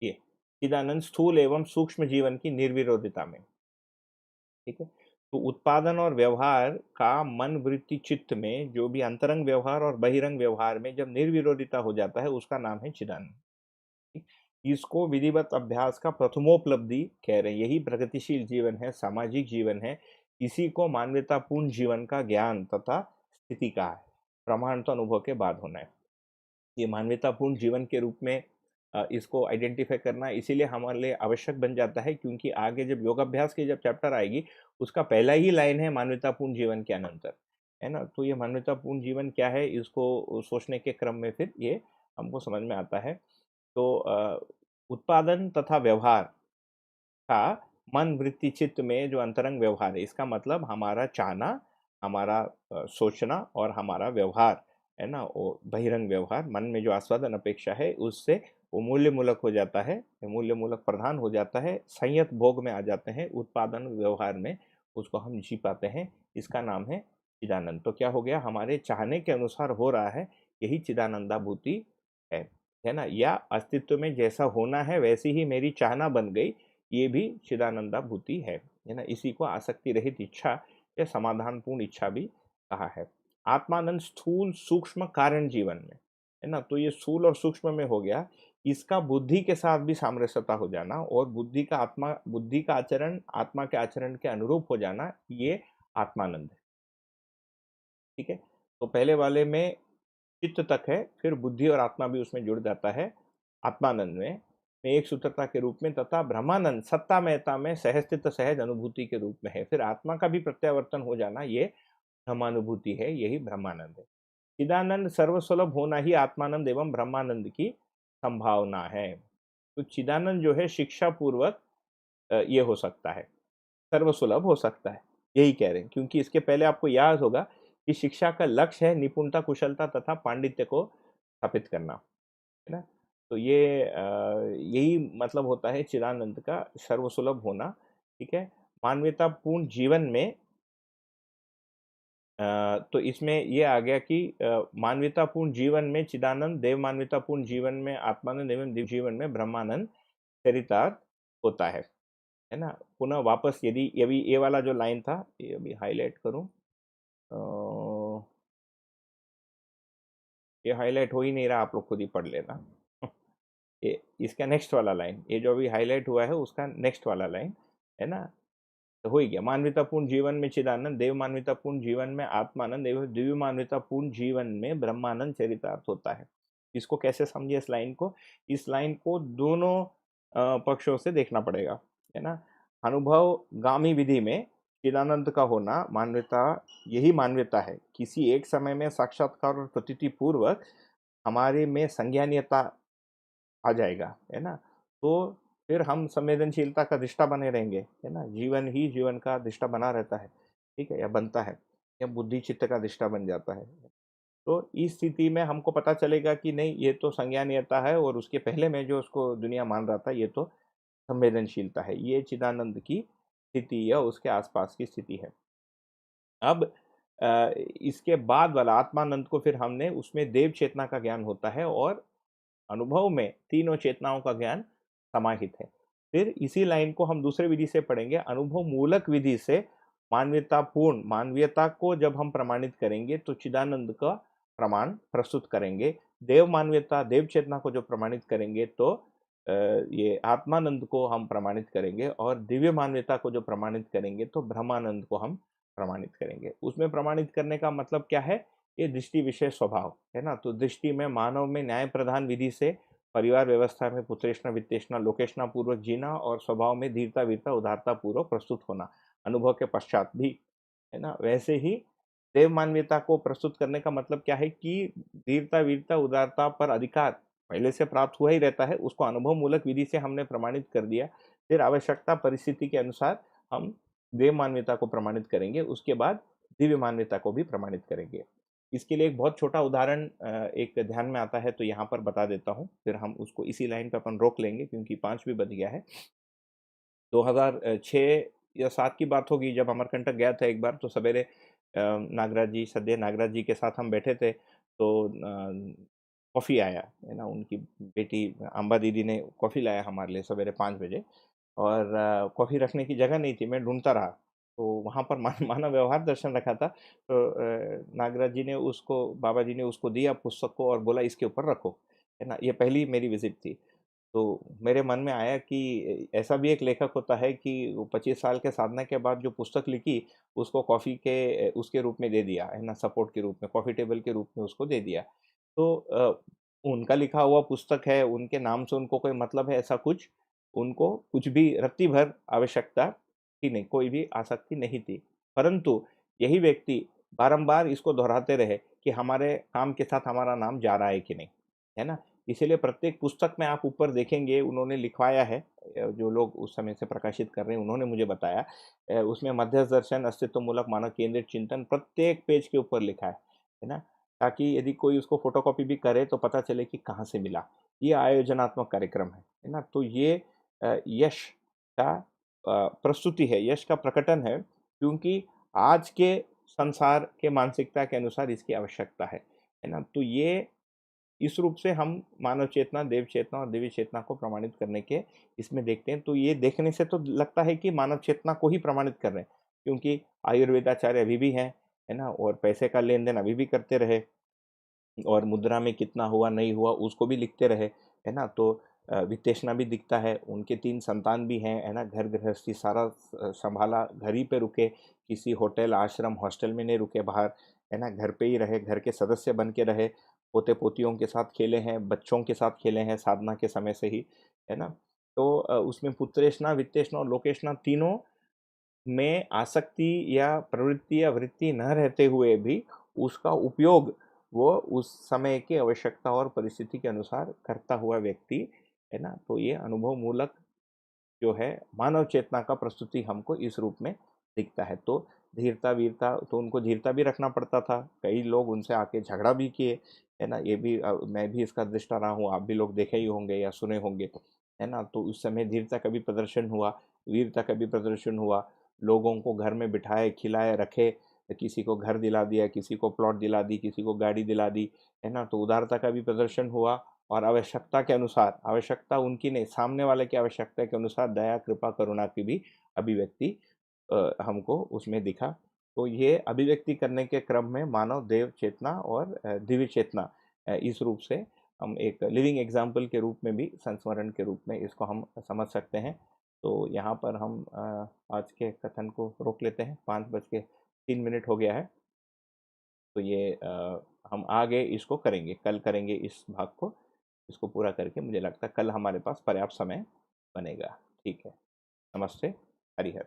ये, चिदानंद स्थूल एवं सूक्ष्म जीवन की निर्विरोधिता में, ठीक है। तो उत्पादन और व्यवहार का मन वृत्ति चित्त में जो भी अंतरंग व्यवहार और बहिरंग व्यवहार में जब निर्विरोधिता हो जाता है, उसका नाम है चिदानंद। ठीक? इसको विधिवत अभ्यास का प्रथमोपलब्धि कह रहे हैं। यही प्रगतिशील जीवन है, सामाजिक जीवन है। इसी को मानवतापूर्ण जीवन का ज्ञान तथा स्थिति का है। प्रमाण तो अनुभव के बाद होना है। ये मानवतापूर्ण जीवन के रूप में इसको आइडेंटिफाई करना इसीलिए हमारे लिए आवश्यक बन जाता है, क्योंकि आगे जब योगाभ्यास की जब चैप्टर आएगी, उसका पहला ही लाइन है मानवतापूर्ण जीवन के अनंतर, है ना। तो ये मानवतापूर्ण जीवन क्या है, इसको सोचने के क्रम में फिर ये हमको समझ में आता है। तो उत्पादन तथा व्यवहार का मन वृत्ति चित्त में जो अंतरंग व्यवहार है, इसका मतलब हमारा चाहना, हमारा सोचना और हमारा व्यवहार, है ना, वो बहिरंग व्यवहार, मन में जो आस्वादन अपेक्षा है उससे वो मूल्य मूलक हो जाता है, मूल्य मूलक प्रधान हो जाता है, संयत भोग में आ जाते हैं, उत्पादन व्यवहार में उसको हम जी पाते हैं। इसका नाम है चिदानंद। तो क्या हो गया, हमारे चाहने के अनुसार हो रहा है, यही चिदानंदाभूति है ना। या अस्तित्व में जैसा होना है वैसी ही मेरी चाहना बन गई, ये भी चिदानंदाभूति है ना। इसी को आसक्ति रहित इच्छा या समाधानपूर्ण इच्छा भी कहा है। आत्मानंद स्थूल सूक्ष्म कारण जीवन में, है ना। तो ये स्थूल और सूक्ष्म में हो गया, इसका बुद्धि के साथ भी सामरस्यता हो जाना और बुद्धि का आचरण आत्मा के आचरण के अनुरूप हो जाना, ये आत्मानंद है, ठीक है। तो पहले वाले में चित्त तक है, फिर बुद्धि और आत्मा भी उसमें जुड़ जाता है आत्मानंद में एक सूत्रता के रूप में, तथा ब्रह्मानंद सत्तामयता में सहस्तित्व सहज अनुभूति के रूप में है। फिर आत्मा का भी प्रत्यावर्तन हो जाना, ये ब्रह्मानुभूति है, यही ब्रह्मानंद है। चिदानंद सर्वसुलभ होना ही आत्मानंद एवं ब्रह्मानंद की संभावना है। तो चिदानंद जो है शिक्षा पूर्वक ये हो सकता है, सर्वसुलभ हो सकता है, यही कह रहे हैं। क्योंकि इसके पहले आपको याद होगा कि शिक्षा का लक्ष्य है निपुणता, कुशलता तथा पांडित्य को स्थापित करना, है ना। तो ये यही मतलब होता है चिदानंद का, सर्वसुलभ होना, ठीक है। मानवतापूर्ण जीवन में तो इसमें ये आ गया कि मानवतापूर्ण जीवन में चिदानंद, देव मानवतापूर्ण जीवन में आत्मानंद एवं दिव्य जीवन में ब्रह्मानंद चरितार्थ होता है ना। पुनः वापस यदि अभी ये वाला जो लाइन था, ये अभी हाईलाइट करूं, ये हाईलाइट हो ही नहीं रहा, आप लोग खुद ही पढ़ लेना। ये इसका नेक्स्ट वाला लाइन, ये जो अभी हाईलाइट हुआ है उसका नेक्स्ट वाला लाइन, है ना। तो हो ही गया, मानवतापूर्ण जीवन में चिदानंद, देव मानवतापूर्ण जीवन में आत्मानंद एवं दिव्य मानवतापूर्ण जीवन में ब्रह्मानंद चरितार्थ होता है। इसको कैसे समझे इस लाइन को, इस लाइन को दोनों पक्षों से देखना पड़ेगा, है ना। अनुभव गामी विधि में चिदानंद का होना मान्यता, यही मान्यता है, किसी एक समय में साक्षात्कार और प्रतीति पूर्वक हमारे में संज्ञानीयता आ जाएगा, है ना। तो फिर हम संवेदनशीलता का दृष्टा बने रहेंगे, है ना। जीवन ही जीवन का दृष्टा बना रहता है, ठीक है, या बनता है, या बुद्धि चित्त का दृष्टा बन जाता है। तो इस स्थिति में हमको पता चलेगा कि नहीं, ये तो संज्ञानीयता है, और उसके पहले में जो उसको दुनिया मान रहा था, ये तो संवेदनशीलता है। ये चिदानंद की स्थिति या उसके आसपास की स्थिति है। अब इसके बाद वाला आत्मानंद को फिर हमने, उसमें देव चेतना का ज्ञान होता है और अनुभव में तीनों चेतनाओं का ज्ञान समाहित है। फिर इसी लाइन को हम दूसरे विधि से पढ़ेंगे, अनुभव मूलक विधि से मानवीयतापूर्ण, मानवीयता को जब हम प्रमाणित करेंगे तो चिदानंद का प्रमाण प्रस्तुत करेंगे। देव मानवीयता, देव चेतना को जो प्रमाणित करेंगे तो ये आत्मानंद को हम प्रमाणित करेंगे, और दिव्य मान्यता को जो प्रमाणित करेंगे तो ब्रह्मानंद को हम प्रमाणित करेंगे। उसमें प्रमाणित करने का मतलब क्या है, ये दृष्टि विषय स्वभाव, है ना। तो दृष्टि में मानव में न्याय प्रधान विधि से परिवार व्यवस्था में पुत्रेष्णा वित्तेष्णा लोकेष्णा पूर्वक जीना और स्वभाव में धीरता वीरता उदारता पूर्वक प्रस्तुत होना अनुभव के पश्चात भी, है ना। वैसे ही देव मानवीयता को प्रस्तुत करने का मतलब क्या है कि धीरता वीरता उदारता पर अधिकार पहले से प्राप्त हुआ ही रहता है, उसको अनुभव मूलक विधि से हमने प्रमाणित कर दिया। फिर आवश्यकता परिस्थिति के अनुसार हम देव मानवीयता को प्रमाणित करेंगे, उसके बाद दिव्य मानवीयता को भी प्रमाणित करेंगे। इसके लिए एक बहुत छोटा उदाहरण एक ध्यान में आता है तो यहाँ पर बता देता हूँ, फिर हम उसको इसी लाइन पे अपन रोक लेंगे क्योंकि 5 भी बज गया है। 2006 या 7 की बात होगी जब अमरकंटक गया था एक बार, तो सवेरे नागराज जी, सद्य नागराज जी के साथ हम बैठे थे, तो कॉफ़ी आया, है ना, उनकी बेटी अम्बा दीदी ने कॉफ़ी लाया हमारे लिए सवेरे 5 बजे, और कॉफ़ी रखने की जगह नहीं थी, मैं ढूँढता रहा। तो वहाँ पर मानव व्यवहार दर्शन रखा था, तो नागराज जी ने उसको, बाबा जी ने उसको दिया पुस्तक को और बोला इसके ऊपर रखो, है ना। ये पहली मेरी विज़िट थी। तो मेरे मन में आया कि ऐसा भी एक लेखक होता है कि वो 25 साल के साधना के बाद जो पुस्तक लिखी, उसको कॉफ़ी के उसके रूप में दे दिया, है ना, सपोर्ट के रूप में, कॉफ़ी टेबल के रूप में उसको दे दिया। तो उनका लिखा हुआ पुस्तक है, उनके नाम से उनको कोई मतलब है ऐसा कुछ, उनको कुछ भी रत्ती भर आवश्यकता थी नहीं, कोई भी आसक्ति नहीं थी। परंतु यही व्यक्ति बारंबार इसको दोहराते रहे कि हमारे काम के साथ हमारा नाम जा रहा है कि नहीं, है ना? इसीलिए प्रत्येक पुस्तक में आप ऊपर देखेंगे उन्होंने लिखवाया है, जो लोग उस समय से प्रकाशित कर रहे हैं उन्होंने मुझे बताया, उसमें मध्यस्थ दर्शन, अस्तित्वमूलक मानव केंद्रित चिंतन प्रत्येक पेज के ऊपर लिखा है ना? ताकि यदि कोई उसको फ़ोटोकॉपी भी करे तो पता चले कि कहाँ से मिला। ये आयोजनात्मक कार्यक्रम है ना? तो ये यश का प्रस्तुति है, यश का प्रकटन है, क्योंकि आज के संसार के मानसिकता के अनुसार इसकी आवश्यकता है ना? तो ये इस रूप से हम मानव चेतना, देव चेतना और दिव्य चेतना को प्रमाणित करने के इसमें देखते हैं। तो ये देखने से तो लगता है कि मानव चेतना को ही प्रमाणित कर रहे हैं, क्योंकि आयुर्वेदाचार्य अभी भी हैं, है ना? और पैसे का लेन-देन अभी भी करते रहे, और मुद्रा में कितना हुआ, नहीं हुआ, उसको भी लिखते रहे, है ना? तो वित्तेषणा भी दिखता है, उनके 3 संतान भी हैं, है ना? घर गृहस्थी सारा सँभाला, घर ही पे रुके, किसी होटल, आश्रम, हॉस्टल में नहीं रुके बाहर, है ना? घर पे ही रहे, घर के सदस्य बन के रहे, पोते-पोतियों के साथ खेले हैं, बच्चों के साथ खेले हैं साधना के समय से ही, है ना? तो उसमें पुत्रेषणा, वित्तेषणा और लोकेषणा तीनों में आसक्ति या प्रवृत्ति या वृत्ति न रहते हुए भी उसका उपयोग वो उस समय की आवश्यकता और परिस्थिति के अनुसार करता हुआ व्यक्ति, है ना? तो ये अनुभव मूलक जो है मानव चेतना का प्रस्तुति हमको इस रूप में दिखता है। तो धीरता वीरता, तो उनको धीरता भी रखना पड़ता था, कई लोग उनसे आके झगड़ा भी किए, है ना। ये भी मैं भी इसका दृष्टा रहा हूँ, आप भी लोग देखे ही होंगे या सुने होंगे, है ना। तो उस समय धीरता का भी प्रदर्शन हुआ, वीरता का भी प्रदर्शन हुआ, लोगों को घर में बिठाए खिलाए रखे, किसी को घर दिला दिया, किसी को प्लॉट दिला दी, किसी को गाड़ी दिला दी, है ना। तो उदारता का भी प्रदर्शन हुआ, और आवश्यकता के अनुसार, आवश्यकता उनकी नहीं, सामने वाले की आवश्यकता के अनुसार दया कृपा करुणा की भी अभिव्यक्ति हमको उसमें दिखा। तो ये अभिव्यक्ति करने के क्रम में मानव देव चेतना और दिव्य चेतना, इस रूप से हम एक लिविंग एग्जाम्पल के रूप में भी, संस्मरण के रूप में इसको हम समझ सकते हैं। तो यहाँ पर हम आज के कथन को रोक लेते हैं, 5:03 हो गया है। तो ये हम आगे इसको करेंगे, कल करेंगे इस भाग को, इसको पूरा करके मुझे लगता है कल हमारे पास पर्याप्त समय बनेगा। ठीक है, नमस्ते, हरिहर।